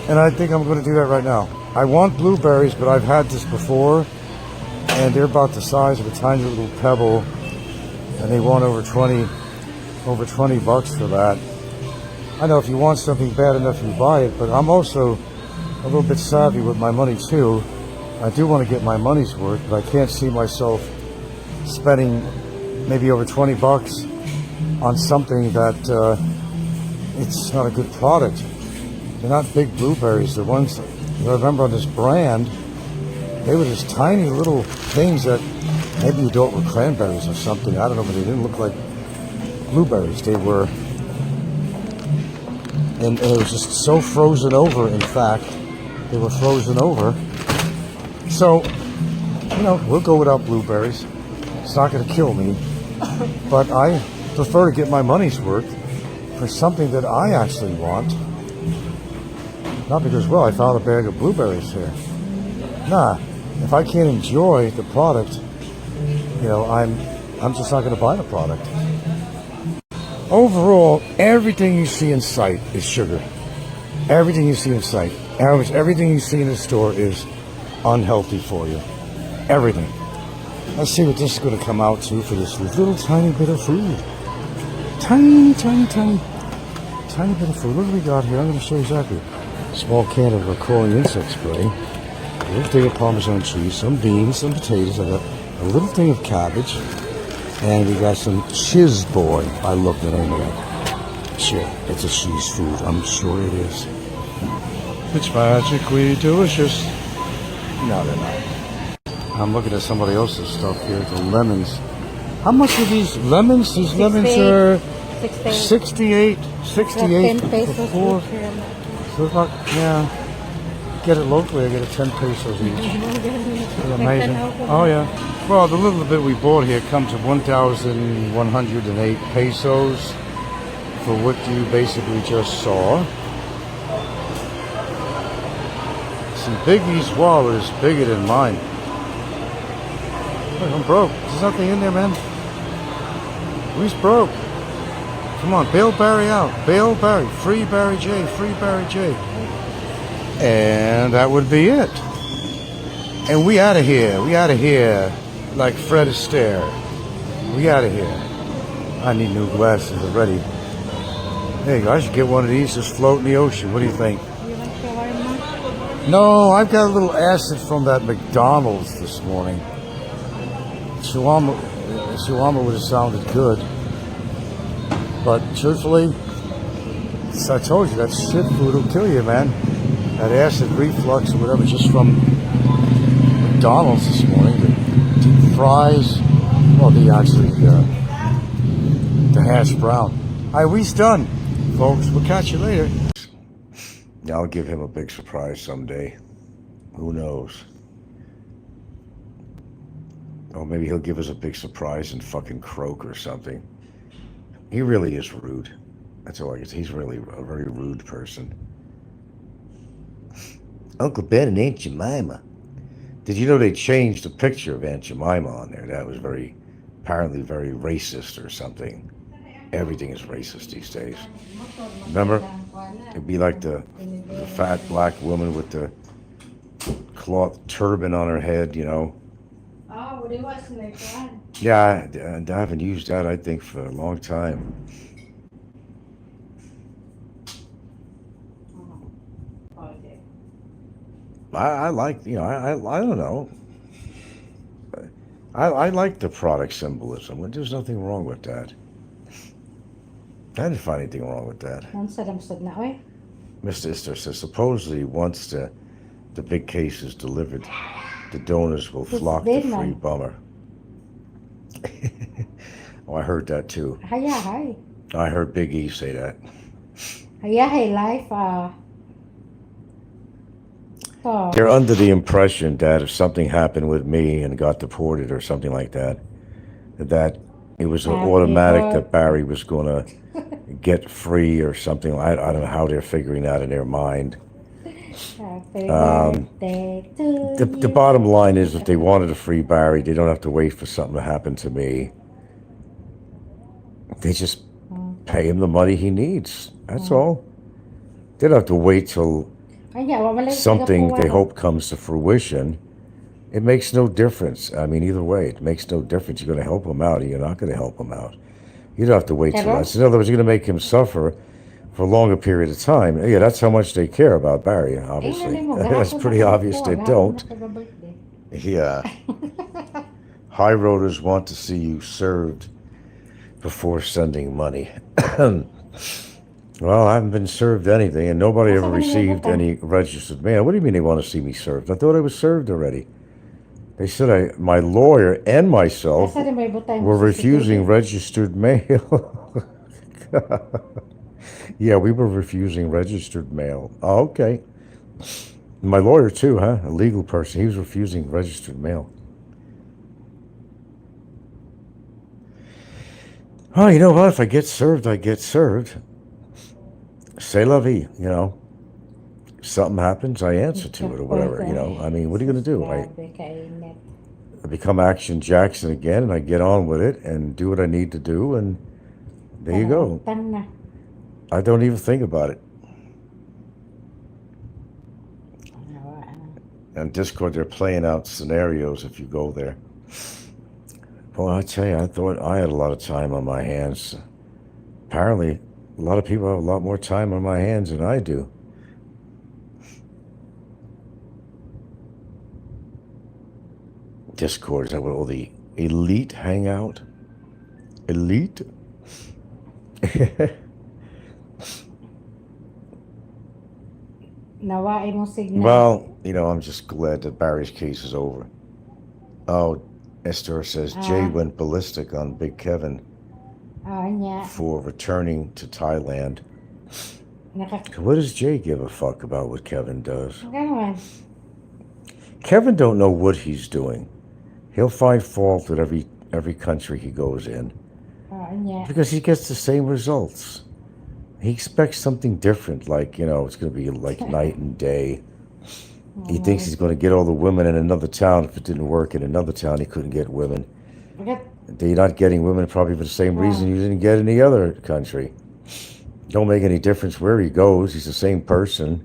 And I think I'm going to do that right now. I want blueberries, but I've had this before. And they're about the size of a tiny little pebble. And they want over 20 bucks for that. I know if you want something bad enough, you buy it. But I'm also a little bit savvy with my money, too. I do want to get my money's worth, but I can't see myself spending maybe over 20 bucks on something that it's not a good product. They're not big blueberries. The ones that I remember on this brand, they were just tiny little things that maybe you thought were cranberries or something. I don't know, but they didn't look like blueberries. They were, and it was just so frozen over. In fact, they were frozen over. So, you know, we'll go without blueberries. It's not going to kill me, but I prefer to get my money's worth for something that I actually want. Not because, well, I found a bag of blueberries here. Nah, if I can't enjoy the product, you know, I'm just not going to buy the product. Overall, everything you see in sight is sugar. Everything you see in sight. Everything you see in the store is unhealthy for you. Everything. Let's see what this is going to come out to for this little tiny bit of food. Tiny bit of food. What do we got here? I'm going to show you exactly. Small can of crawling insect spray. A little thing of Parmesan cheese, some beans, some potatoes. I got a little thing of cabbage. And we got some Chiz Boy. I love the name of that. Shit, it's a cheese food. I'm sure it is. It's magically delicious. No, they're not. I'm looking at somebody else's stuff here. The lemons. How much are these lemons? These lemons are 68. 68 10 pesos for four. each. So about, yeah. Get it locally, I get it 10 pesos each. It's amazing. Oh yeah. Well, the little bit we bought here comes with 1,108 pesos for what you basically just saw. Some Biggie's wallet is bigger than mine. Look, I'm broke. There's nothing in there, man. Who's broke? Come on, bail Barry out. Bail Barry. Free Barry J. Free Barry J. And that would be it. And we out of here. We out of here like Fred Astaire. We out of here. I need new glasses already. There you go. I should get one of these, just float in the ocean. What do you think? You want shawarma? No, I've got a little acid from that McDonald's this morning. Shawarma would have sounded good. But truthfully, I told you, that shit food will kill you, man. That acid reflux or whatever, just from McDonald's this morning. The deep fries, well, the hash brown. All right, we's done, folks. We'll catch you later. Yeah, I'll give him a big surprise someday. Who knows? Or maybe he'll give us a big surprise and fucking croak or something. He really is rude. That's all I can say. He's really a very rude person. Uncle Ben and Aunt Jemima. Did you know they changed the picture of Aunt Jemima on there? That was apparently very racist or something. Everything is racist these days. Remember? It'd be like the fat black woman with the cloth turban on her head, you know. Oh, they was like that. Yeah, I haven't used that, I think, for a long time. I like, you know, I don't know. I like the product symbolism. There's nothing wrong with that. I didn't find anything wrong with that. Mr. Ister says, supposedly once the big case is delivered, the donors will flock to Free Bummer. Oh, I heard that too. Hi. I heard Big E say that. Hi, life. Stop. They're under the impression that if something happened with me and got deported or something like that, that it was automatic that Barry was going to get free or something. I don't know how they're figuring that in their mind. Happy birthday to The you. bottom line is, if they wanted to free Barry, they don't have to wait for something to happen to me. They just pay him the money he needs. That's all. They don't have to wait till something they hope comes to fruition. It makes no difference. I mean, either way, it makes no difference. You're going to help him out or you're not going to help him out. You don't have to wait till that. In other words, you're going to make him suffer for a longer period of time. Yeah, that's how much they care about Barry, obviously. That's pretty obvious they don't. Yeah. High roaders want to see you served before sending money. Well, I haven't been served anything, and nobody ever received any registered mail. What do you mean they want to see me served? I thought I was served already. They said my lawyer and myself were refusing registered mail. Yeah, we were refusing registered mail. Oh, okay. My lawyer too, huh? A legal person. He was refusing registered mail. Oh, you know what? If I get served, I get served. C'est la vie, you know. If something happens, I answer to it or whatever, you know. I mean, what are you going to do? I become Action Jackson again, and I get on with it and do what I need to do, and there you go. I don't even think about it. On Discord, they're playing out scenarios if you go there. Well, I tell you, I thought I had a lot of time on my hands. Apparently, a lot of people have a lot more time on my hands than I do. Discord, is that what all the elite hang out? Elite? Well, you know, I'm just glad that Barry's case is over. Oh, Esther says Jay went ballistic on Big Kevin for returning to Thailand. What does Jay give a fuck about what Kevin does? Kevin don't know what he's doing. He'll find fault with every country he goes in because he gets the same results. He expects something different, like, you know, it's going to be like night and day. He thinks he's going to get all the women in another town. If it didn't work in another town, he couldn't get women. You're not getting women probably for the same reason you didn't get any other country. Don't make any difference where he goes. He's the same person.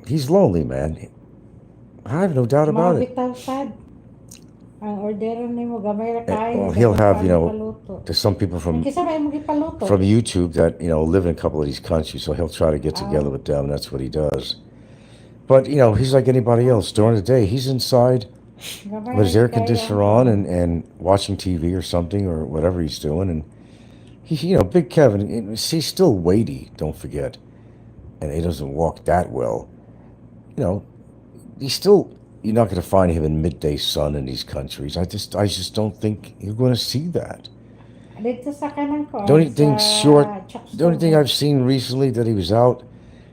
He's lonely, man. I have no doubt about it. Well, he'll have, you know, there's some people from YouTube that, you know, live in a couple of these countries, so he'll try to get together with them. That's what he does. But, you know, he's like anybody else. During the day, he's inside with his air conditioner on and watching TV or something or whatever he's doing. And, you know, Big Kevin, he's still weighty, don't forget. And he doesn't walk that well. You know, he's still... You're not going to find him in midday sun in these countries. I just don't think you're going to see that. The only thing I've seen recently that he was out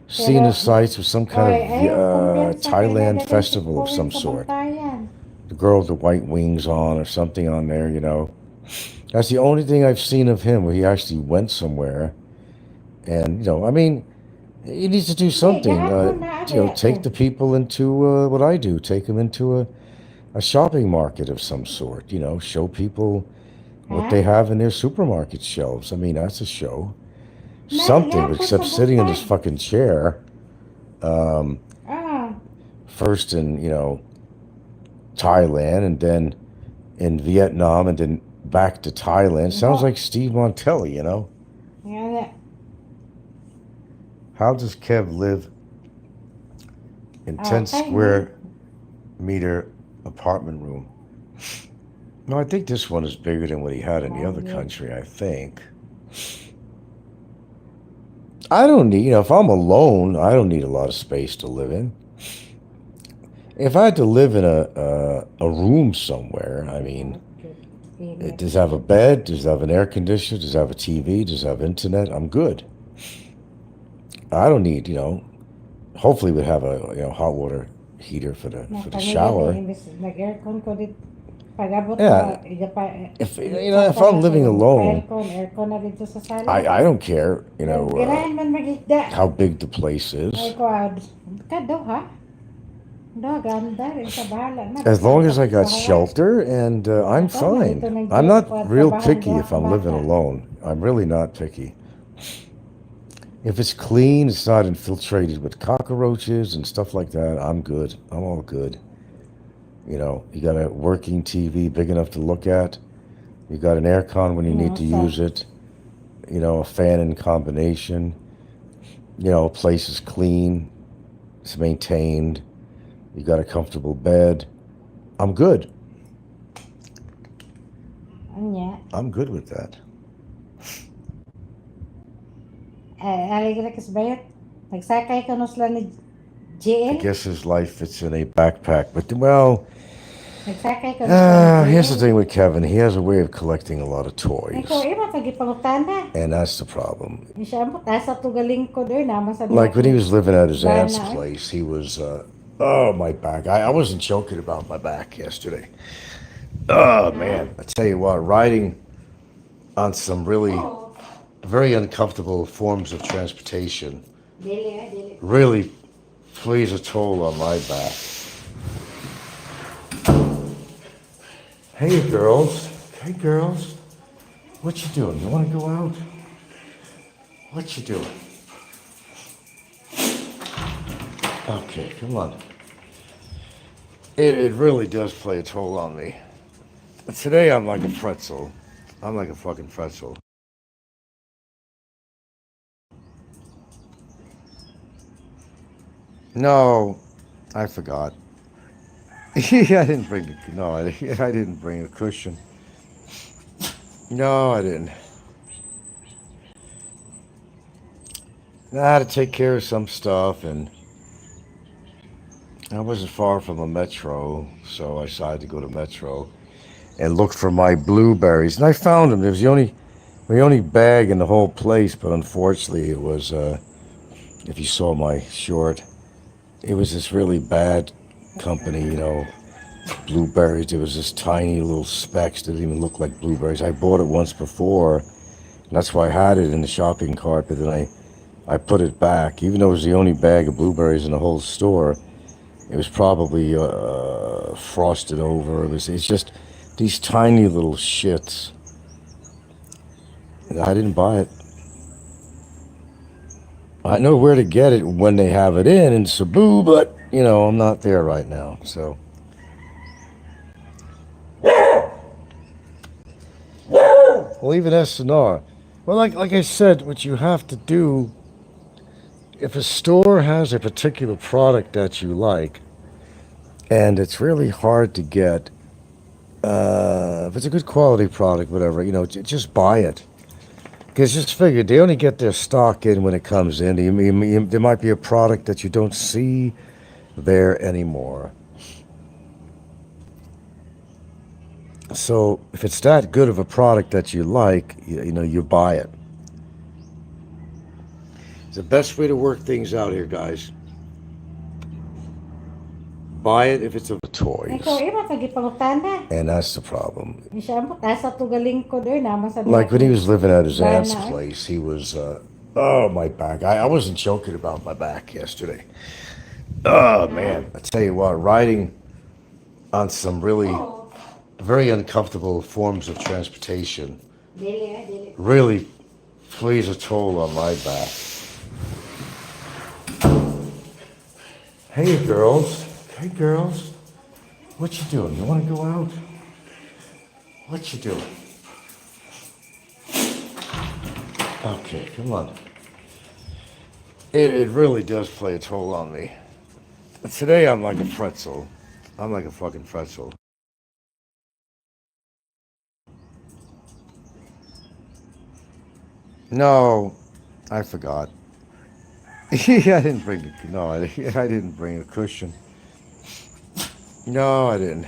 seeing the sights was some kind of Thailand festival of some sort. The girl with the white wings on or something on there, you know. That's the only thing I've seen of him where he actually went somewhere. And, you know, I mean... He needs to do something. You know, take the people into what I do. Take them into a shopping market of some sort. You know, show people what they have in their supermarket shelves. I mean, that's a show. Something, except sitting in this fucking chair. First in, you know, Thailand, and then in Vietnam, and then back to Thailand. Sounds like Steve Montelli, you know. How does Kev live in 10 square meter apartment room? No, I think this one is bigger than what he had in the other country, I think. I don't need, you know, if I'm alone, I don't need a lot of space to live in. If I had to live in a room somewhere, I mean, does it have a bed? Does it have an air conditioner? Does it have a TV? Does it have internet? I'm good. I don't need, you know, hopefully we'd have a hot water heater for the shower. Nag-aircon ko dit. Pag-abot Yeah. pa, iga pa. If I'm living alone, Aircon na dito sa sala. I don't care, Ganahan man magigda. how big the place Ay is. ko, kado ha? Do, ganda rin sa bahala na. As long as I got shelter, and I'm fine. I'm not real picky if I'm living alone. I'm really not picky. If it's clean, it's not infiltrated with cockroaches and stuff like that, I'm good. I'm all good. You got a working TV big enough to look at. You got an aircon when you need to use it. A fan in combination. A place is clean. It's maintained. You got a comfortable bed. I'm good. Anya. I'm good with that. Aligre kas bayat. Nagsakay ka no sila ni I JL. guess his life fits in a backpack. But, well, Nagsakay ka no sila ni here's the thing with Kevin. He has a way of collecting a lot of Ay toys. ko, iba tagipangutana. And that's the problem. Di siya mo, tasa tugaling ko doon. Naman sa Like when he was living at his aunt's Bana. place, he was, my back. I wasn't joking about my back yesterday. Oh, man. I tell you what, riding on some really very uncomfortable forms of transportation Dili. really plays a toll on my back. Hey, girls. Hey, girls. What you doing? You want to go out? What you doing? Okay, come on. It really does play a toll on me. Today I'm like a pretzel. I'm like a fucking pretzel. No, I forgot. I didn't bring. No, I didn't bring a cushion. No, I didn't. I had to take care of some stuff, and I wasn't far from a metro, so I decided to go to Metro and look for my blueberries. And I found them. It was the only bag in the whole place, but unfortunately it was, if you saw my short, it was this really bad company, blueberries. It was this tiny little specks that didn't even look like blueberries. I bought it once before, and that's why I had it in the shopping cart, but then I put it back. Even though it was the only bag of blueberries in the whole store, it was probably frosted over. It's just these tiny little shits. I didn't buy it. I know where to get it when they have it in Cebu, but, I'm not there right now, so. Well, even SNR. Well, like I said, what you have to do, if a store has a particular product that you like, and it's really hard to get, if it's a good quality product, whatever, just buy it. Because just figure, they only get their stock in when it comes in. There might be a product that you don't see there anymore. So if it's that good of a product that you like, you buy it. It's the best way to work things out here, guys. Buy it if it's of toys. Ay ko, iba tagipangutana. And that's the problem. Di siya mo, tasa tugaling ko doon. Naman sa Like when he was living at his aunt's Bana. place, he was, my back. I wasn't joking about my back yesterday. Oh, man. I tell you what, riding on some really very uncomfortable forms of transportation Dili. really plays a toll on my back. Hey, girls. Hey, girls. What you doing? You want to go out? What you doing? Okay, come on. It really does play a toll on me. Today I'm like a pretzel. I'm like a fucking pretzel. No, I forgot. I didn't bring. No, I didn't bring a cushion. No, I didn't.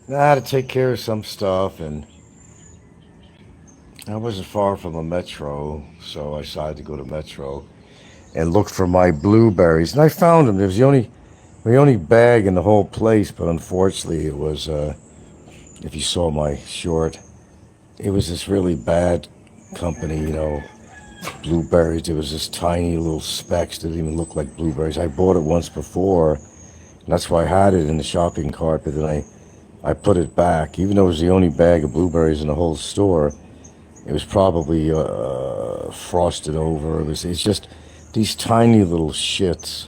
I had to take care of some stuff, and I wasn't far from a metro, so I decided to go to metro and look for my blueberries. And I found them. It was the only bag in the whole place, but unfortunately it was, if you saw my short, it was this really bad company, you know, blueberries. It was this tiny little specks that didn't even look like blueberries. I bought it once before, and that's why I had it in the shopping cart, but then I put it back. Even though it was the only bag of blueberries in the whole store, it was probably frosted over. It's just these tiny little shits.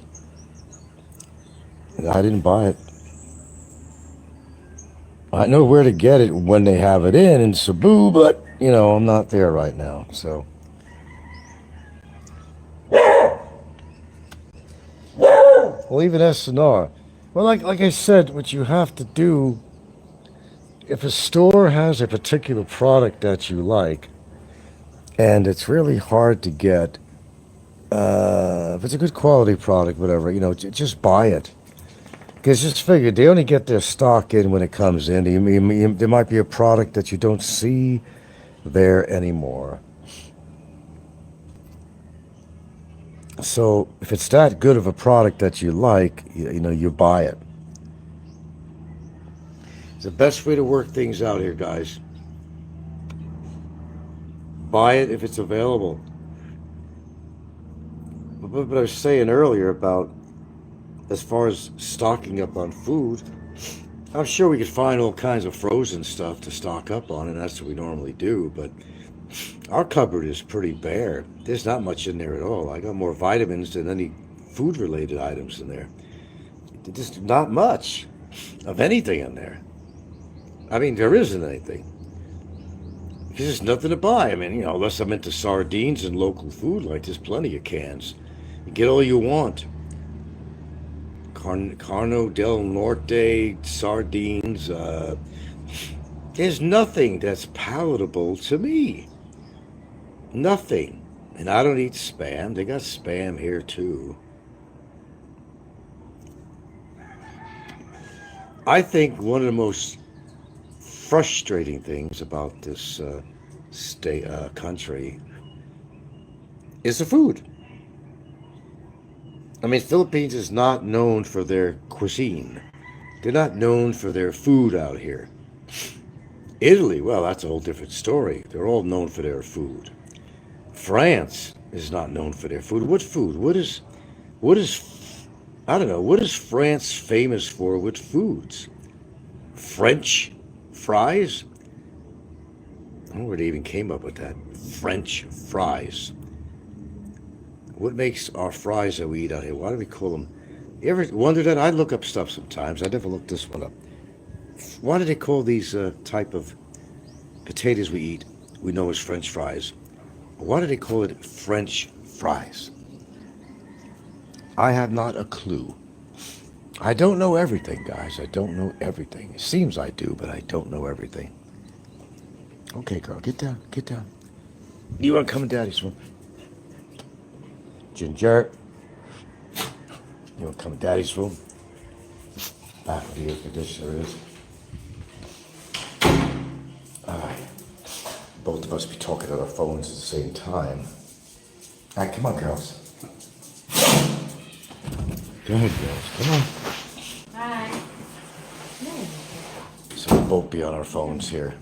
And I didn't buy it. I know where to get it when they have it in Cebu, but, you know, I'm not there right now, so. Well, even SNR. Well, like I said, what you have to do, if a store has a particular product that you like, and it's really hard to get, if it's a good quality product, whatever, you know, just buy it. Because just figure, they only get their stock in when it comes in. There might be a product that you don't see there anymore. So if it's that good of a product that you like, you know, you buy it. It's the best way to work things out here, guys. Buy it if it's available. But I was saying earlier about, as far as stocking up on food, I'm sure we could find all kinds of frozen stuff to stock up on, and that's what we normally do, but our cupboard is pretty bare. There's not much in there at all. I got more vitamins than any food-related items in there. There's not much of anything in there. I mean, there isn't anything. There's just nothing to buy. I mean, you know, unless I'm into sardines and local food, like there's plenty of cans. You get all you want. Carno del Norte sardines. There's nothing that's palatable to me. Nothing. And I don't eat Spam. They got Spam here too. I think one of the most frustrating things about this country is the food. I mean, Philippines is not known for their cuisine. They're not known for their food out here. Italy, well, that's a whole different story. They're all known for their food. France is not known for their food. What food? I don't know, what is France famous for with foods? French fries? I don't know where they even came up with that. French fries. What makes our fries that we eat out here? Why do we call them? You ever wonder that? I look up stuff sometimes. I never looked this one up. Why do they call these type of potatoes we eat, we know as French fries? Why do they call it French fries? I have not a clue. I don't know everything, guys. I don't know everything. It seems I do, but I don't know everything. Okay, girl, get down, get down. You want to come in Daddy's room? Ginger. You want to come in Daddy's room? Back where the air conditioner is. Alright. Both of us be talking on our phones at the same time. Alright, come on, girls. Go ahead, girls. Come on. Hi. So we'll both be on our phones here.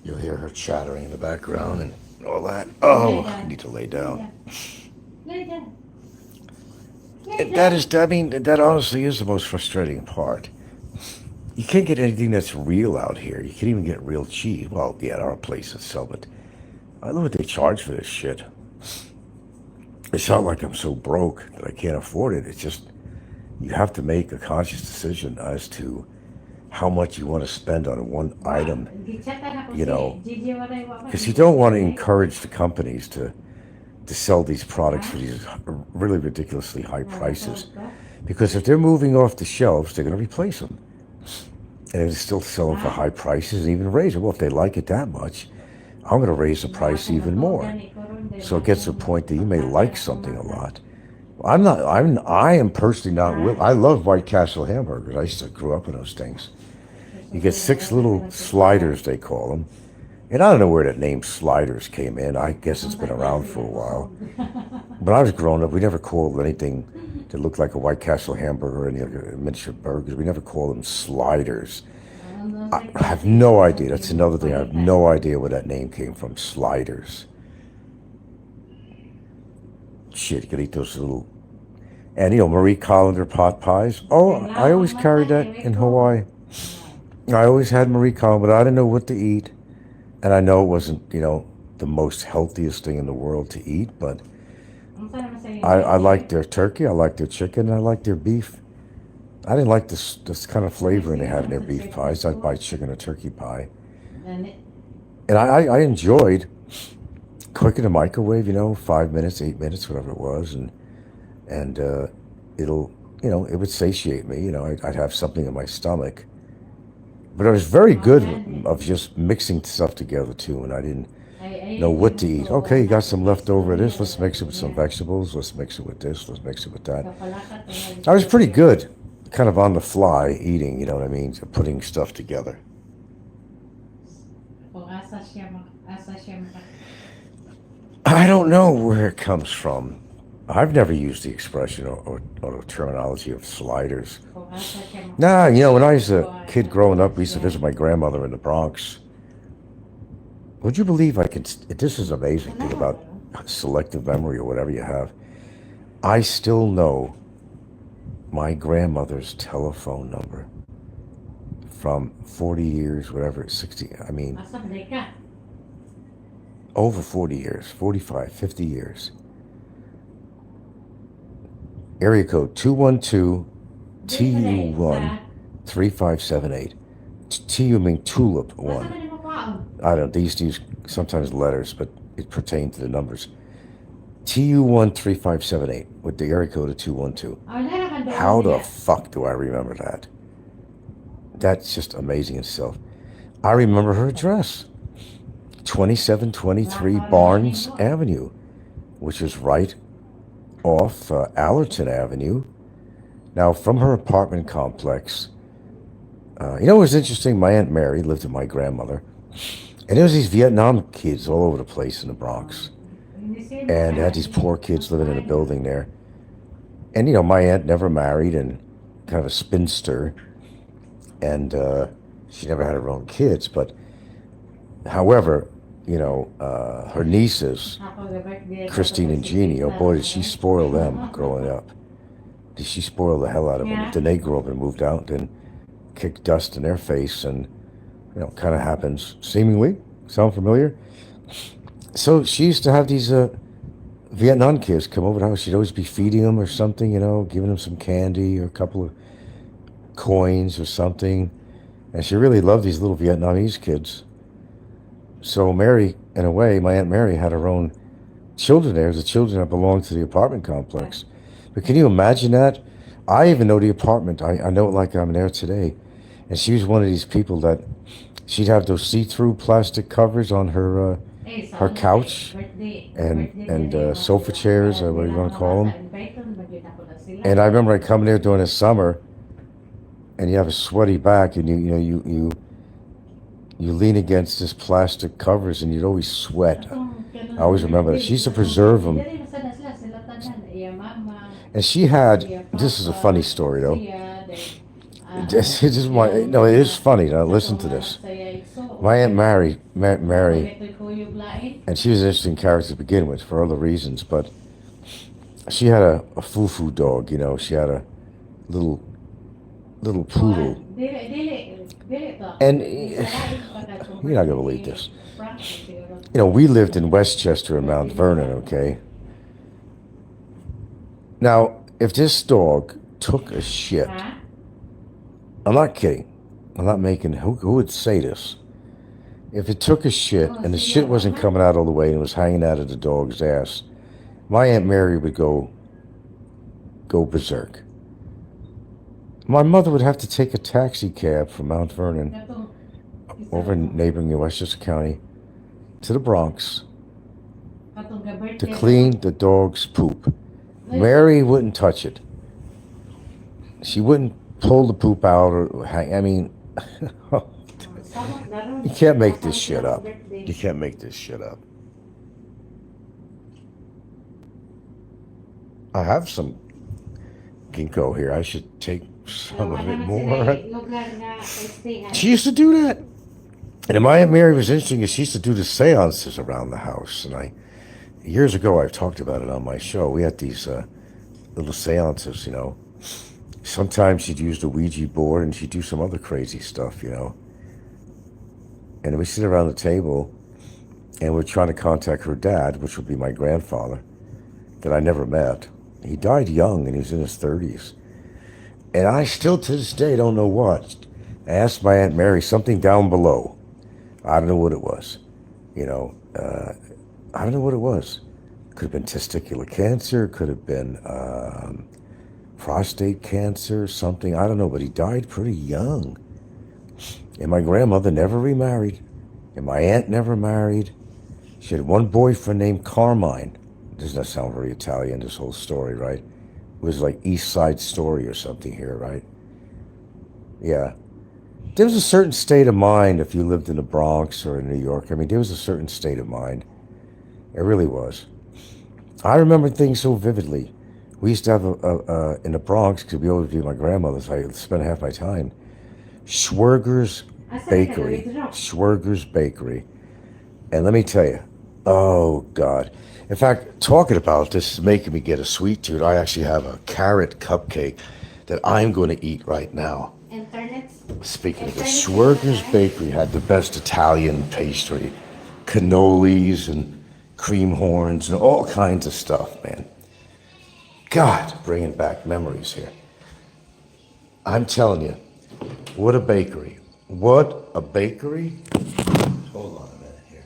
You'll hear her chattering in the background and all that. Oh, I need to lay down. Lay down. That honestly is the most frustrating part. You can't get anything that's real out here. You can't even get real cheese. Well, yeah, there are places that sell it. I know what they charge for this shit. It's not like I'm so broke that I can't afford it. It's just, you have to make a conscious decision as to how much you want to spend on one item, you know, because you don't want to encourage the companies to sell these products for these really ridiculously high prices. Because if they're moving off the shelves, they're going to replace them. And if they still sell them for high prices and even raise them, well, if they like it that much, I'm going to raise the price even more. So it gets to a point that you may like something a lot. I am personally not willing. I love White Castle hamburgers. I used to grow up with those things. You get 6 little sliders, they call them. And I don't know where that name Sliders came in. I guess it's been around for a while. When I was growing up, we never called anything that looked like a White Castle hamburger or any other miniature burgers. We never called them Sliders. I have no idea. That's another thing. I have no idea where that name came from. Sliders. Shit, you could eat those little... And, Marie Colander pot pies. Oh, I always carried that in Hawaii. I always had Marie Colander, but I didn't know what to eat. And I know it wasn't, the most healthiest thing in the world to eat, but I liked their turkey, I liked their chicken, and I liked their beef. I didn't like this kind of flavoring they had in their beef pies. I'd buy chicken or turkey pie. And I enjoyed quick in the microwave, 5 minutes, 8 minutes, whatever it was, and it'll, it would satiate me. I'd have something in my stomach. But I was very good of just mixing stuff together too, and I didn't know what to eat. Okay, you got some leftover of this, let's mix it with some vegetables, let's mix it with this, let's mix it with that. I was pretty good, kind of on the fly eating, you know what I mean, putting stuff together. I don't know where it comes from. I've never used the expression or the terminology of sliders. Nah, when I was a kid growing up, we used to visit my grandmother in the Bronx. Would you believe this is amazing thing about selective memory or whatever you have. I still know my grandmother's telephone number from 40 years, whatever, 60, over 40 years, 45, 50 years. Area code 212-TU1-3578. TU mean tulip 1. I don't know, they used to use sometimes letters, but it pertained to the numbers. TU1-3578 with the area code of 212. How the fuck do I remember that? That's just amazing itself. I remember her address. 2723 Barnes Avenue, which is right off Allerton Avenue. Now, from her apartment complex, it was interesting. My Aunt Mary lived with my grandmother, and there was these Vietnam kids all over the place in the Bronx, and they had these poor kids living in a building there. And my aunt never married and kind of a spinster, and she never had her own kids. But however, her nieces, Christine and Jeannie, oh boy, did she spoil them growing up. Did she spoil the hell out of them? Then they grew up and moved out and kicked dust in their face, and kind of happens seemingly. Sound familiar? So she used to have these Vietnam kids come over to the house. She'd always be feeding them or something, giving them some candy or a couple of coins or something. And she really loved these little Vietnamese kids. So Mary, in a way, my Aunt Mary had her own children there, the children that belonged to the apartment complex. But can you imagine that? I even know the apartment. I know it like I'm there today. And she was one of these people that she'd have those see-through plastic covers on her couch and sofa chairs, or what do you want to call them? And I remember I come there during the summer, and you have a sweaty back, and you lean against this plastic covers, and you'd always sweat. I always remember that. She used to preserve them. And she had, this is a funny story though. This is no, it is funny. Now listen to this. My Aunt Mary, and she was an interesting character to begin with for other reasons, but she had a foo-foo dog, She had a little poodle. And you're not going to believe this. We lived in Westchester and Mount Vernon, okay? Now, if this dog took a shit, I'm not kidding. I'm not making, who would say this? If it took a shit and the shit wasn't coming out all the way and it was hanging out of the dog's ass, my Aunt Mary would go berserk. My mother would have to take a taxi cab from Mount Vernon over in neighboring Westchester County to the Bronx to clean the dog's poop. Mary wouldn't touch it. She wouldn't pull the poop out or hang. You can't make this shit up. You can't make this shit up. I have some ginkgo here. I should take some of it more. She used to do that. And Maya Mary was interesting because she used to do the seances around the house. And years ago, I've talked about it on my show. We had these little seances, you know. Sometimes she'd use the Ouija board and she'd do some other crazy stuff, you know. And we sit around the table and we're trying to contact her dad, which would be my grandfather, that I never met. He died young and he was in his 30s. And I still to this day don't know what. I asked my Aunt Mary something down below. I don't know what it was. You know, I don't know what it was. Could have been testicular cancer, could have been prostate cancer, something. I don't know, but he died pretty young. And my grandmother never remarried. And my aunt never married. She had one boyfriend named Carmine. Doesn't that sound very Italian, this whole story, right? It was like East Side Story or something here, right? Yeah. There was a certain state of mind if you lived in the Bronx or in New York. I mean, there was a certain state of mind. It really was. I remember things so vividly. We used to have in the Bronx, because we always be my grandmother's, I spent half my time, Schwerger's Bakery. Schwerger's Bakery. And let me tell you, oh, God. In fact, talking about this is making me get a sweet tooth. I actually have a carrot cupcake that I'm going to eat right now. Speaking of the Schwerger's Bakery had the best Italian pastry, cannolis and cream horns and all kinds of stuff, man. God, bringing back memories here. I'm telling you, what a bakery. What a bakery. Hold on a minute here.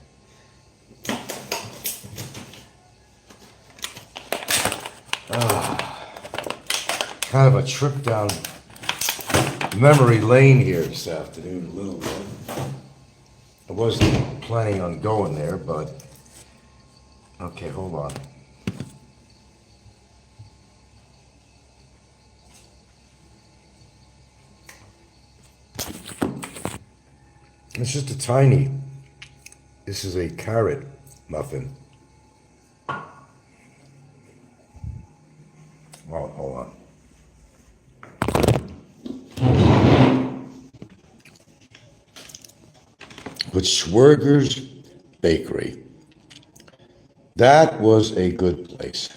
Kind of a trip down memory lane here this afternoon, a little bit. I wasn't planning on going there, but okay, hold on. It's just a tiny, this is a carrot muffin. Oh, hold on. But Schwerger's Bakery, that was a good place.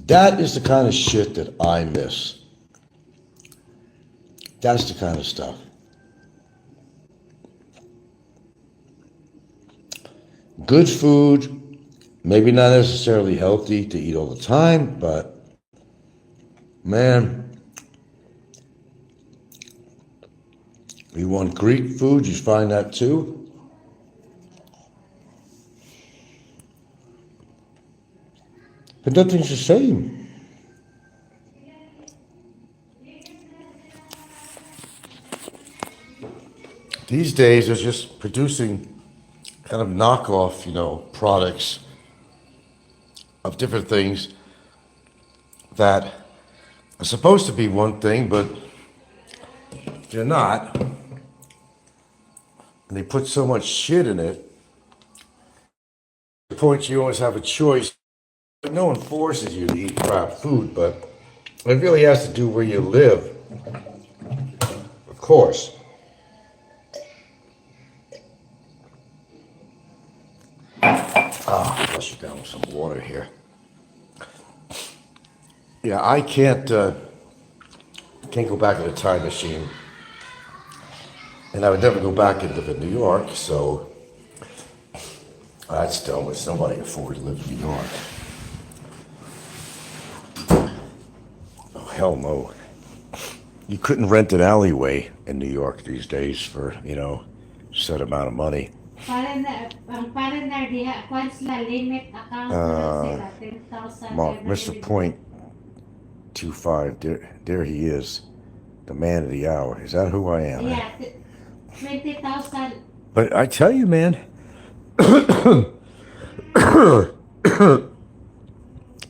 That is the kind of shit that I miss. That's the kind of stuff. Good food, maybe not necessarily healthy to eat all the time, but man, you want Greek food, you find that too. But nothing's the same. These days, they're just producing kind of knockoff, you know, products of different things that are supposed to be one thing, but they're not. And they put so much shit in it. At the point you always have a choice. No one forces you to eat crap food, but it really has to do where you live. Of course. Flush it down with some water here. Yeah, I can't go back in a time machine. And I would never go back and live in New York, so that's dumb. It's nobody can afford to live in New York. Oh, hell no. You couldn't rent an alleyway in New York these days for, you know, a set amount of money. Mr. Point 25, there he is, the man of the hour. Is that who I am? Yeah, 20,000. But I tell you, man, God,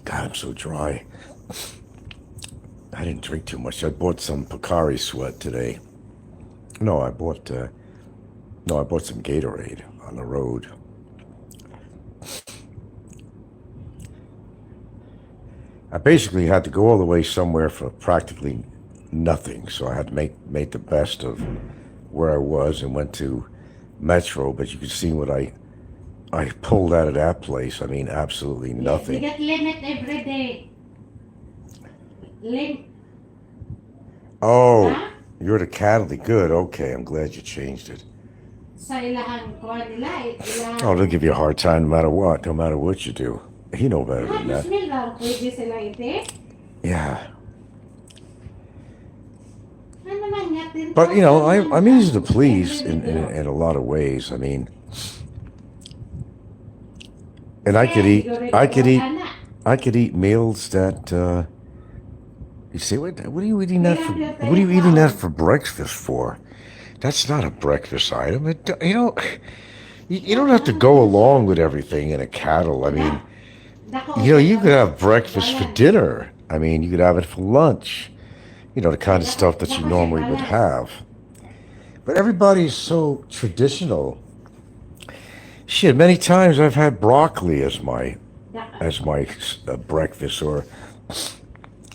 I'm so dry. I didn't drink too much. I bought some Pocari Sweat today. No, I bought some Gatorade on the road. I basically had to go all the way somewhere for practically nothing, so I had to make the best of where I was and went to Metro. But you can see what I pulled out of that place. I mean, absolutely You nothing. get limit every day. Oh, Huh? you're the Catholic. Good. Okay, I'm glad you changed it. Sa ilahang kuha nila, Oh, they'll give you a hard time no matter what you do. You know better than Mas that. mil raw pwede sila ite. Yeah. Ano man yatin But, to, you know, ano man I'm to, easy to please every day. in a lot of ways. I mean, and I could eat meals that, you say, what are you eating that for? What are you eating that for breakfast for? That's not a breakfast item. You don't have to go along with everything in a cattle. I mean, you could have breakfast for dinner. I mean, you could have it for lunch. The kind of stuff that you normally would have. But everybody's so traditional. Shit, many times I've had broccoli as my breakfast, or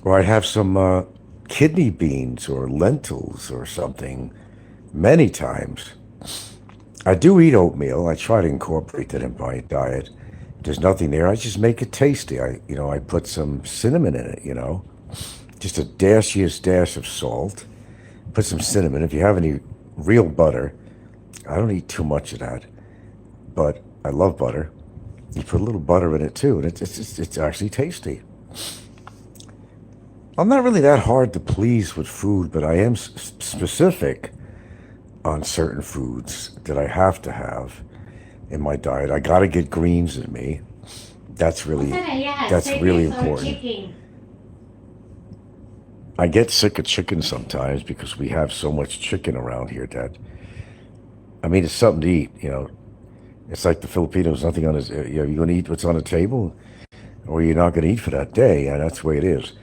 I'd have some kidney beans or lentils or something. Many times. I do eat oatmeal. I try to incorporate that in my diet. If there's nothing there, I just make it tasty. I put some cinnamon in it, just a dash of salt. Put some cinnamon. If you have any real butter, I don't eat too much of that, but I love butter. You put a little butter in it too, and it's actually tasty. I'm not really that hard to please with food, but I am specific on certain foods that I have to have in my diet. I got to get greens in me. That's really important. I get sick of chicken sometimes because we have so much chicken around here that, I mean, it's something to eat, It's like the Filipinos, nothing on his, you're going to eat what's on the table, or you're not going to eat for that day, and that's the way it is.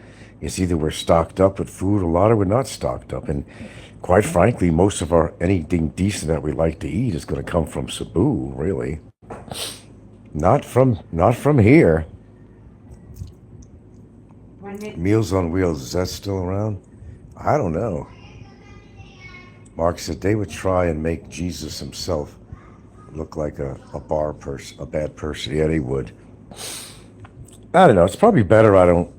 It's either we're stocked up with food, a lot of we're not stocked up, and quite frankly, most of anything decent that we like to eat is going to come from Cebu, really. Not from here. Meals on Wheels, is that still around? I don't know. Mark said they would try and make Jesus himself look like a bad person. Yeah, they would. I don't know. It's probably better I don't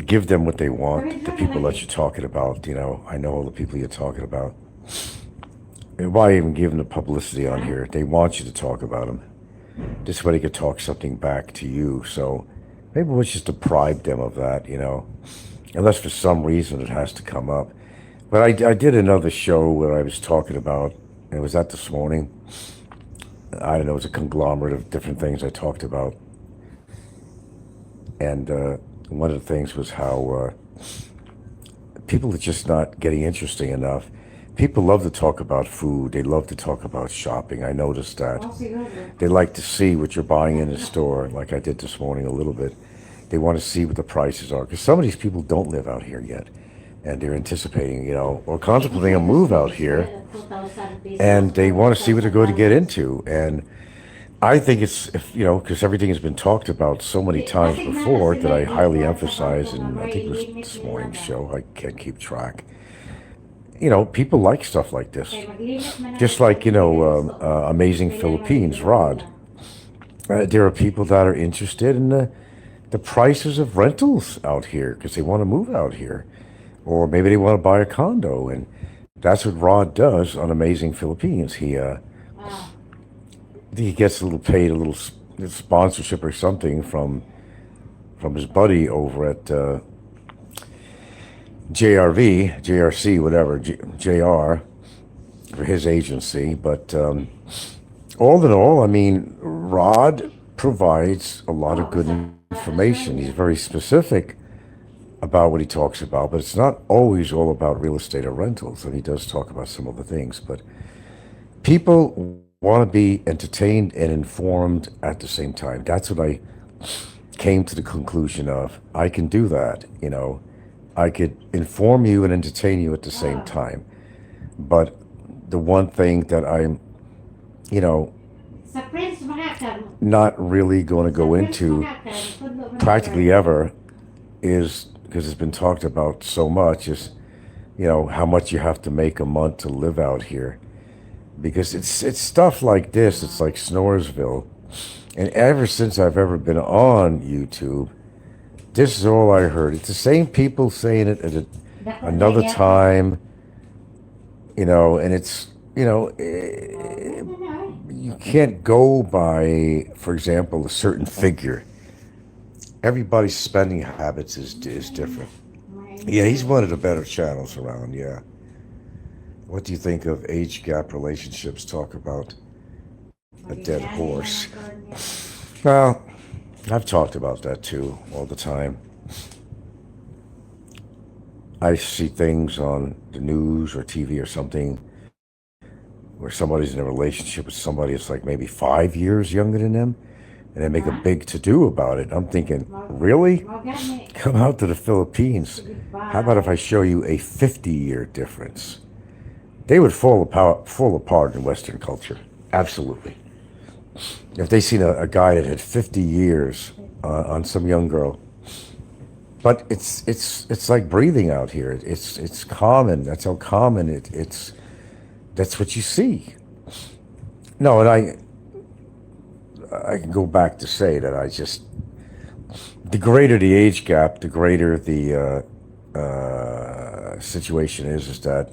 give them what they want, the people that you're talking about. I know all the people you're talking about. And why even give them the publicity on here? They want you to talk about them. This way they could talk something back to you. So maybe we'll just deprive them of that, unless for some reason it has to come up. But I did another show where I was talking about, and was that this morning? I don't know, it was a conglomerate of different things I talked about. And one of the things was how people are just not getting interesting enough. People love to talk about food. They love to talk about shopping. I noticed that. They like to see what you're buying in the store, like I did this morning a little bit. They want to see what the prices are, because some of these people don't live out here yet, and they're anticipating, or contemplating a move out here, and they want to see what they're going to get into. And I think it's, because everything has been talked about so many times before that I highly emphasize, and I think it was this morning's show, I can't keep track. People like stuff like this. Just like, Amazing Philippines, Rod. There are people that are interested in the prices of rentals out here because they want to move out here. Or maybe they want to buy a condo. And that's what Rod does on Amazing Philippines. He gets a little sponsorship or something from his buddy over at JRC, whatever, JR, for his agency. But all in all, I mean, Rod provides a lot of good information. He's very specific about what he talks about, but it's not always all about real estate or rentals, and he does talk about some other things. But people want to be entertained and informed at the same time. That's what I came to the conclusion of, I can do that, you know. I could inform you and entertain you at the same time. But the one thing that I'm, you know, Sa Prince Mahakam. not really going to go into practically ever is, because it's been talked about so much, is, you know, how much you have to make a month to live out here. Because it's stuff like this, it's like Snoresville. And ever since I've ever been on YouTube, this is all I heard. It's the same people saying it at another time, you know, and it's, you know, you can't go by, for example, a certain figure. Everybody's spending habits is different. Yeah, he's one of the better channels around, yeah. What do you think of age gap relationships? Talk about a dead horse. Well, I've talked about that too all the time. I see things on the news or TV or something where somebody's in a relationship with somebody that's like maybe 5 years younger than them, and they make a big to-do about it. I'm thinking, really? Come out to the Philippines. How about if I show you a 50-year difference? They would fall apart in Western culture. Absolutely. If they seen a guy that had 50 years on some young girl. But it's like breathing out here. It's common. That's how common that's what you see. No, and I can go back to say that the greater the age gap, the greater the situation is that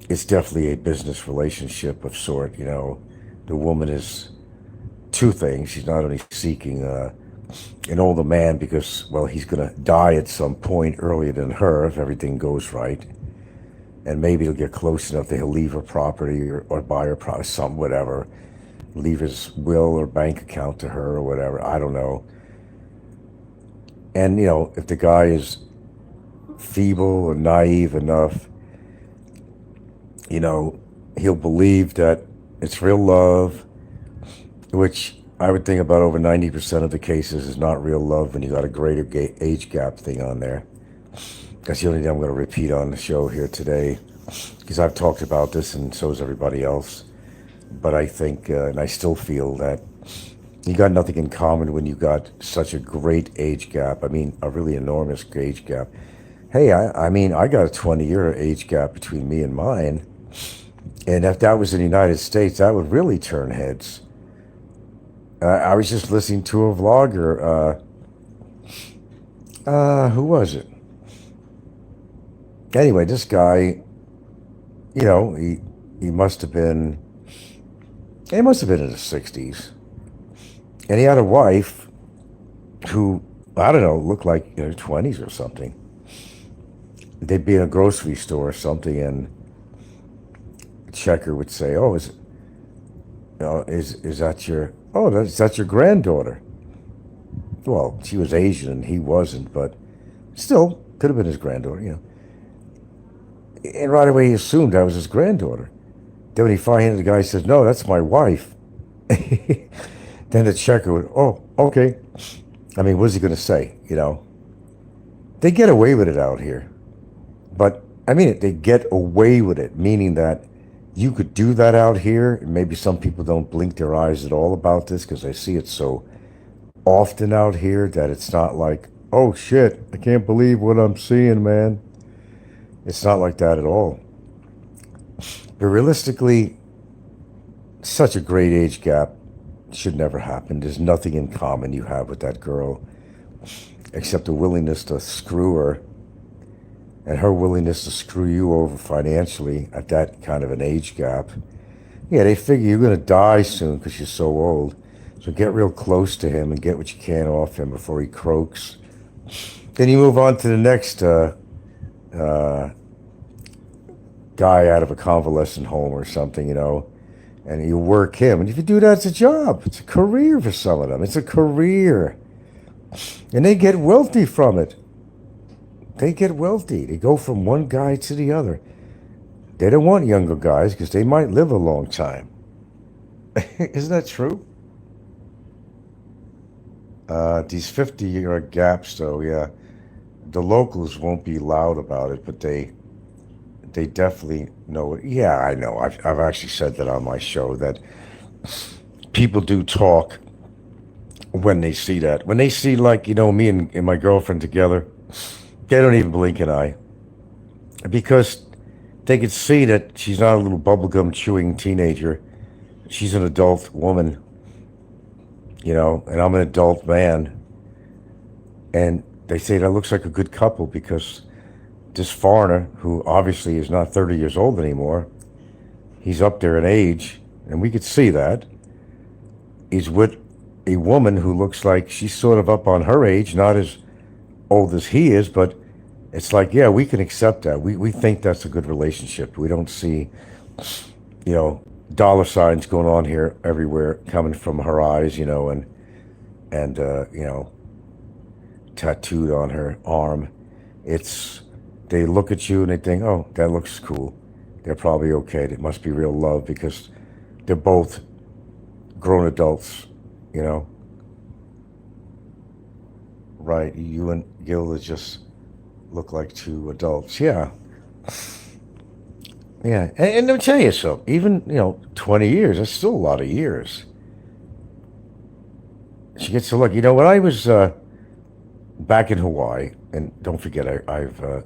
it's definitely a business relationship of sort. You know, the woman is two things. She's not only seeking an older man because, well, he's going to die at some point earlier than her if everything goes right. And maybe he'll get close enough that he'll leave her property or buy her property, some whatever. Leave his will or bank account to her or whatever. I don't know. And, you know, if the guy is feeble or naive enough, you know, he'll believe that it's real love, which I would think about over 90% of the cases is not real love when you got a greater age gap thing on there. That's the only thing I'm going to repeat on the show here today, because I've talked about this and so has everybody else. But I think, and I still feel that you got nothing in common when you got such a great age gap. I mean, a really enormous age gap. Hey, I mean, I got a 20-year age gap between me and mine. And if that was in the United States, that would really turn heads. I was just listening to a vlogger. Who was it? Anyway, this guy, you know, he must have been in his 60s. And he had a wife who, I don't know, looked like in her 20s or something. They'd be in a grocery store or something, and the checker would say, "Oh, is that your? Oh, that's your granddaughter." Well, she was Asian and he wasn't, but still could have been his granddaughter, you know. And right away he assumed that was his granddaughter. Then when he finally, the guy says, "No, that's my wife." Then the checker would, "Oh, okay." I mean, what's he going to say, you know? They get away with it out here. But, I mean, they get away with it, meaning that you could do that out here. And maybe some people don't blink their eyes at all about this because they see it so often out here that it's not like, "Oh, shit, I can't believe what I'm seeing, man." It's not like that at all. But realistically, such a great age gap should never happen. There's nothing in common you have with that girl except a willingness to screw her and her willingness to screw you over financially at that kind of an age gap. Yeah, they figure you're going to die soon because you're so old. So get real close to him and get what you can off him before he croaks. Then you move on to the next guy out of a convalescent home or something, you know, and you work him. And if you do that, it's a job. It's a career for some of them. It's a career. And they get wealthy from it. They get wealthy. They go from one guy to the other. They don't want younger guys because they might live a long time. Isn't that true? These 50-year gaps, though, yeah, the locals won't be loud about it, but they definitely know it. Yeah, I know. I've actually said that on my show that people do talk when they see that. When they see, like, me and my girlfriend together, they don't even blink an eye because they could see that she's not a little bubblegum chewing teenager. She's an adult woman, and I'm an adult man. And they say that looks like a good couple because this foreigner, who obviously is not 30 years old anymore, he's up there in age, and we could see that, is with a woman who looks like she's sort of up on her age, not as old as he is, but it's like, yeah, we can accept that. We think that's a good relationship. We don't see, dollar signs going on here everywhere coming from her eyes, and tattooed on her arm. They look at you and they think, oh, that looks cool. They're probably okay. It must be real love because they're both grown adults, Right, you and Gilda just look like two adults. Yeah. Yeah, and let me tell you something. Even, 20 years, that's still a lot of years. She gets to look. When I was back in Hawaii, and don't forget, I've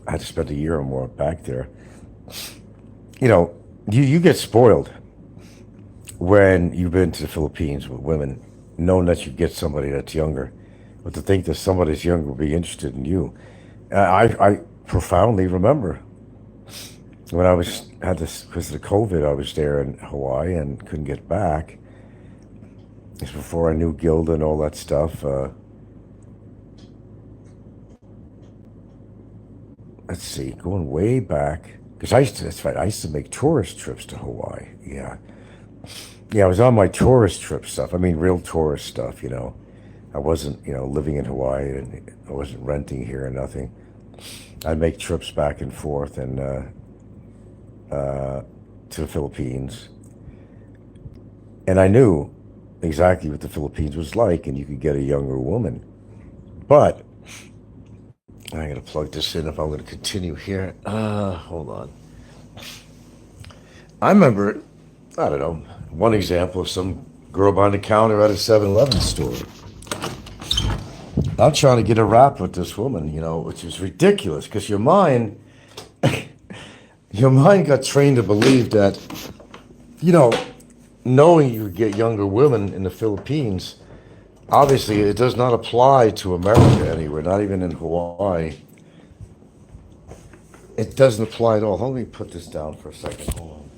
had to spend a year or more back there. You get spoiled when you've been to the Philippines with women, knowing that you get somebody that's younger, but to think that somebody that's younger will be interested in you. I profoundly remember when I had this, because of the COVID, I was there in Hawaii and couldn't get back. It's before I knew Gilda and all that stuff. Let's see, going way back, because that's right, I used to make tourist trips to Hawaii. Yeah, I was on my tourist trip stuff. I mean, real tourist stuff. I wasn't, living in Hawaii, and I wasn't renting here or nothing. I'd make trips back and forth and to the Philippines, and I knew exactly what the Philippines was like, and you could get a younger woman. But I'm gonna plug this in if I'm gonna continue here. Hold on. I remember, I don't know, one example of some girl behind the counter at a 7-Eleven store. I'm trying to get a rap with this woman, which is ridiculous because your mind got trained to believe that, knowing you get younger women in the Philippines, obviously it does not apply to America anywhere, not even in Hawaii. It doesn't apply at all. Let me put this down for a second. Hold on.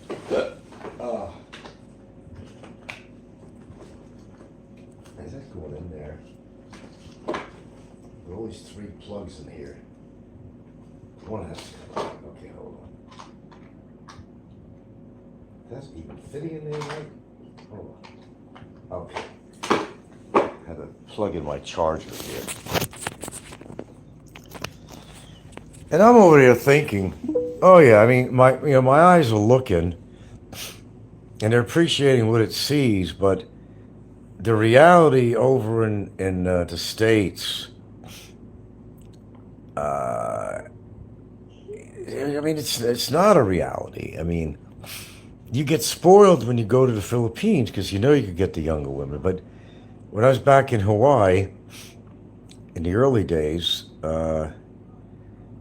Is that going in there? There are always 3 plugs in here. One has to come out. Okay, hold on. That's even fitting in there, right? Hold on. Okay. Had to plug in my charger here. And I'm over here thinking, oh yeah, I mean, my eyes are looking, and they're appreciating what it sees, but the reality over in the States, it's not a reality. I mean, you get spoiled when you go to the Philippines because you could get the younger women. But when I was back in Hawaii in the early days, when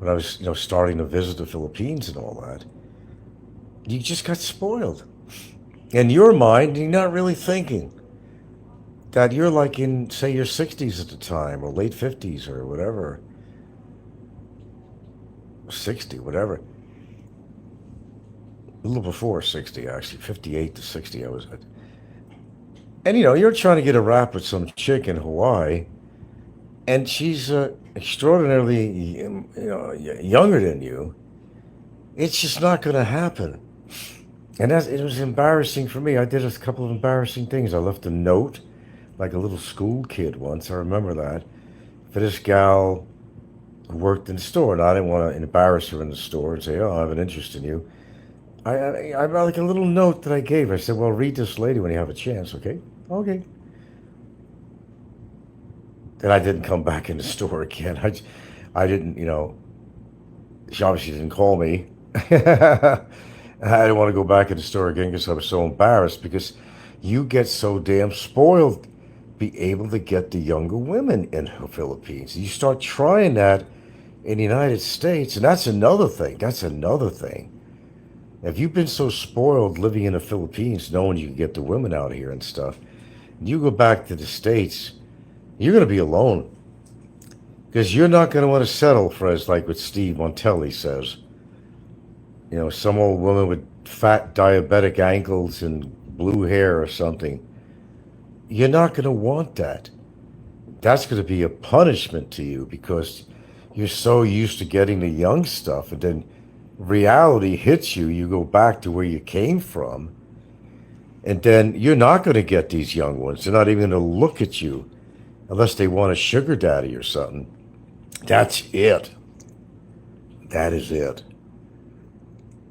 I was starting to visit the Philippines and all that, you just got spoiled. In your mind, you're not really thinking that you're like in, say, your 60s at the time, or late 50s, or whatever. 60, whatever. A little before 60, actually. 58 to 60, I was at. And, you're trying to get a rap with some chick in Hawaii, and she's extraordinarily, younger than you. It's just not going to happen. And it was embarrassing for me. I did a couple of embarrassing things. I left a note, like a little school kid once. I remember that, for this gal who worked in the store. And I didn't want to embarrass her in the store and say, oh, I have an interest in you. I like a little note that I gave her. I said, well, read this lady when you have a chance, okay? Okay. then I didn't come back in the store again. I didn't, she obviously didn't call me. I didn't want to go back in the store again because I was so embarrassed, because you get so damn spoiled be able to get the younger women in the Philippines. You start trying that in the United States, and that's another thing. That's another thing. If you've been so spoiled living in the Philippines, knowing you can get the women out here and stuff, and you go back to the States, you're going to be alone. Because you're not going to want to settle for, as like what Steve Montelli says, some old woman with fat diabetic ankles and blue hair or something. You're not going to want that. That's going to be a punishment to you, because you're so used to getting the young stuff, and then reality hits you. You go back to where you came from, and then you're not going to get these young ones. They're not even going to look at you unless they want a sugar daddy or something. That's it. That is it.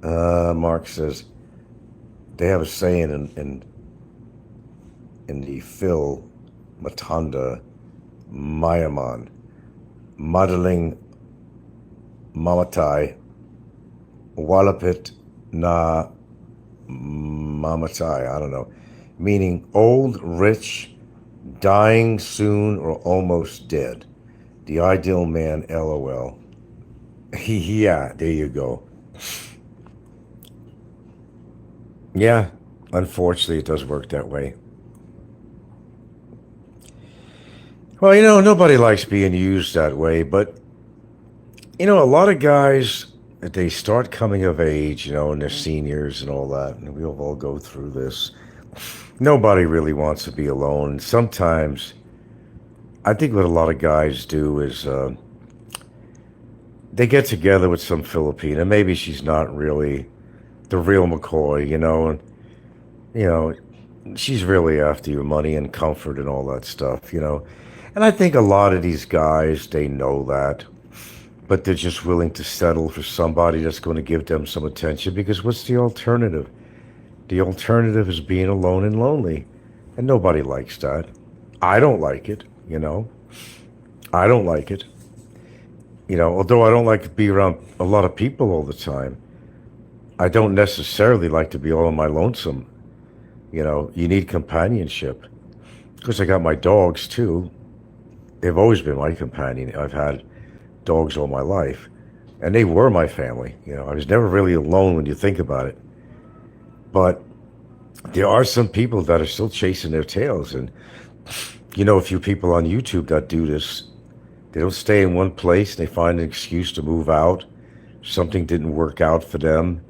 Mark says they have a saying in the Phil Matanda Mayaman, modeling mamatai, walapit na mamatai, I don't know, meaning old, rich, dying soon, or almost dead. The ideal man, LOL. Yeah, there you go. Yeah, unfortunately, it does work that way. Well, nobody likes being used that way, but, a lot of guys, they start coming of age, and they're seniors and all that, and we'll all go through this. Nobody really wants to be alone. And sometimes, I think what a lot of guys do is they get together with some Filipina. Maybe she's not really the real McCoy, and, she's really after your money and comfort and all that stuff, And I think a lot of these guys, they know that, but they're just willing to settle for somebody that's going to give them some attention, because what's the alternative? The alternative is being alone and lonely, and nobody likes that. I don't like it, I don't like it. Although I don't like to be around a lot of people all the time, I don't necessarily like to be all on my lonesome. You need companionship. Of course, I got my dogs, too. They've always been my companion. I've had dogs all my life, and they were my family. I was never really alone when you think about it. But there are some people that are still chasing their tails, and a few people on YouTube that do this. They don't stay in one place. They find an excuse to move out. Something didn't work out for them.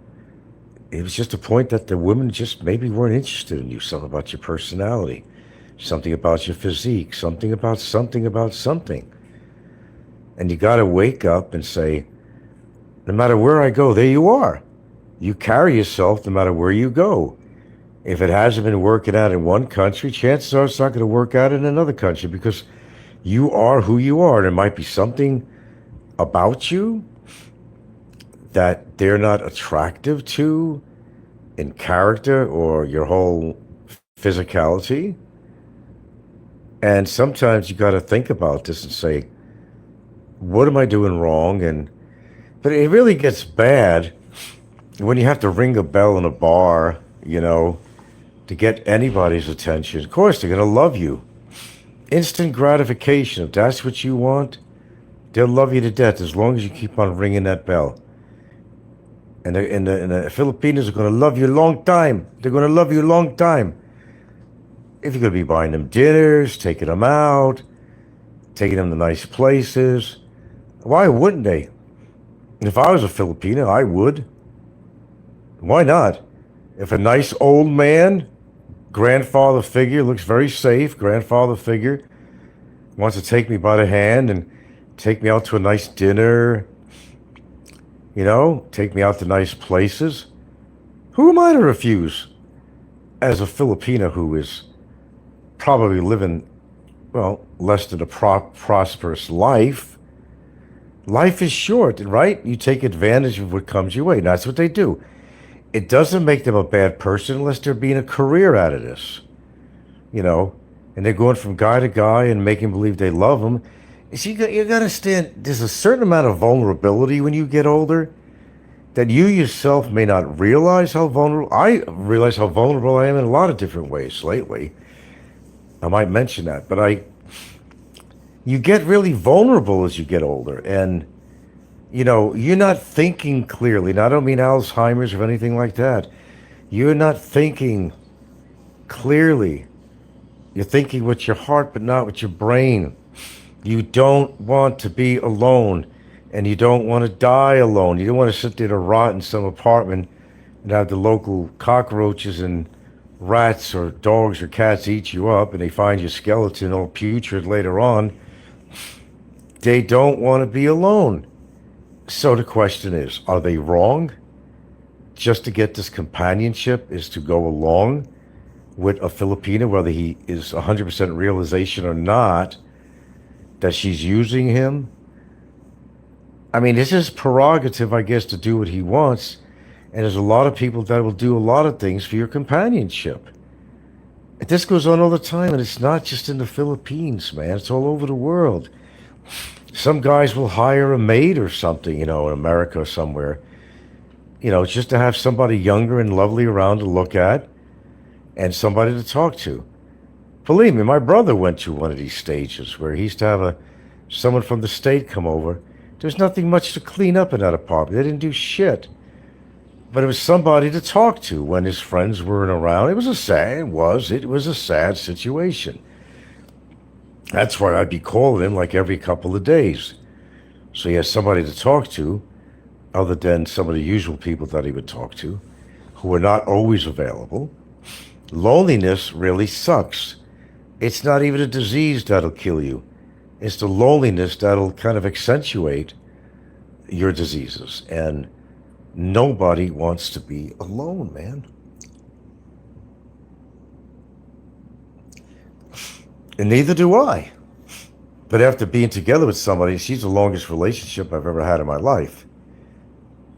It was just a point that the women just maybe weren't interested in you. Something about your personality, something about your physique, something about something. And you got to wake up and say, no matter where I go, there you are. You carry yourself no matter where you go. If it hasn't been working out in one country, chances are it's not going to work out in another country, because you are who you are. There might be something about you that they're not attractive to in character or your whole physicality. And sometimes you got to think about this and say, what am I doing wrong? But it really gets bad when you have to ring a bell in a bar, to get anybody's attention. Of course, they're going to love you. Instant gratification. If that's what you want, they'll love you to death as long as you keep on ringing that bell. And the Filipinos are going to love you a long time. They're going to love you a long time. If you're going to be buying them dinners, taking them out, taking them to nice places, why wouldn't they? If I was a Filipino, I would. Why not? If a nice old man, grandfather figure, looks very safe, grandfather figure, wants to take me by the hand and take me out to a nice dinner, take me out to nice places, who am I to refuse? As a Filipino who is probably living, less than a prosperous life. Life is short, right? You take advantage of what comes your way. And that's what they do. It doesn't make them a bad person unless they're being a career out of this. and they're going from guy to guy and making believe they love them. You got to understand, there's a certain amount of vulnerability when you get older that you yourself may not realize how vulnerable. I realize how vulnerable I am in a lot of different ways lately. I might mention that, but you get really vulnerable as you get older, and you're not thinking clearly. And I don't mean Alzheimer's or anything like that. You're not thinking clearly. You're thinking with your heart, but not with your brain. You don't want to be alone, and you don't want to die alone. You don't want to sit there to rot in some apartment and have the local cockroaches and rats or dogs or cats eat you up, and they find your skeleton all putrid later on. They don't want to be alone. So the question is, are they wrong? Just to get this companionship is to go along with a Filipino, whether he is 100% realization or not, that she's using him. I mean, it's his prerogative, I guess, to do what he wants. And there's a lot of people that will do a lot of things for your companionship. And this goes on all the time, and it's not just in the Philippines, man. It's all over the world. Some guys will hire a maid or something, in America or somewhere, just to have somebody younger and lovely around to look at and somebody to talk to. Believe me, my brother went through one of these stages where he used to have someone from the state come over. There's nothing much to clean up in that apartment. They didn't do shit. But it was somebody to talk to when his friends weren't around. It was a sad situation. That's why I'd be calling him like every couple of days. So he has somebody to talk to, other than some of the usual people that he would talk to, who are not always available. Loneliness really sucks. It's not even a disease that'll kill you. It's the loneliness that'll kind of accentuate your diseases. And nobody wants to be alone, man. And neither do I. But after being together with somebody, she's the longest relationship I've ever had in my life.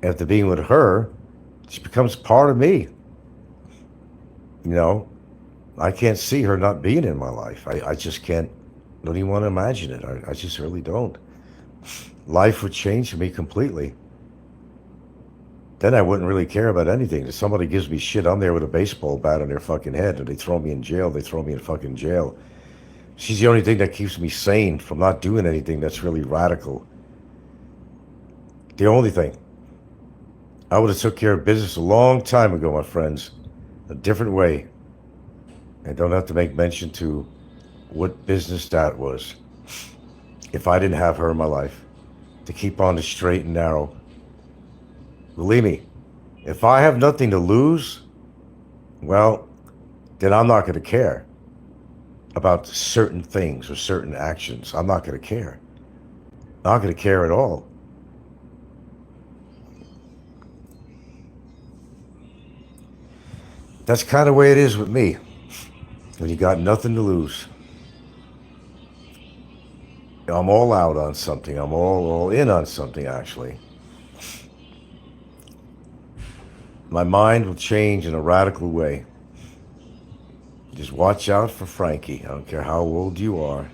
After being with her, she becomes part of me. I can't see her not being in my life. I just don't even want to imagine it. I just really don't. Life would change for me completely. Then I wouldn't really care about anything. If somebody gives me shit, I'm there with a baseball bat on their fucking head, and they throw me in jail, they throw me in fucking jail. She's the only thing that keeps me sane from not doing anything that's really radical. The only thing. I would have took care of business a long time ago, my friends. A different way. I don't have to make mention to what business that was. If I didn't have her in my life to keep on the straight and narrow. Believe me, if I have nothing to lose, well, then I'm not going to care about certain things or certain actions. I'm not going to care. I'm not going to care at all. That's kind of the way it is with me. When you got nothing to lose. I'm all out on something. I'm all in on something, actually. My mind will change in a radical way. Just watch out for Frankie. I don't care how old you are.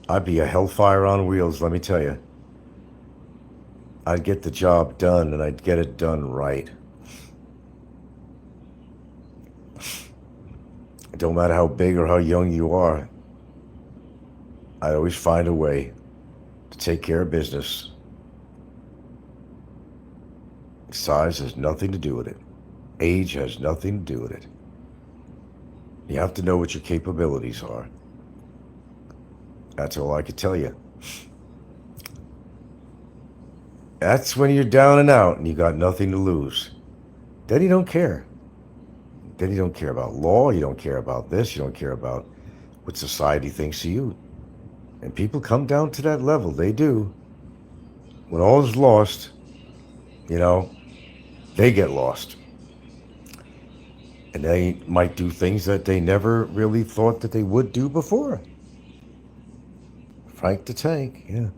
I'd be a hellfire on wheels, let me tell you. I'd get the job done, and I'd get it done right. It don't matter how big or how young you are. I'd always find a way to take care of business. Size has nothing to do with it. Age has nothing to do with it. You have to know what your capabilities are. That's all I can tell you. That's when you're down and out and you got nothing to lose. Then you don't care. Then you don't care about law. You don't care about this. You don't care about what society thinks of you. And people come down to that level. They do. When all is lost, they get lost. And they might do things that they never really thought that they would do before. Frank the Tank, yeah.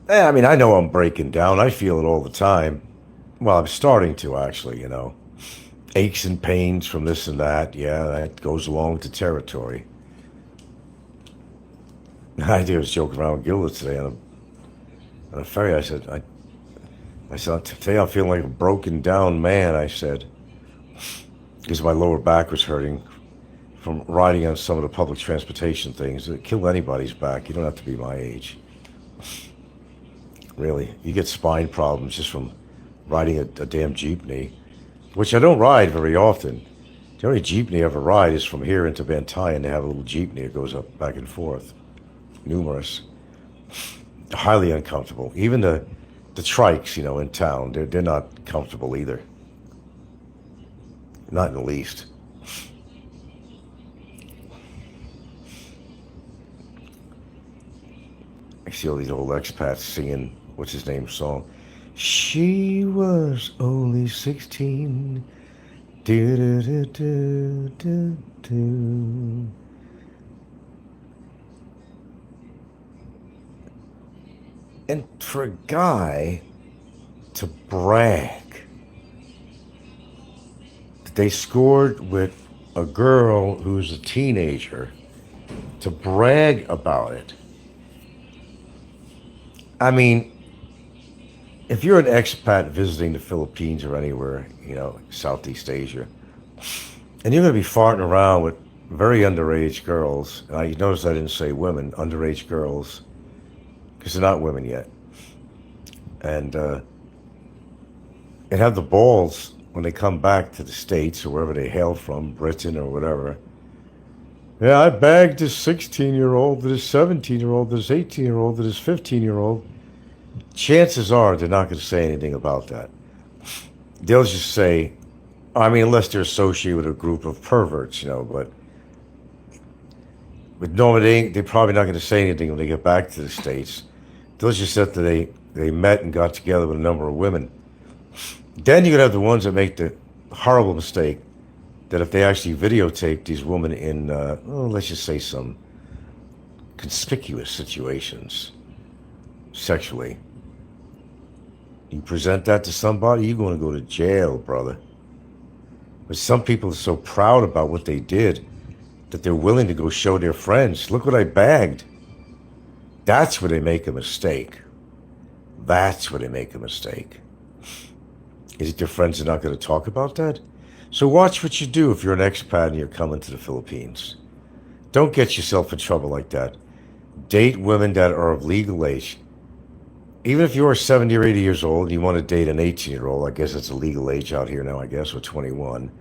I mean, I know I'm breaking down. I feel it all the time. Well, I'm starting to, actually, aches and pains from this and that. Yeah, that goes along with the territory. I was joking around with Gilda today on a ferry. I said, today I'm feeling like a broken down man, I said, because my lower back was hurting from riding on some of the public transportation things. It kill anybody's back. You don't have to be my age. Really. You get spine problems just from riding a damn jeepney, which I don't ride very often. The only jeepney I ever ride is from here into Van Tyen. They have a little jeepney that goes up back and forth. Numerous. Highly uncomfortable. Even the trikes, in town, they're not comfortable either. Not in the least. I see all these old expats singing, what's his name song? She was only 16. Do, do, do, do, do, do. And for a guy to brag that they scored with a girl who's a teenager, to brag about it. I mean, if you're an expat visiting the Philippines or anywhere, Southeast Asia, and you're going to be farting around with very underage girls, and I notice I didn't say women, underage girls, because they're not women yet, and have the balls when they come back to the States or wherever they hail from, Britain or whatever. Yeah, I bagged this 16-year-old, this 17-year-old, this 18-year-old, this 15-year-old. Chances are they're not going to say anything about that. They'll just say, unless they're associated with a group of perverts, but normally they're probably not going to say anything when they get back to the States. They'll just say that they met and got together with a number of women. Then you're going to have the ones that make the horrible mistake that if they actually videotape these women in, let's just say some conspicuous situations, sexually, you present that to somebody, you're going to go to jail, brother. But some people are so proud about what they did that they're willing to go show their friends, look what I bagged. That's where they make a mistake. That's where they make a mistake. Is it your friends are not going to talk about that? So watch what you do if you're an expat and you're coming to the Philippines. Don't get yourself in trouble like that. Date women that are of legal age. Even if you're 70 or 80 years old and you want to date an 18-year-old, I guess it's a legal age out here now, I guess, or 21.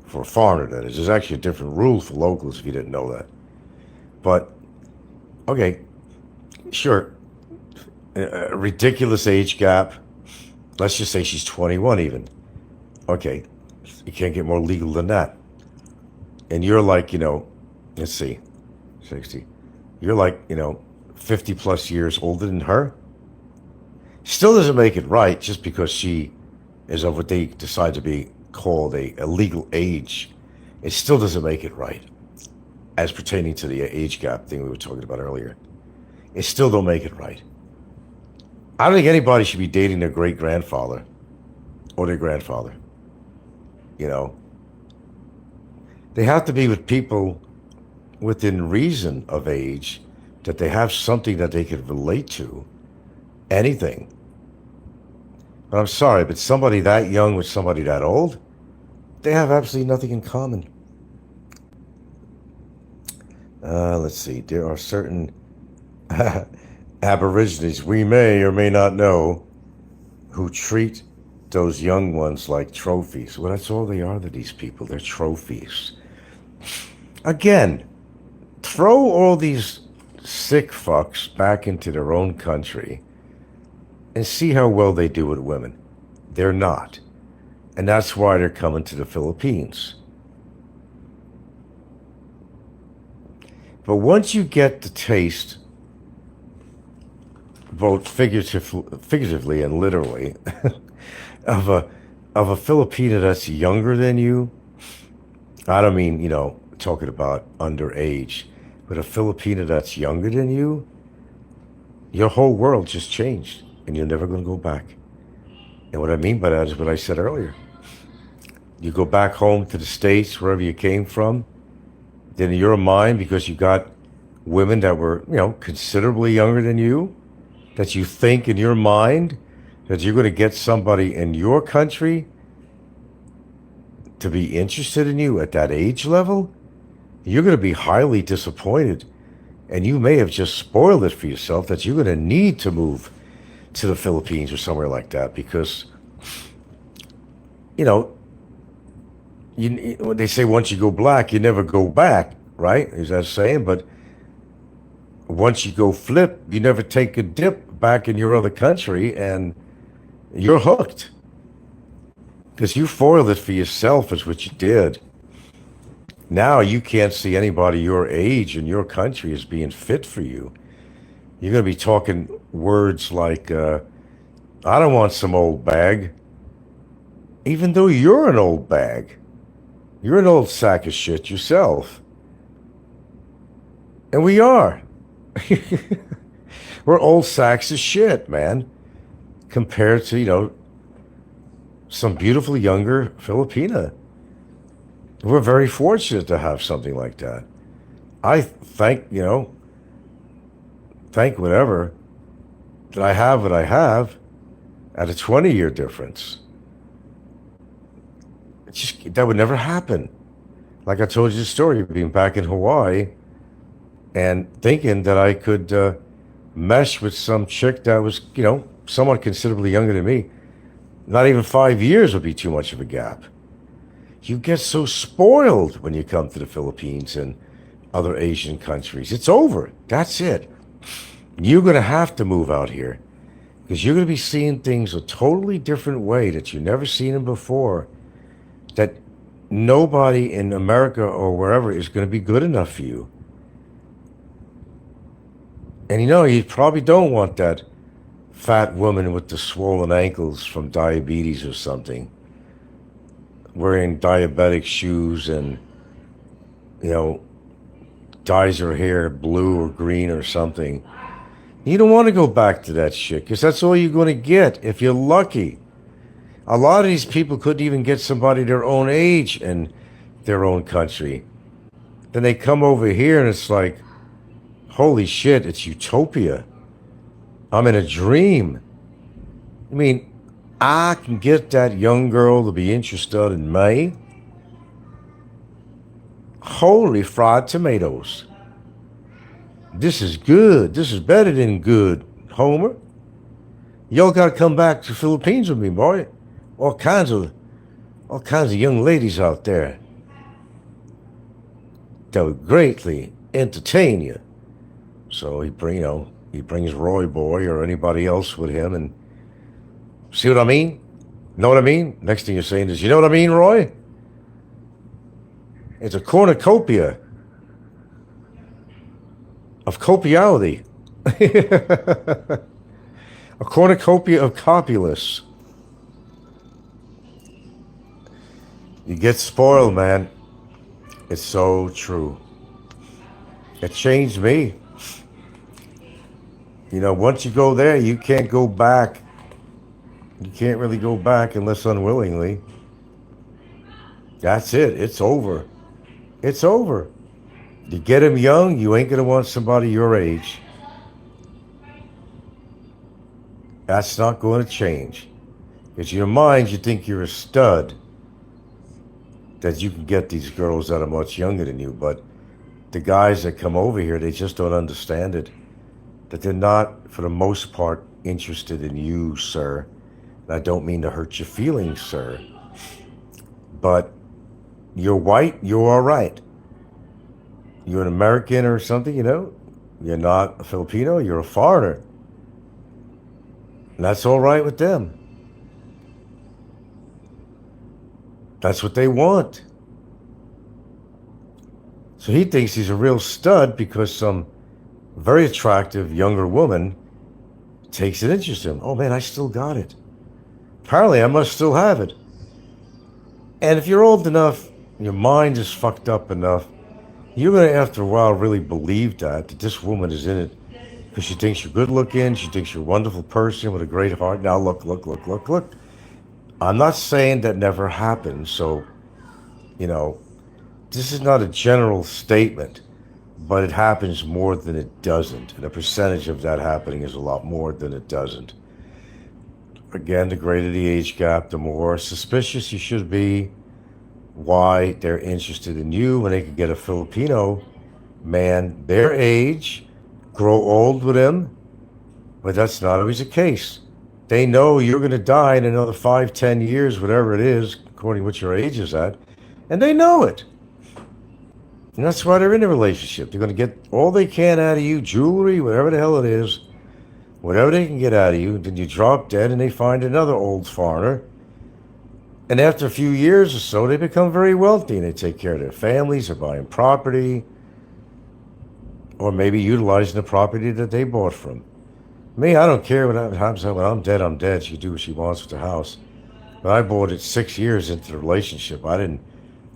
For a foreigner, that is. There's actually a different rule for locals if you didn't know that. But, okay, sure. A ridiculous age gap. Let's just say she's 21 even. Okay, you can't get more legal than that. And you're like, let's see, 60. You're like, 50 plus years older than her. Still doesn't make it right just because she is of what they decide to be called a legal age. It still doesn't make it right as pertaining to the age gap thing we were talking about earlier. It still don't make it right. I don't think anybody should be dating their great-grandfather or their grandfather. They have to be with people within reason of age, that they have something that they could relate to. Anything. But I'm sorry, but somebody that young with somebody that old, they have absolutely nothing in common. Let's see. There are certain Aborigines we may or may not know who treat those young ones like trophies. Well, that's all they are to these people. They're trophies. Again, throw all these sick fucks back into their own country and see how well they do with women. They're not. And that's why they're coming to the Philippines. But once you get the taste, both figuratively and literally, of a Filipina that's younger than you, I don't mean, talking about underage, but a Filipina that's younger than you, your whole world just changed, and you're never going to go back. And what I mean by that is what I said earlier. you go back home to the States, wherever you came from, then in your mind, because you got women that were, considerably younger than you, that you think in your mind that you're going to get somebody in your country to be interested in you at that age level, you're going to be highly disappointed. And you may have just spoiled it for yourself that you're going to need to move to the Philippines or somewhere like that because, they say once you go black, you never go back, right? Is that saying? But once you go flip, you never take a dip back in your other country and you're hooked. Because you foiled it for yourself is what you did. Now you can't see anybody your age in your country as being fit for you. You're going to be talking words like, I don't want some old bag. Even though you're an old bag. You're an old sack of shit yourself. And we are. We're old sacks of shit, man. Compared to, some beautiful younger Filipina. We're very fortunate to have something like that. I thank whatever that I have what I have at a 20-year difference. That would never happen. Like I told you the story of being back in Hawaii and thinking that I could mesh with some chick that was, somewhat considerably younger than me. Not even 5 years would be too much of a gap. You get so spoiled when you come to the Philippines and other Asian countries. It's over. That's it. You're going to have to move out here because you're going to be seeing things a totally different way that you've never seen them before, that nobody in America or wherever is going to be good enough for you. And you probably don't want that fat woman with the swollen ankles from diabetes or something, wearing diabetic shoes and, dyes her hair blue or green or something. You don't want to go back to that shit because that's all you're going to get if you're lucky. A lot of these people couldn't even get somebody their own age in their own country. Then they come over here and it's like, holy shit, it's utopia. I'm in a dream. I mean, I can get that young girl to be interested in me. Holy fried tomatoes. This is good. This is better than good, Homer. Y'all gotta come back to the Philippines with me, boy. All kinds of young ladies out there that would greatly entertain you. So he brings Roy Boy or anybody else with him and see what I mean? Know what I mean? Next thing you're saying is, you know what I mean, Roy? It's a cornucopia of copiality. A cornucopia of copulus. You get spoiled, man. It's so true. It changed me. Once you go there, you can't go back. You can't really go back unless unwillingly. That's it. It's over. It's over. You get him young, you ain't going to want somebody your age. That's not going to change. Because in your mind, you think you're a stud. That you can get these girls that are much younger than you. But the guys that come over here, they just don't understand it. That they're not, for the most part, interested in you, sir. And I don't mean to hurt your feelings, sir. But you're white, you're all right. You're an American or something, You're not a Filipino, you're a foreigner. And that's all right with them. That's what they want. So he thinks he's a real stud because some very attractive younger woman takes an interest in him. Oh man, I still got it. Apparently I must still have it. And if you're old enough, your mind is fucked up enough, you're going to, after a while, really believe that this woman is in it because she thinks you're good looking, she thinks you're a wonderful person with a great heart. Now look. I'm not saying that never happened, so, this is not a general statement, but it happens more than it doesn't. And the percentage of that happening is a lot more than it doesn't. Again, the greater the age gap, the more suspicious you should be why they're interested in you when they could get a Filipino man their age, grow old with him, but that's not always the case. They know you're going to die in another 5, 10 years, whatever it is, according to what your age is at, and they know it. And that's why they're in a relationship. They're going to get all they can out of you, jewelry, whatever the hell it is, whatever they can get out of you. Then you drop dead and they find another old foreigner. And after a few years or so, they become very wealthy and they take care of their families, they're buying property, or maybe utilizing the property that they bought from. Me, I don't care what happens. When I'm dead, I'm dead. She can do what she wants with the house. But I bought it 6 years into the relationship. I didn't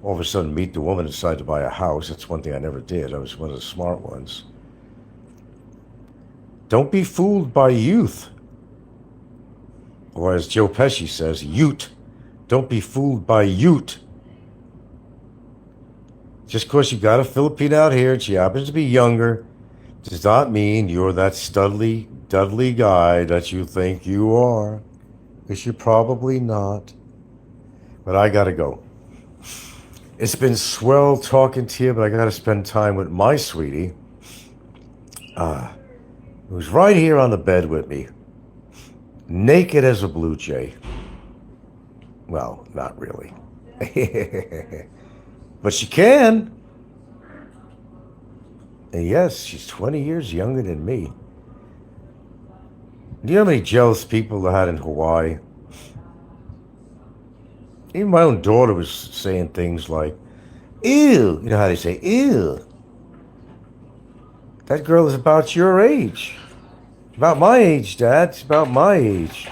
all of a sudden meet the woman and decide to buy a house. That's one thing I never did. I was one of the smart ones. Don't be fooled by youth. Or as Joe Pesci says, ute. Don't be fooled by ute. Just because you got a Filipino out here and she happens to be younger does not mean you're that studly, dudley guy that you think you are. Because you're probably not. But I gotta go. It's been swell talking to you, but I gotta spend time with my sweetie. Who's right here on the bed with me. Naked as a blue jay. Well, not really. But she can. And yes, she's 20 years younger than me. Do you know how many jealous people I had in Hawaii? Even my own daughter was saying things like, ew. You know how they say, ew. That girl is about your age. About my age, Dad. It's about my age.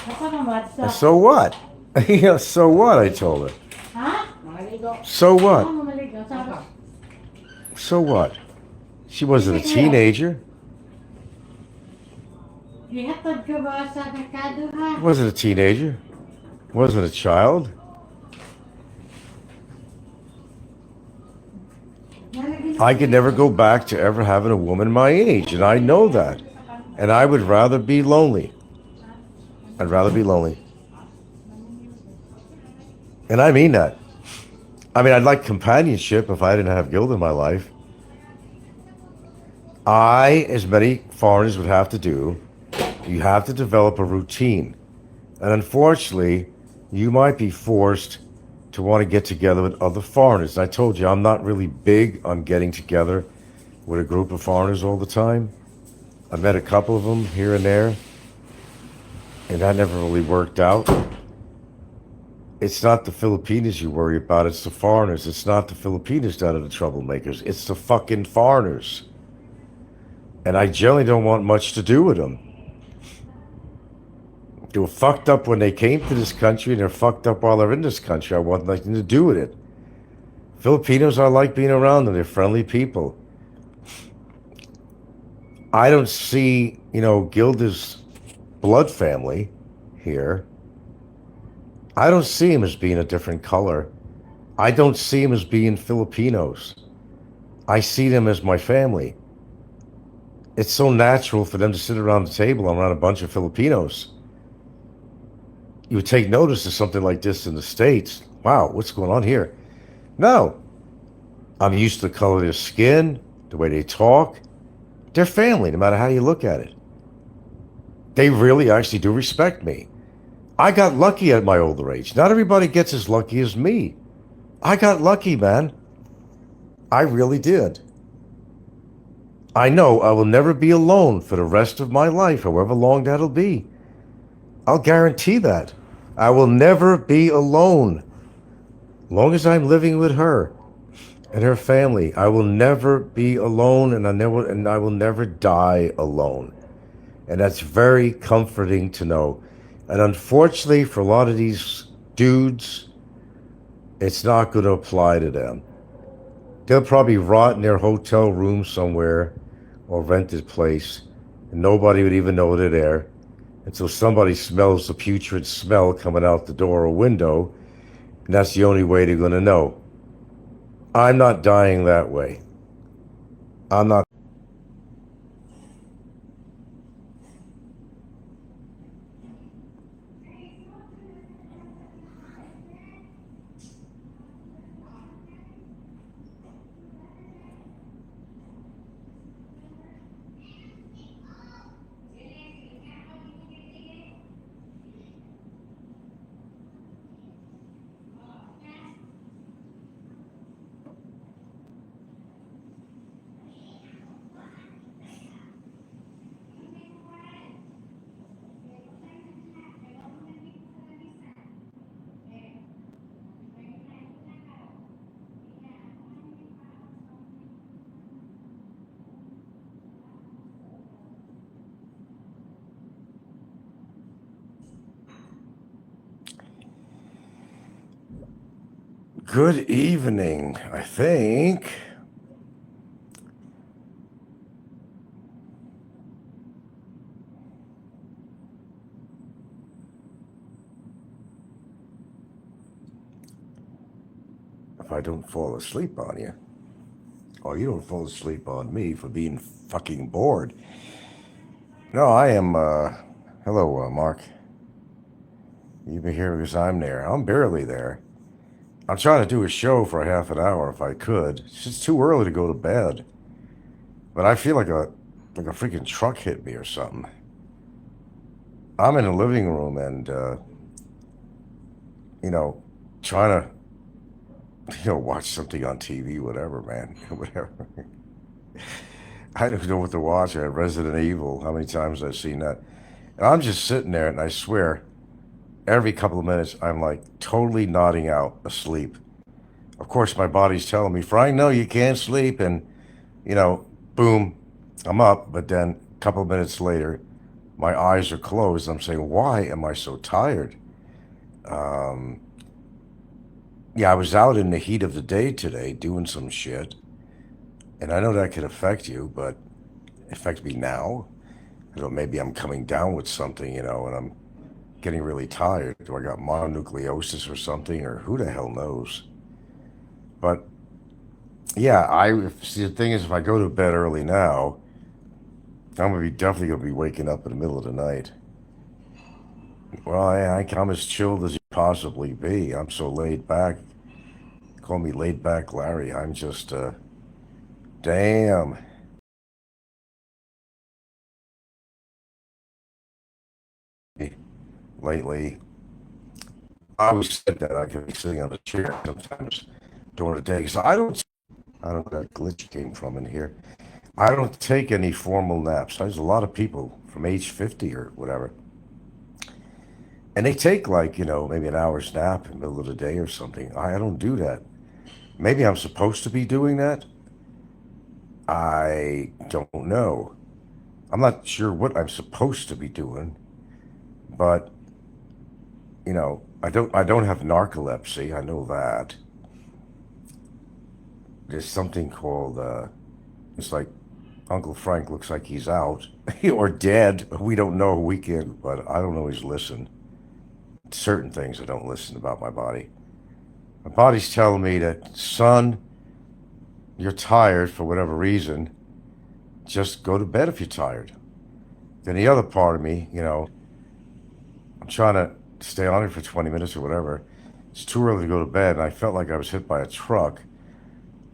And so what? So what, I told her. So what? So what? She wasn't a teenager. Wasn't a teenager. Wasn't a child. I could never go back to ever having a woman my age, and I know that. And I would rather be lonely. I'd rather be lonely. And I mean that. I mean, I'd like companionship if I didn't have Gilda in my life. As many foreigners would have to do, you have to develop a routine. And unfortunately, you might be forced to want to get together with other foreigners. And I told you, I'm not really big on getting together with a group of foreigners all the time. I met a couple of them here and there, and that never really worked out. It's not the Filipinos you worry about, it's the foreigners. It's not the Filipinos that are the troublemakers. It's the fucking foreigners. And I generally don't want much to do with them. They were fucked up when they came to this country, and they're fucked up while they're in this country. I want nothing to do with it. Filipinos, I like being around them. They're friendly people. I don't see, Gilda's blood family here. I don't see him as being a different color. I don't see him as being Filipinos. I see them as my family. It's so natural for them to sit around the table around a bunch of Filipinos. You would take notice of something like this in the States. Wow, what's going on here? No. I'm used to the color of their skin, the way they talk. They're family, no matter how you look at it. They really actually do respect me. I got lucky at my older age. Not everybody gets as lucky as me. I got lucky, man. I really did. I know I will never be alone for the rest of my life, however long that'll be. I'll guarantee that. I will never be alone. As long as I'm living with her and her family, I will never be alone, and I will never die alone. And that's very comforting to know. And unfortunately, for a lot of these dudes, it's not going to apply to them. They'll probably rot in their hotel room somewhere or rented place, and nobody would even know they're there. until somebody smells the putrid smell coming out the door or window, and that's the only way they're going to know. I'm not dying that way. I'm not. Good evening, I think. If I don't fall asleep on you. Oh, you don't fall asleep on me for being fucking bored. No, I am, hello, Mark. You been here because I'm there. I'm barely there. I'm trying to do a show for a half an hour if I could. It's just too early to go to bed. But I feel like a freaking truck hit me or something. I'm in the living room and, trying to, watch something on TV, whatever, man. Whatever. I don't know what to watch. I had Resident Evil. How many times I've seen that? And I'm just sitting there, and I swear, every couple of minutes, I'm like totally nodding out, asleep. Of course, my body's telling me, Frank, no, you can't sleep. And, boom, I'm up. But then a couple of minutes later, my eyes are closed. I'm saying, why am I so tired? Yeah, I was out in the heat of the day today doing some shit. And I know that could affect you, but affect me now. I don't know, maybe I'm coming down with something, and I'm getting really tired. Do I got mononucleosis or something, or who the hell knows? But yeah, see, the thing is, if I go to bed early now, definitely gonna be waking up in the middle of the night. Well, I'm as chilled as you possibly be. I'm so laid back. Call me laid back Larry. I'm just damn. Lately, I always said that I could be sitting on a chair sometimes during the day. So I don't know where that glitch came from in here. I don't take any formal naps. There's a lot of people from age 50 or whatever. And they take maybe an hour's nap in the middle of the day or something. I don't do that. Maybe I'm supposed to be doing that. I don't know. I'm not sure what I'm supposed to be doing, but I don't have narcolepsy. I know that. There's something called it's like Uncle Frank looks like he's out or dead. We don't know. We can, but I don't always listen. Certain things I don't listen about my body. My body's telling me that, son, you're tired for whatever reason. Just go to bed if you're tired. Then the other part of me, I'm trying to stay on it for 20 minutes or whatever. It's too early to go to bed, and I felt like I was hit by a truck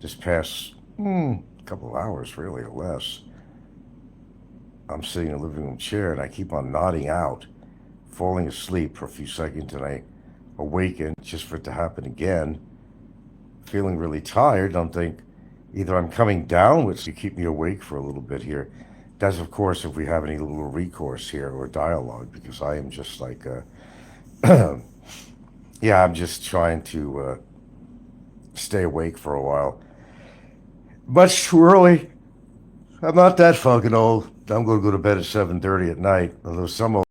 this past couple of hours, really, or less. I'm sitting in a living room chair, and I keep on nodding out, falling asleep for a few seconds, and I awaken just for it to happen again, feeling really tired. I'm thinking, either I'm coming down with to keep me awake for a little bit here. That's, of course, if we have any little recourse here or dialogue, because I am just like, yeah, I'm just trying to stay awake for a while. Much too early. I'm not that fucking old. I'm going to go to bed at 7:30 at night, although some old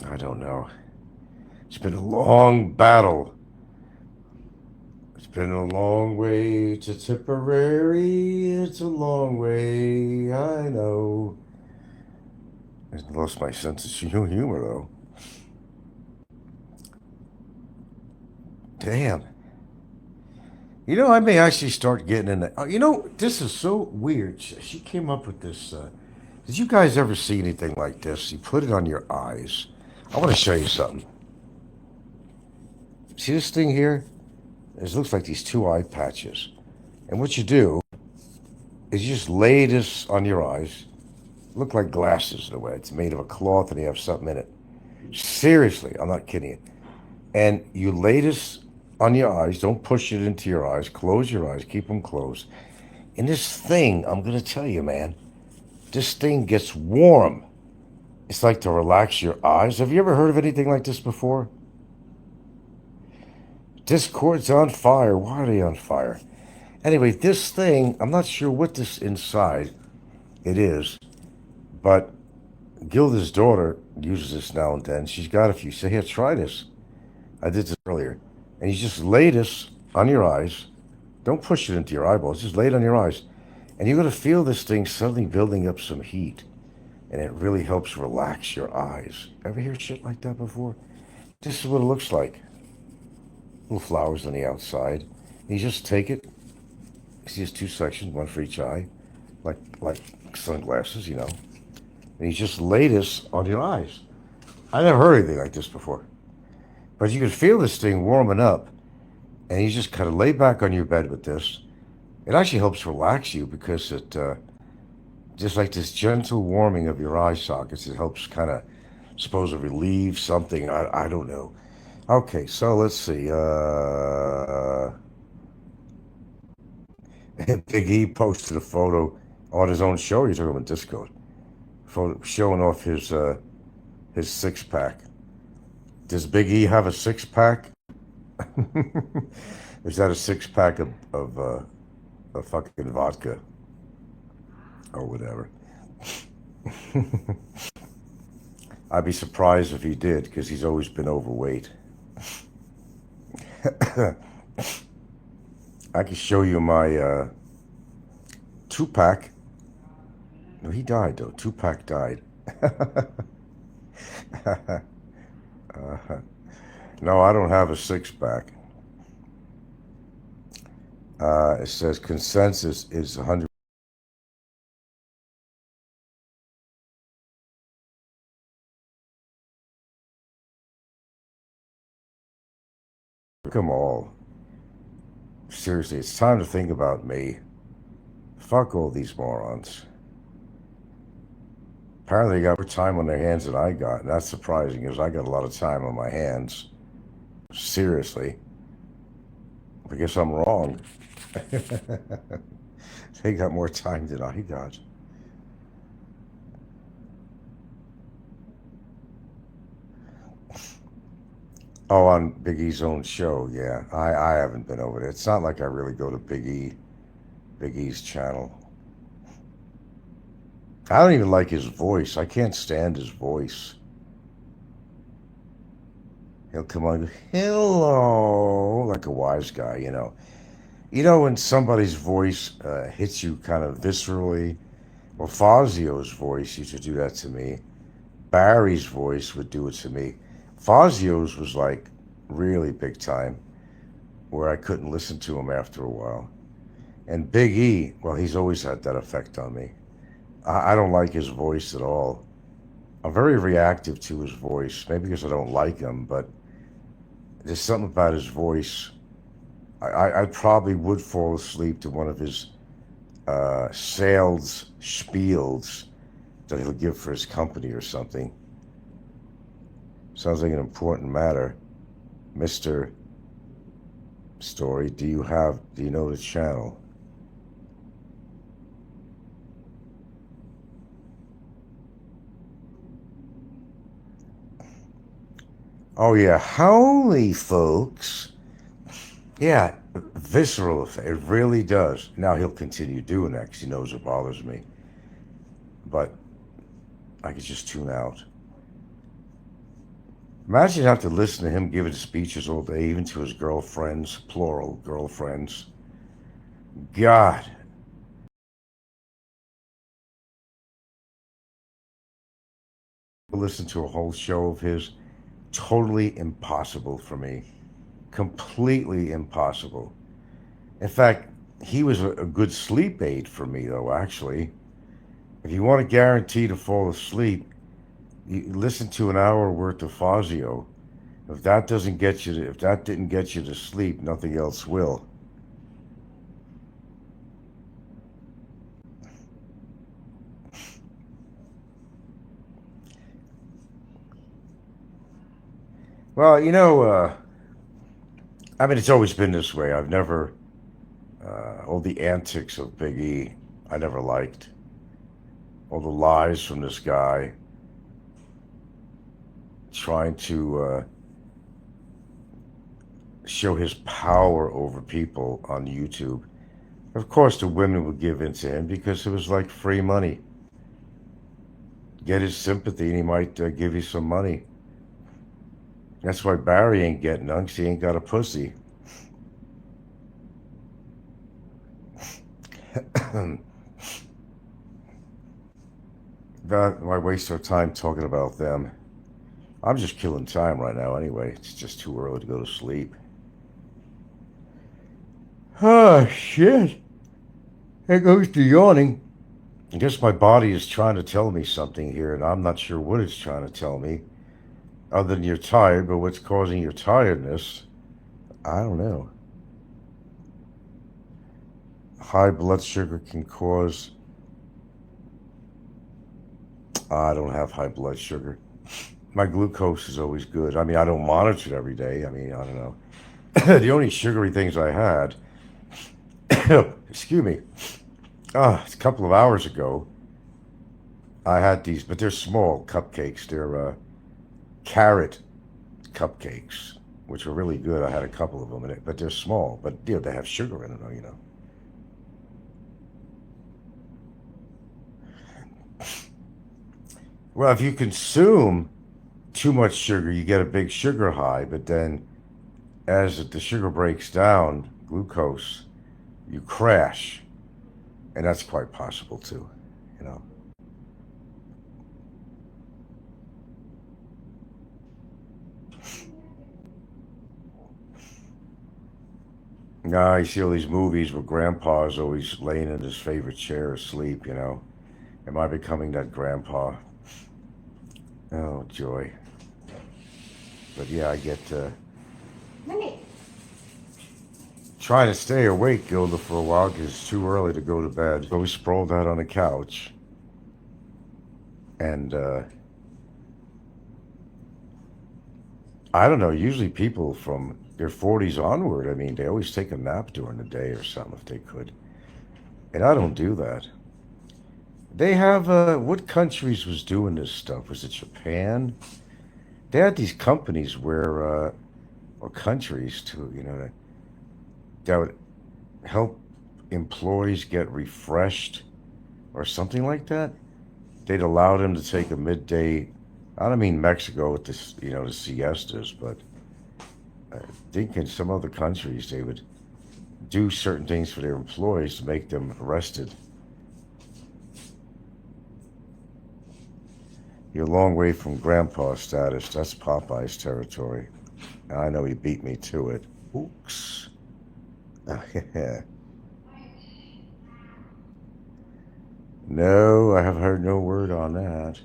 I don't know. It's been a long battle. been a long way to Tipperary. It's a long way, I know. I lost my sense of humor, though. Damn. You know, I may actually start getting in that. You know, this is so weird. She came up with this. Did you guys ever see anything like this? You put it on your eyes. I want to show you something. See this thing here? It looks like these two eye patches. And what you do is you just lay this on your eyes. Look like glasses in a way. It's made of a cloth and you have something in it. Seriously, I'm not kidding you. And you lay this on your eyes. Don't push it into your eyes. Close your eyes. Keep them closed. And this thing, I'm going to tell you, man, this thing gets warm. It's like to relax your eyes. Have you ever heard of anything like this before? Discord's on fire. Why are they on fire? Anyway, this thing, I'm not sure what this inside it is, but Gilda's daughter uses this now and then. She's got a few. Say, here, try this. I did this earlier. And you just lay this on your eyes. Don't push it into your eyeballs. Just lay it on your eyes. And you're going to feel this thing suddenly building up some heat. And it really helps relax your eyes. Ever hear shit like that before? This is what it looks like. Little flowers on the outside. And you just take it. You see, there's two sections, one for each eye. Like sunglasses, you know. And you just lay this on your eyes. I never heard anything like this before. But you can feel this thing warming up. And you just kind of lay back on your bed with this. It actually helps relax you because it, just like this gentle warming of your eye sockets, it helps kind of, suppose, relieve something. I don't know. Okay, so let's see. Big E posted a photo on his own show. You're talking about Discord. Photo showing off his 6-pack. Does Big E have a 6-pack? Is that a 6-pack of fucking vodka or whatever? I'd be surprised if he did, because he's always been overweight. I can show you my 2-pack. No, he died though. 2-pack died. No, I don't have a 6-pack. It says consensus is 100. Come all. Seriously, it's time to think about me. Fuck all these morons. Apparently they got more time on their hands than I got. And that's surprising because I got a lot of time on my hands. Seriously. I guess I'm wrong. They got more time than I got. Oh, on Big E's own show, yeah. I haven't been over there. It's not like I really go to Big E's channel. I don't even like his voice. I can't stand his voice. He'll come on and go, hello, like a wise guy, you know. You know when somebody's voice hits you kind of viscerally? Well, Fazio's voice used to do that to me. Barry's voice would do it to me. Fazio's was like really big time, where I couldn't listen to him after a while. And Big E, well, he's always had that effect on me. I don't like his voice at all. I'm very reactive to his voice, maybe because I don't like him, but there's something about his voice. I probably would fall asleep to one of his sales spiels that he'll give for his company or something. Sounds like an important matter. Mr. Story, do you know the channel? Oh yeah, holy folks. Yeah, visceral effect. It really does. Now he'll continue doing that because he knows it bothers me. But I could just tune out. Imagine having to listen to him giving speeches all day, even to his girlfriends, plural girlfriends. God. Listen to a whole show of his. Totally impossible for me. Completely impossible. In fact, he was a good sleep aid for me, though, actually. If you want to guarantee to fall asleep, you listen to an hour worth of Fazio. If that didn't get you to sleep, nothing else will. Well, I mean, it's always been this way. I've never, all the antics of Big E, I never liked. All the lies from this guy trying to show his power over people on YouTube. Of course, the women would give in to him because it was like free money. Get his sympathy and he might give you some money. That's why Barry ain't getting none, because he ain't got a pussy. Why waste our time talking about them? I'm just killing time right now anyway. It's just too early to go to sleep. Oh, shit. There goes the yawning. I guess my body is trying to tell me something here, and I'm not sure what it's trying to tell me. Other than you're tired, but what's causing your tiredness, I don't know. High blood sugar can cause... I don't have high blood sugar. My glucose is always good. I mean, I don't monitor it every day. I mean, I don't know. The only sugary things I had, excuse me, a couple of hours ago, I had these, but they're small cupcakes. They're carrot cupcakes, which are really good. I had a couple of them in it, but they're small. But they have sugar in them, Well, if you consume too much sugar, you get a big sugar high, but then as the sugar breaks down, glucose, you crash. And that's quite possible too. Now you see all these movies where grandpa's always laying in his favorite chair asleep, Am I becoming that grandpa? Oh, joy. But yeah, I get trying to stay awake, Gilda, for a while because it's too early to go to bed. So we sprawled out on the couch. And I don't know, usually people from their 40s onward, I mean, they always take a nap during the day or something if they could. And I don't do that. They have, what countries was doing this stuff? Was it Japan? They had these companies where, or countries too, that would help employees get refreshed or something like that. They'd allow them to take a midday, I don't mean Mexico with this, the siestas, but I think in some other countries they would do certain things for their employees to make them rested. You're a long way from grandpa status. That's Popeye's territory. I know he beat me to it. Oops. No, I have heard no word on that.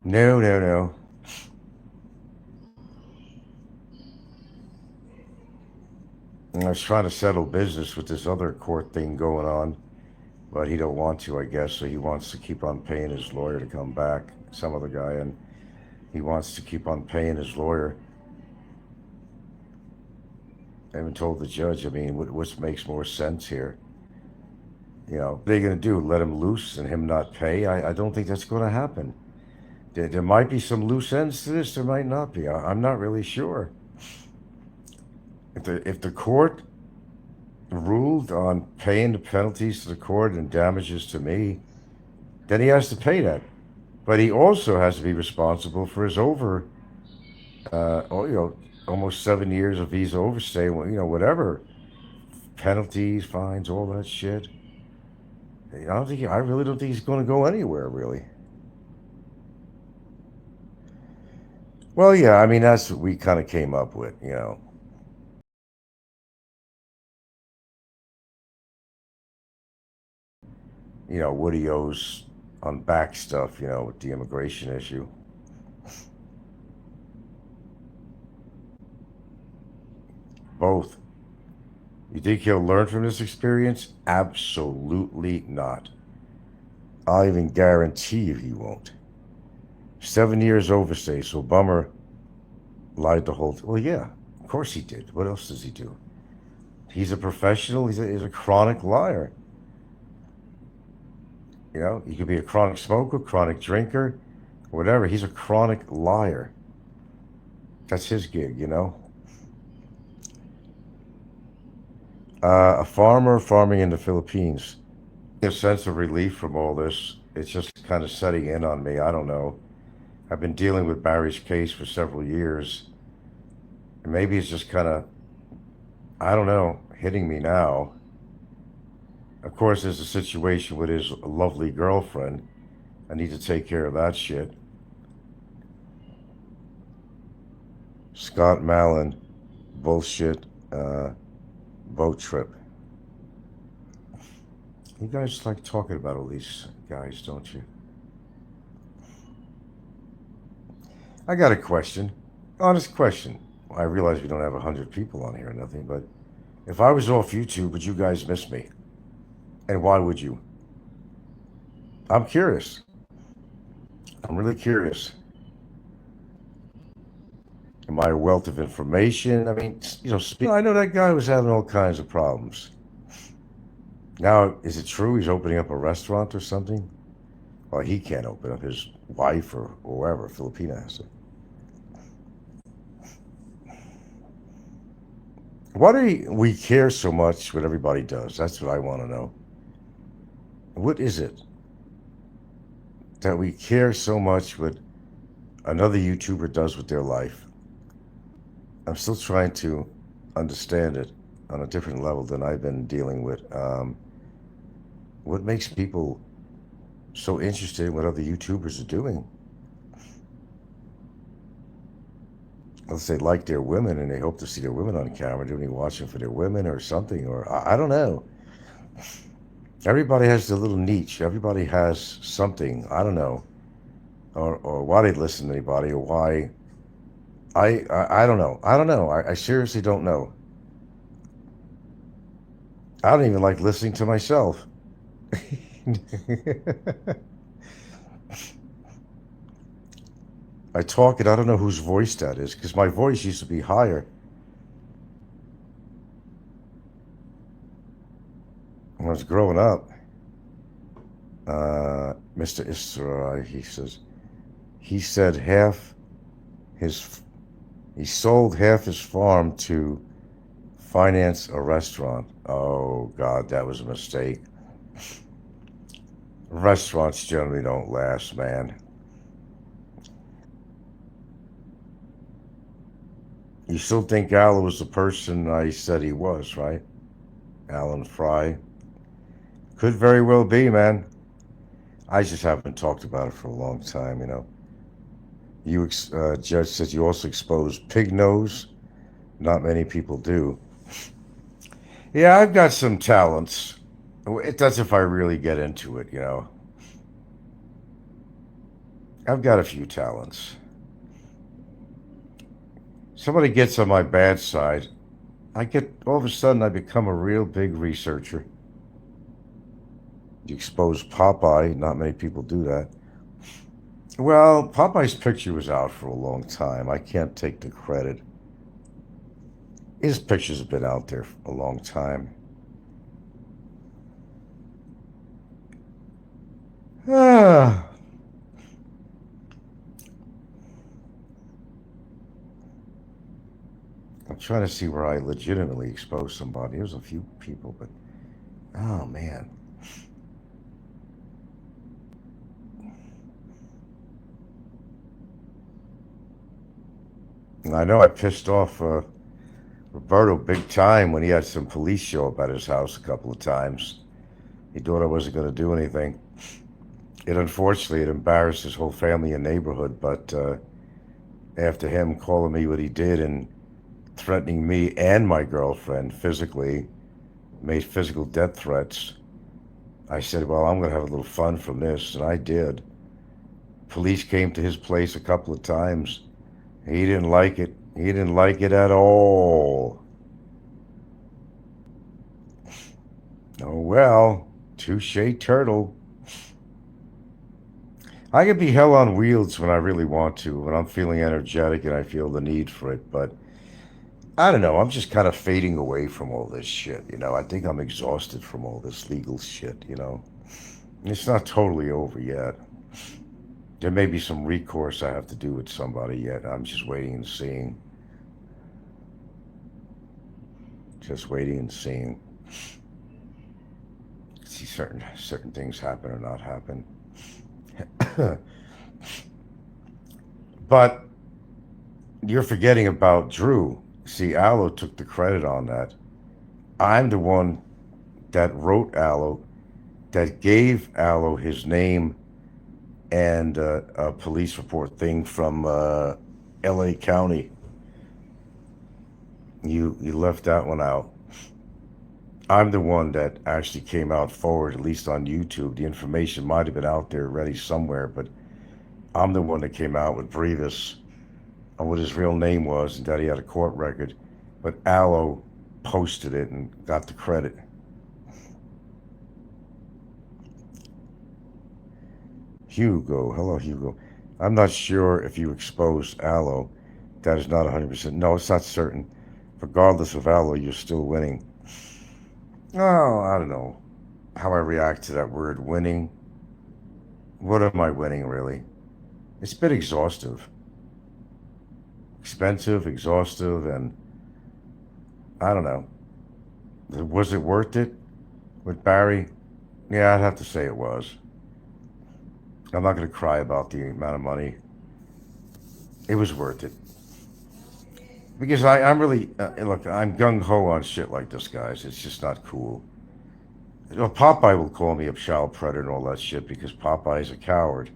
No. I was trying to settle business with this other court thing going on, but he don't want to, I guess, so he wants to keep on paying his lawyer to come back, some other guy, and he wants to keep on paying his lawyer. I haven't told the judge, I mean, what makes more sense here? What are they going to do, let him loose and him not pay? I don't think that's going to happen. There might be some loose ends to this, there might not be. I'm not really sure. If the court ruled on paying the penalties to the court and damages to me, then he has to pay that. But he also has to be responsible for his almost 7 years of visa overstay, whatever, penalties, fines, all that shit. I really don't think he's going to go anywhere, really. Well, yeah, I mean, that's what we kind of came up with. Woody owes on back stuff, with the immigration issue. Both. You think he'll learn from this experience? Absolutely not. I'll even guarantee you he won't. 7 years overstay, so Bummer lied the whole. Well, yeah, of course he did. What else does he do? He's a professional. He's a chronic liar. He could be a chronic smoker, chronic drinker, whatever. He's a chronic liar. That's his gig. A farmer farming in the Philippines. A sense of relief from all this. It's just kind of setting in on me. I don't know. I've been dealing with Barry's case for several years. And maybe it's just kind of, I don't know, hitting me now. Of course, there's a situation with his lovely girlfriend. I need to take care of that shit. Scott Mallon, bullshit, boat trip. You guys like talking about all these guys, don't you? I got a question. Honest question. I realize we don't have 100 people on here or nothing, but if I was off YouTube, would you guys miss me? And why would you? I'm curious. I'm really curious. Am I a wealth of information? I mean, I know that guy was having all kinds of problems. Now, is it true he's opening up a restaurant or something? Well, he can't open up. His wife or whoever, Filipina, has to. Why do we care so much what everybody does? That's what I want to know. What is it that we care so much what another YouTuber does with their life? I'm still trying to understand it on a different level than I've been dealing with. What makes people so interested in what other YouTubers are doing? Let's say like their women and they hope to see their women on camera. Do they watching for their women or something? Or I don't know. Everybody has their little niche. Everybody has something. I don't know. Or why they listen to anybody or why. I don't know. I don't know. I seriously don't know. I don't even like listening to myself. I talk and I don't know whose voice that is because my voice used to be higher. When I was growing up, Mr. Isra, he said he sold half his farm to finance a restaurant. Oh God, that was a mistake. Restaurants generally don't last, man. You still think Alan was the person I said he was, right? Alan Fry. Could very well be, man. I just haven't talked about it for a long time. You, Judge says you also expose pig nose. Not many people do. Yeah, I've got some talents. That's if I really get into it, I've got a few talents. Somebody gets on my bad side, all of a sudden I become a real big researcher. You expose Popeye, not many people do that. Well, Popeye's picture was out for a long time. I can't take the credit. His pictures have been out there for a long time. I'm trying to see where I legitimately exposed somebody. There's a few people, but oh man. I know I pissed off Roberto big time when he had some police show up at his house a couple of times. He thought I wasn't going to do anything. Unfortunately, it embarrassed his whole family and neighborhood, but after him calling me what he did and threatening me and my girlfriend physically, made physical death threats, I said, well, I'm going to have a little fun from this, and I did. Police came to his place a couple of times. He didn't like it. He didn't like it at all. Oh, well, touche turtle. I can be hell on wheels when I really want to, when I'm feeling energetic and I feel the need for it, but I don't know, I'm just kind of fading away from all this shit, you know. I think I'm exhausted from all this legal shit, you know. It's not totally over yet. There may be some recourse I have to do with somebody yet. I'm just waiting and seeing. Just waiting and seeing. See certain things happen or not happen. But you're forgetting about Drew. See, Aloe took the credit on that. I'm the one that wrote Aloe, that gave Aloe his name and a police report thing from LA County. You left that one out. I'm the one that actually came out forward, at least on YouTube. The information might have been out there already somewhere, but I'm the one that came out with Brevis on what his real name was and that he had a court record. But Aloe posted it and got the credit. Hugo, hello Hugo. I'm not sure if you exposed Aloe. That is not 100%. No, it's not certain. Regardless of Aloe, you're still winning. Oh, I don't know how I react to that word winning. What am I winning, really? It's been exhaustive. Expensive, exhaustive, and I don't know. Was it worth it with Barry? Yeah, I'd have to say it was. I'm not going to cry about the amount of money. It was worth it. Because I'm really, look, I'm gung-ho on shit like this, guys. It's just not cool. You know, Popeye will call me a child predator and all that shit because Popeye is a coward.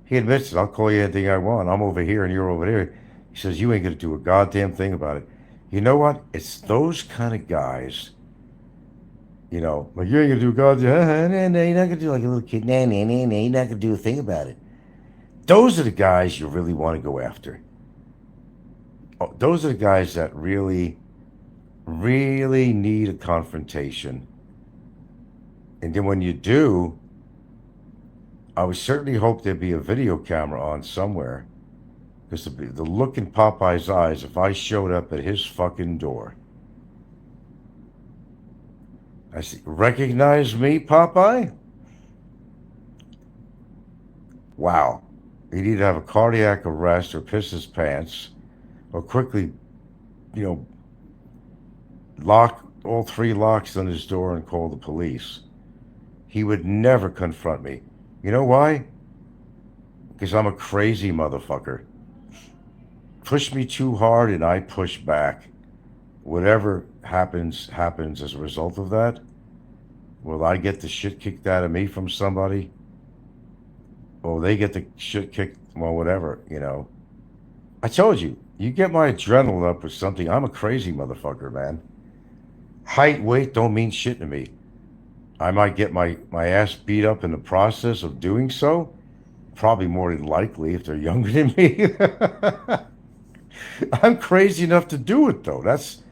He admits it. I'll call you anything I want. I'm over here and you're over there. He says, you ain't going to do a goddamn thing about it. You know what? It's those kind of guys, you know, like, you ain't going to do a goddamn, you're not going to do like a little kid, you're not going to do a thing about it. Those are the guys you really want to go after. Those are the guys that really, really need a confrontation. And then when you do, I would certainly hope there'd be a video camera on somewhere. Because the look in Popeye's eyes, if I showed up at his fucking door. I say, recognize me, Popeye? Wow. He'd either have a cardiac arrest or piss his pants. Or quickly, you know, lock all 3 locks on his door and call the police. He would never confront me. You know why? Because I'm a crazy motherfucker. Push me too hard and I push back. Whatever happens as a result of that. Will I get the shit kicked out of me from somebody? Or they get the shit kicked, well, whatever, you know. I told you. You get my adrenaline up with something, I'm a crazy motherfucker, man. Height, weight don't mean shit to me. I might get my ass beat up in the process of doing so. Probably more than likely if they're younger than me. I'm crazy enough to do it, though. That's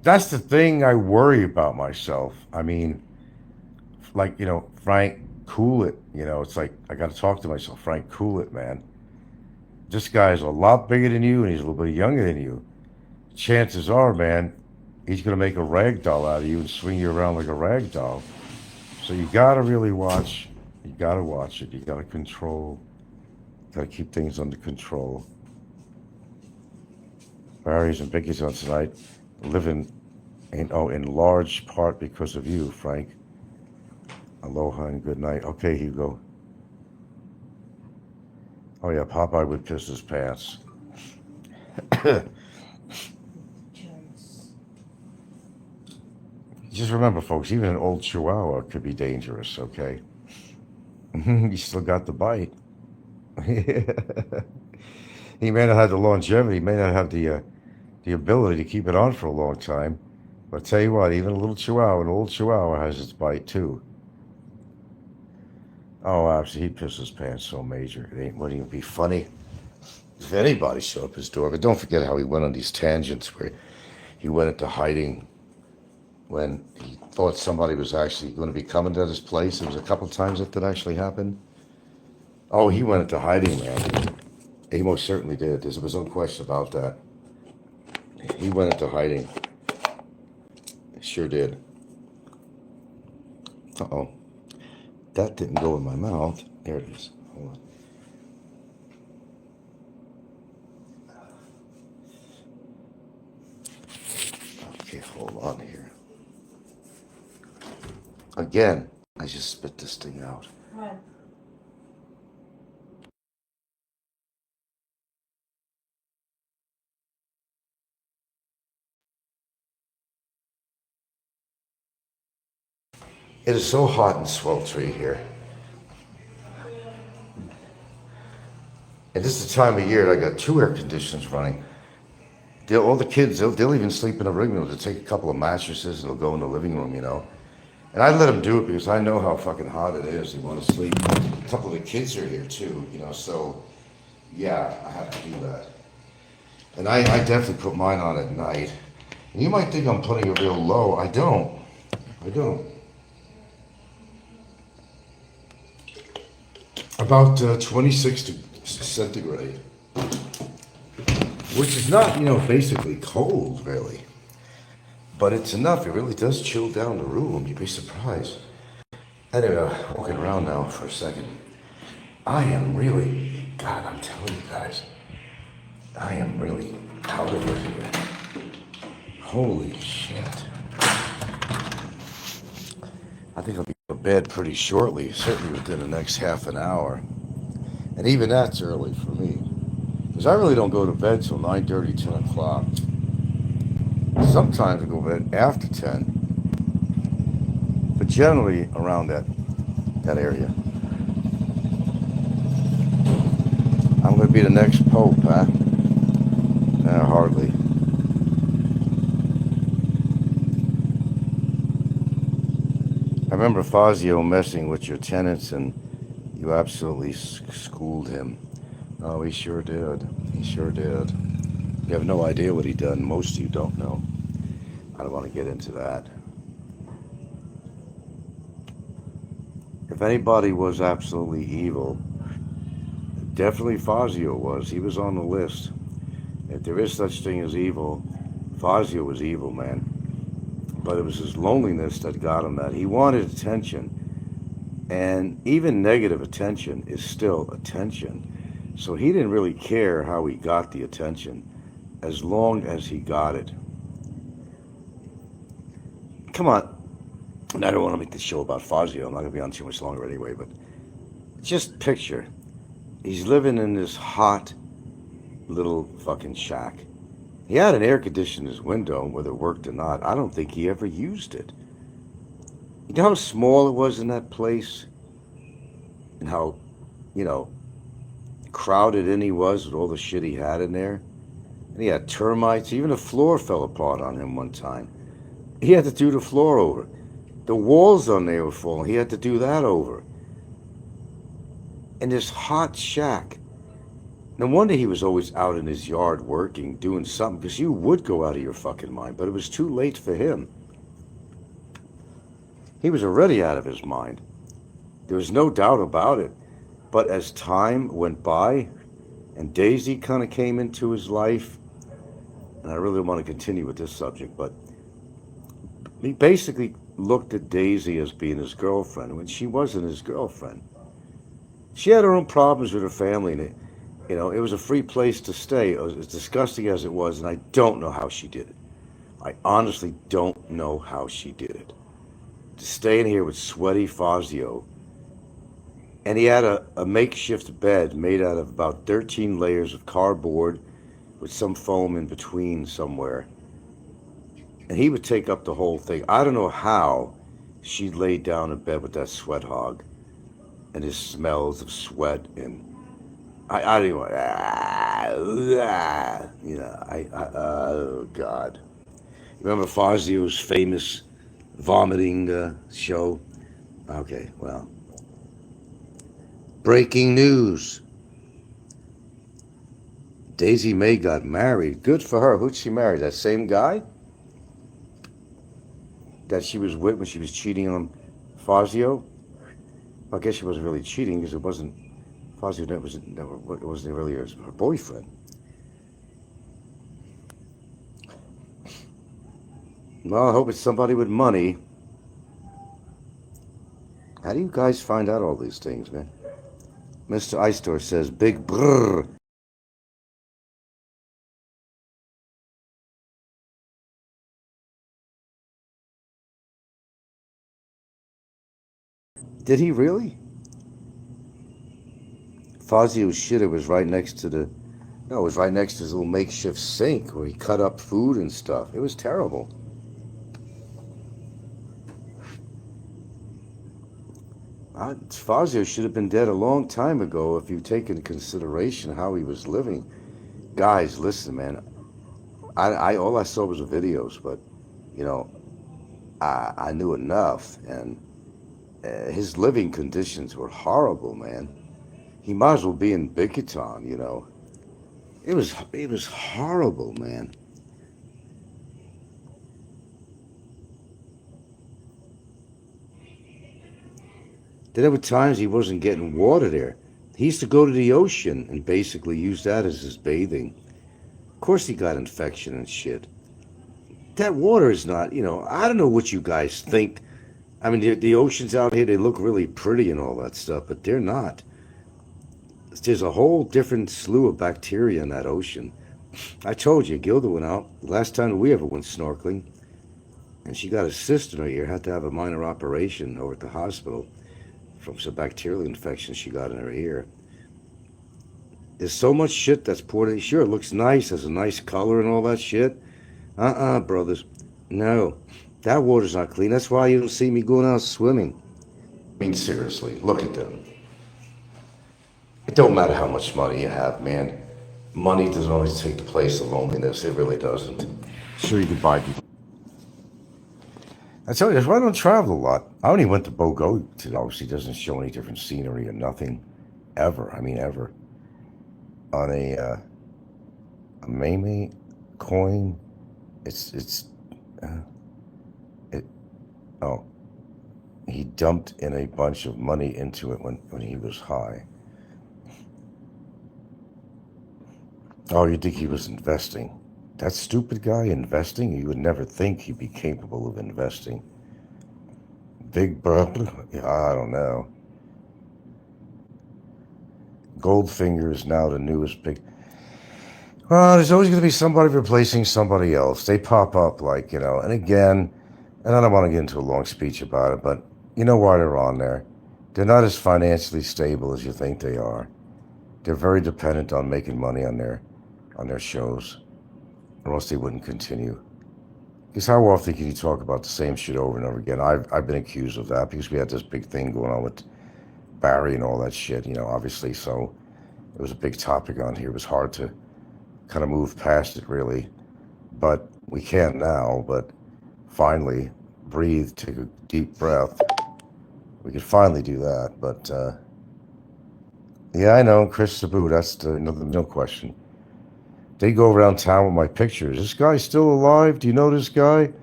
the thing I worry about myself. I mean, like, you know, Frank, cool it. You know, it's like, I got to talk to myself. Frank, cool it, man. This guy's a lot bigger than you, and he's a little bit younger than you. Chances are, man, he's going to make a rag doll out of you and swing you around like a rag doll. So you got to really watch. You got to watch it. You got to control. Got to keep things under control. Barry's and Biggie's on tonight. Living in large part because of you, Frank. Aloha and good night. Okay, Hugo. Oh yeah, Popeye would piss his pants. Just remember, folks, even an old Chihuahua could be dangerous, okay? You still got the bite. He may not have the longevity, he may not have the ability to keep it on for a long time. But I tell you what, even a little Chihuahua, an old Chihuahua has its bite too. Oh, absolutely, he'd piss his pants so major. It wouldn't even be funny if anybody showed up his door. But don't forget how he went on these tangents where he went into hiding when he thought somebody was actually going to be coming to his place. There was a couple times that actually happened. Oh, he went into hiding, man. He most certainly did. There was no question about that. He went into hiding. Sure did. Uh-oh. That didn't go in my mouth. There it is. Hold on. Okay, hold on here. Again, I just spit this thing out. What? It is so hot and sweltering here. And this is the time of year that I got 2 air conditioners running. All the kids, they'll even sleep in the living room. They'll take a couple of mattresses and they'll go in the living room, you know. And I let them do it because I know how fucking hot it is. They want to sleep. A couple of the kids are here too, you know, so yeah, I have to do that. And I definitely put mine on at night. And you might think I'm putting it real low. I don't. About 26 centigrade, which is not, you know, basically cold, really. But it's enough. It really does chill down the room. You'd be surprised. Anyway, walking around now for a second. I am really, God, I'm telling you guys, I am really out of it here. Holy shit. I think I'll be to bed pretty shortly, certainly within the next half an hour. And even that's early for me. Because I really don't go to bed till 9:30, 10 o'clock. Sometimes I go to bed after 10. But generally around that area. I'm going to be the next pope, huh? Hardly. I remember Fazio messing with your tenants and you absolutely schooled him. Oh, he sure did. He sure did. You have no idea what he done. Most of you don't know. I don't want to get into that. If anybody was absolutely evil, definitely Fazio was. He was on the list. If there is such thing as evil, Fazio was evil, man. But it was his loneliness that got him that. He wanted attention. And even negative attention is still attention. So he didn't really care how he got the attention, as long as he got it. Come on. And I don't want to make this show about Fazio. I'm not going to be on too much longer anyway, but just picture. He's living in this hot little fucking shack. He had an air conditioner in his window, whether it worked or not. I don't think he ever used it. You know how small it was in that place? And how, you know, crowded in he was with all the shit he had in there? And he had termites. Even the floor fell apart on him one time. He had to do the floor over. The walls on there were falling. He had to do that over. In this hot shack. No wonder he was always out in his yard working, doing something, because you would go out of your fucking mind, but it was too late for him. He was already out of his mind. There was no doubt about it. But as time went by, and Daisy kind of came into his life, and I really don't want to continue with this subject, but he basically looked at Daisy as being his girlfriend, when she wasn't his girlfriend. She had her own problems with her family, and it was a free place to stay, as disgusting as it was, and I don't know how she did it. I honestly don't know how she did it. To stay in here with sweaty Fazio. And he had a makeshift bed made out of about 13 layers of cardboard with some foam in between somewhere. And he would take up the whole thing. I don't know how she laid down in bed with that sweat hog and his smells of sweat and I don't even, oh God. Remember Fazio's famous vomiting show? Okay, well. Breaking news. Daisy May got married. Good for her. Who'd she marry? That same guy that she was with when she was cheating on Fazio? I guess she wasn't really cheating because it wasn't, Fazio wasn't really her boyfriend. Well, I hope it's somebody with money. How do you guys find out all these things, man? Mr. Eistor says, big brrr. Did he really? Fazio's shit, it was right next to the, no, it was right next to his little makeshift sink where he cut up food and stuff. It was terrible. Fazio should have been dead a long time ago if you take into consideration how he was living. Guys, listen, man. I all I saw was the videos, but you know, I knew enough, and his living conditions were horrible, man. He might as well be in Bickerton, you know. It was horrible, man. Then there were times he wasn't getting water there. He used to go to the ocean and basically use that as his bathing. Of course he got infection and shit. That water is not, you know, I don't know what you guys think. I mean, the oceans out here, they look really pretty and all that stuff, but they're not. There's a whole different slew of bacteria in that ocean. I told you, Gilda went out. The last time we ever went snorkeling, and she got a cyst in her ear, had to have a minor operation over at the hospital from some bacterial infection she got in her ear. There's so much shit that's poured in. Sure, it looks nice, has a nice color and all that shit. Brothers. No, that water's not clean. That's why you don't see me going out swimming. I mean, seriously, look at them. It don't matter how much money you have, man. Money doesn't always take the place of loneliness. It really doesn't. Sure, you could buy people. I tell you, that's why I don't travel a lot. I only went to Bogo. It obviously doesn't show any different scenery or nothing. Ever. I mean, ever. On a Meme coin, he dumped in a bunch of money into it when he was high. Oh, you think he was investing? That stupid guy investing? You would never think he'd be capable of investing. Big brother? I don't know. Goldfinger is now the newest big... Well, there's always going to be somebody replacing somebody else. They pop up like, you know, and again, and I don't want to get into a long speech about it, but you know why they're on there. They're not as financially stable as you think they are. They're very dependent on making money on their shows, or else they wouldn't continue. Because how often can you talk about the same shit over and over again? I've been accused of that because we had this big thing going on with Barry and all that shit, you know, obviously, so it was a big topic on here. It was hard to kind of move past it, really, but we can't now. But finally, breathe, take a deep breath. We could finally do that, but yeah, I know, Chris Sabu, that's no question. They go around town with my pictures. This guy's still alive? Do you know this guy?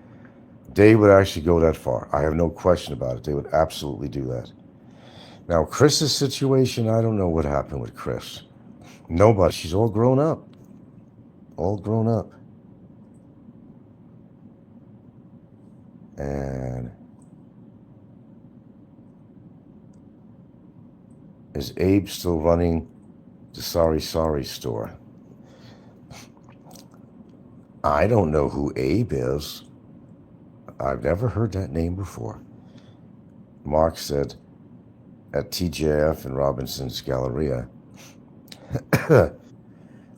They would actually go that far. I have no question about it. They would absolutely do that. Now, Chris's situation, I don't know what happened with Chris. Nobody. She's all grown up. All grown up. And is Abe still running the Sorry store? I don't know who Abe is. I've never heard that name before. Mark said at TJF and Robinson's Galleria.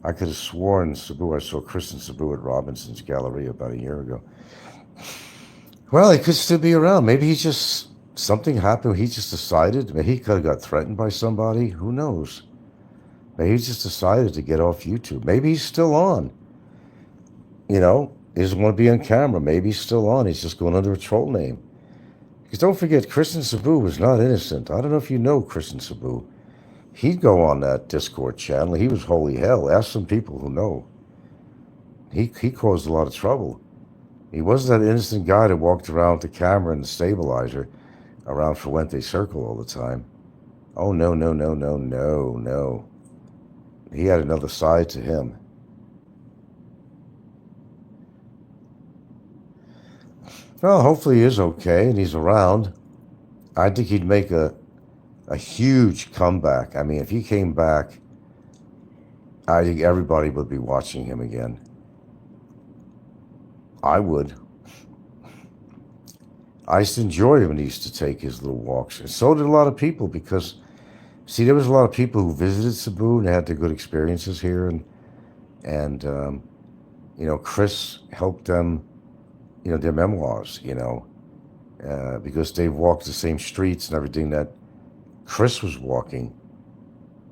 I could have sworn Sabu, I saw Kristen Sabu at Robinson's Galleria about a year ago. Well, he could still be around. Maybe he just, something happened. He just decided. Maybe he could have got threatened by somebody. Who knows? Maybe he just decided to get off YouTube. Maybe he's still on. You know, he doesn't want to be on camera. Maybe he's still on. He's just going under a troll name. Because don't forget, Kristen Sabu was not innocent. I don't know if you know Kristen Sabu. He'd go on that Discord channel. He was holy hell. Ask some people who know. He caused a lot of trouble. He wasn't that innocent guy that walked around with the camera and the stabilizer around Fuente Circle all the time. Oh, no, no, no, no, no, no. He had another side to him. Well, hopefully he is okay and he's around. I think he'd make a huge comeback. I mean, if he came back, I think everybody would be watching him again. I would. I used to enjoy him when he used to take his little walks. And so did a lot of people because, see, there was a lot of people who visited Cebu and had their good experiences here. And you know, Chris helped them, you know, their memoirs, you know, because they walked the same streets and everything that Chris was walking.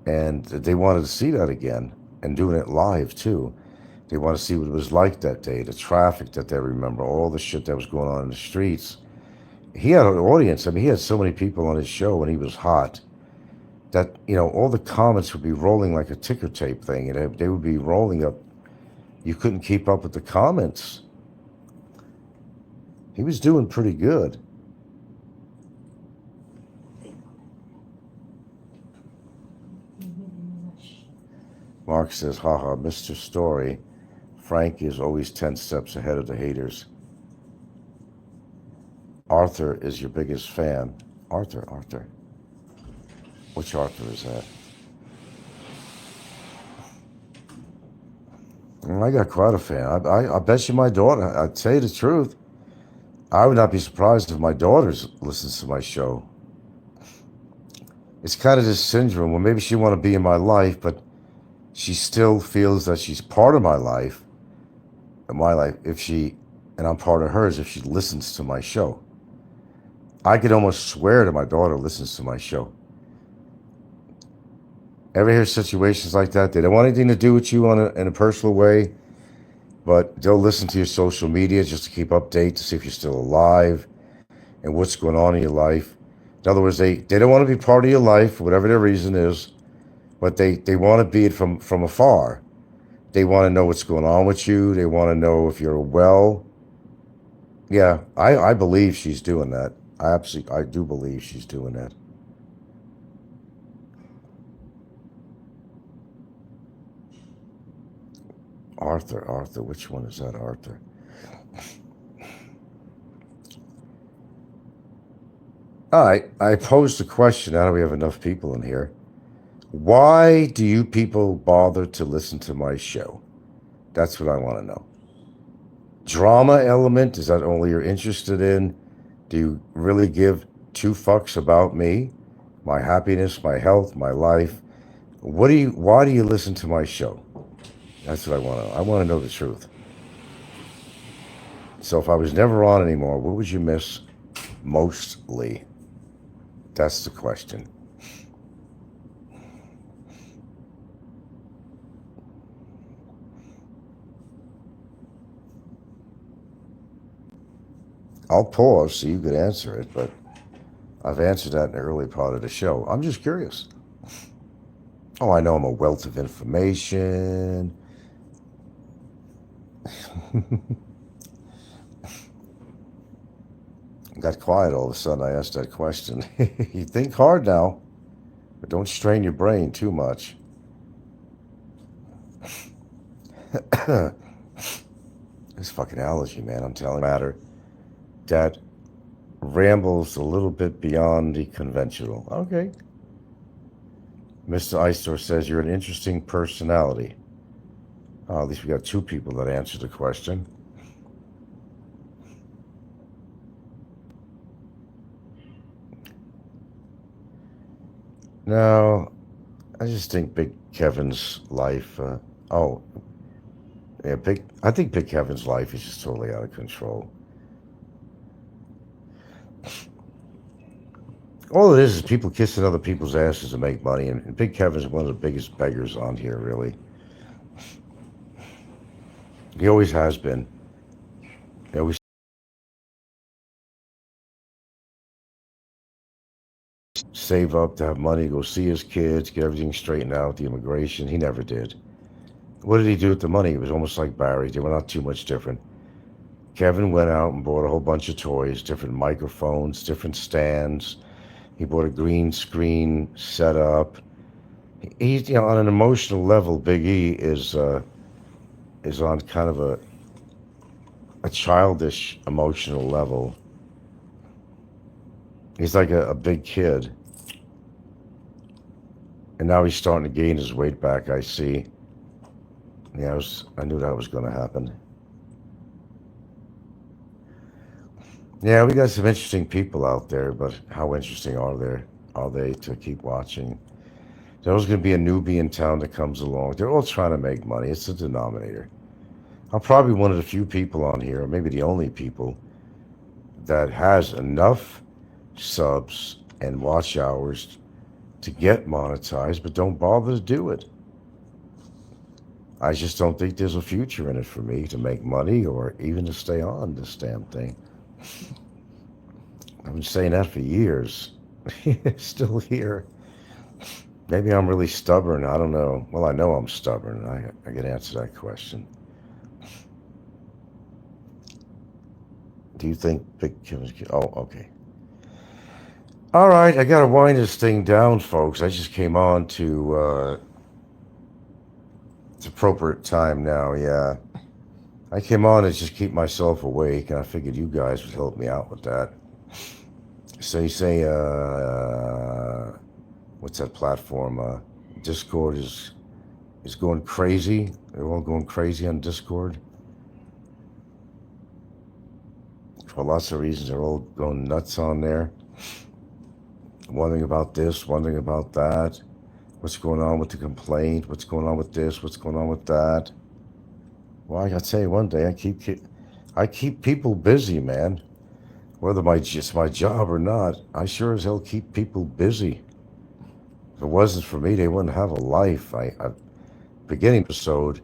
And they wanted to see that again and doing it live, too. They want to see what it was like that day, the traffic that they remember, all the shit that was going on in the streets. He had an audience. I mean, he had so many people on his show when he was hot that, you know, all the comments would be rolling like a ticker tape thing. And they would be rolling up. You couldn't keep up with the comments. He was doing pretty good. Mark says, haha, Mr. Story. Frank is always 10 steps ahead of the haters. Arthur is your biggest fan. Arthur. Which Arthur is that? I got quite a fan. I bet you my daughter, I'd tell you the truth, I would not be surprised if my daughter listens to my show. It's kind of this syndrome where maybe she want to be in my life, but she still feels that she's part of my life, if she, and I'm part of hers, if she listens to my show. I could almost swear that my daughter listens to my show. Ever hear situations like that? They don't want anything to do with you in a personal way, but they'll listen to your social media just to keep update, to see if you're still alive and what's going on in your life. In other words, they don't want to be part of your life, whatever their reason is, but they want to be it from afar. They want to know what's going on with you. They want to know if you're well. Yeah, I believe she's doing that. I do believe she's doing that. Arthur, which one is that, Arthur? All right, I posed a question. Now that we have enough people in here. Why do you people bother to listen to my show? That's what I want to know. Drama element, is that all you're interested in? Do you really give two fucks about me, my happiness, my health, my life? Why do you listen to my show? That's what I want to know. I want to know the truth. So if I was never on anymore, what would you miss mostly? That's the question. I'll pause so you could answer it, but I've answered that in the early part of the show. I'm just curious. Oh, I know I'm a wealth of information. Got quiet all of a sudden. I asked that question. You think hard now, but don't strain your brain too much. This fucking allergy, man, I'm telling you. Matter that rambles a little bit beyond the conventional. Okay. Mr. Eistor says you're an interesting personality. Oh, at least we got two people that answered the question. No, I just think Big Kevin's life, Oh, yeah, I think Big Kevin's life is just totally out of control. All it is people kissing other people's asses to make money, and Big Kevin's one of the biggest beggars on here, really. He always has been. He always save up to have money, go see his kids, get everything straightened out with the immigration. He never did. What did he do with the money? It was almost like Barry. They were not too much different. Kevin went out and bought a whole bunch of toys, different microphones, different stands. He bought a green screen setup. He's, on an emotional level, Big E is on kind of a childish emotional level. He's like a big kid. And now he's starting to gain his weight back, I see. Yeah, I knew that was going to happen. Yeah, we got some interesting people out there, but how interesting are they to keep watching? There's always going to be a newbie in town that comes along. They're all trying to make money. It's a denominator. I'm probably one of the few people on here, or maybe the only people, that has enough subs and watch hours to get monetized, but don't bother to do it. I just don't think there's a future in it for me to make money or even to stay on this damn thing. I've been saying that for years. Still here. Maybe I'm really stubborn. I don't know. Well, I know I'm stubborn. I can answer that question. Do you think Big Kim's... Oh, okay. All right, I got to wind this thing down, folks. I just came on to... it's appropriate time now, yeah. I came on to just keep myself awake, and I figured you guys would help me out with that. So you say, what's that platform? Discord is going crazy. They're all going crazy on Discord. For lots of reasons, they're all going nuts on there. Wondering about this, wondering about that. What's going on with the complaint? What's going on with this? What's going on with that? Well, I gotta tell you, one day I keep people busy, man. Whether it's my job or not, I sure as hell keep people busy. If it wasn't for me, they wouldn't have a life. I beginning episode,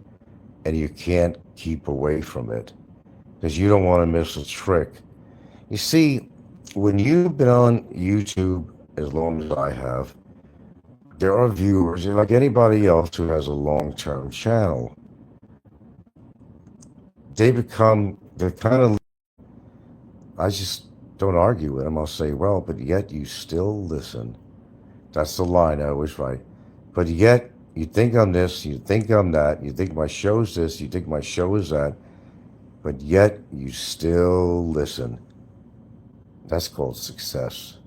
and you can't keep away from it because you don't want to miss a trick. You see, when you've been on YouTube as long as I have, there are viewers, like anybody else who has a long-term channel. They're kind of, I just don't argue with them. I'll say, well, but yet you still listen. That's the line I always write. But yet you think I'm this, you think I'm that, you think my show's this, you think my show is that, but yet you still listen. That's called success.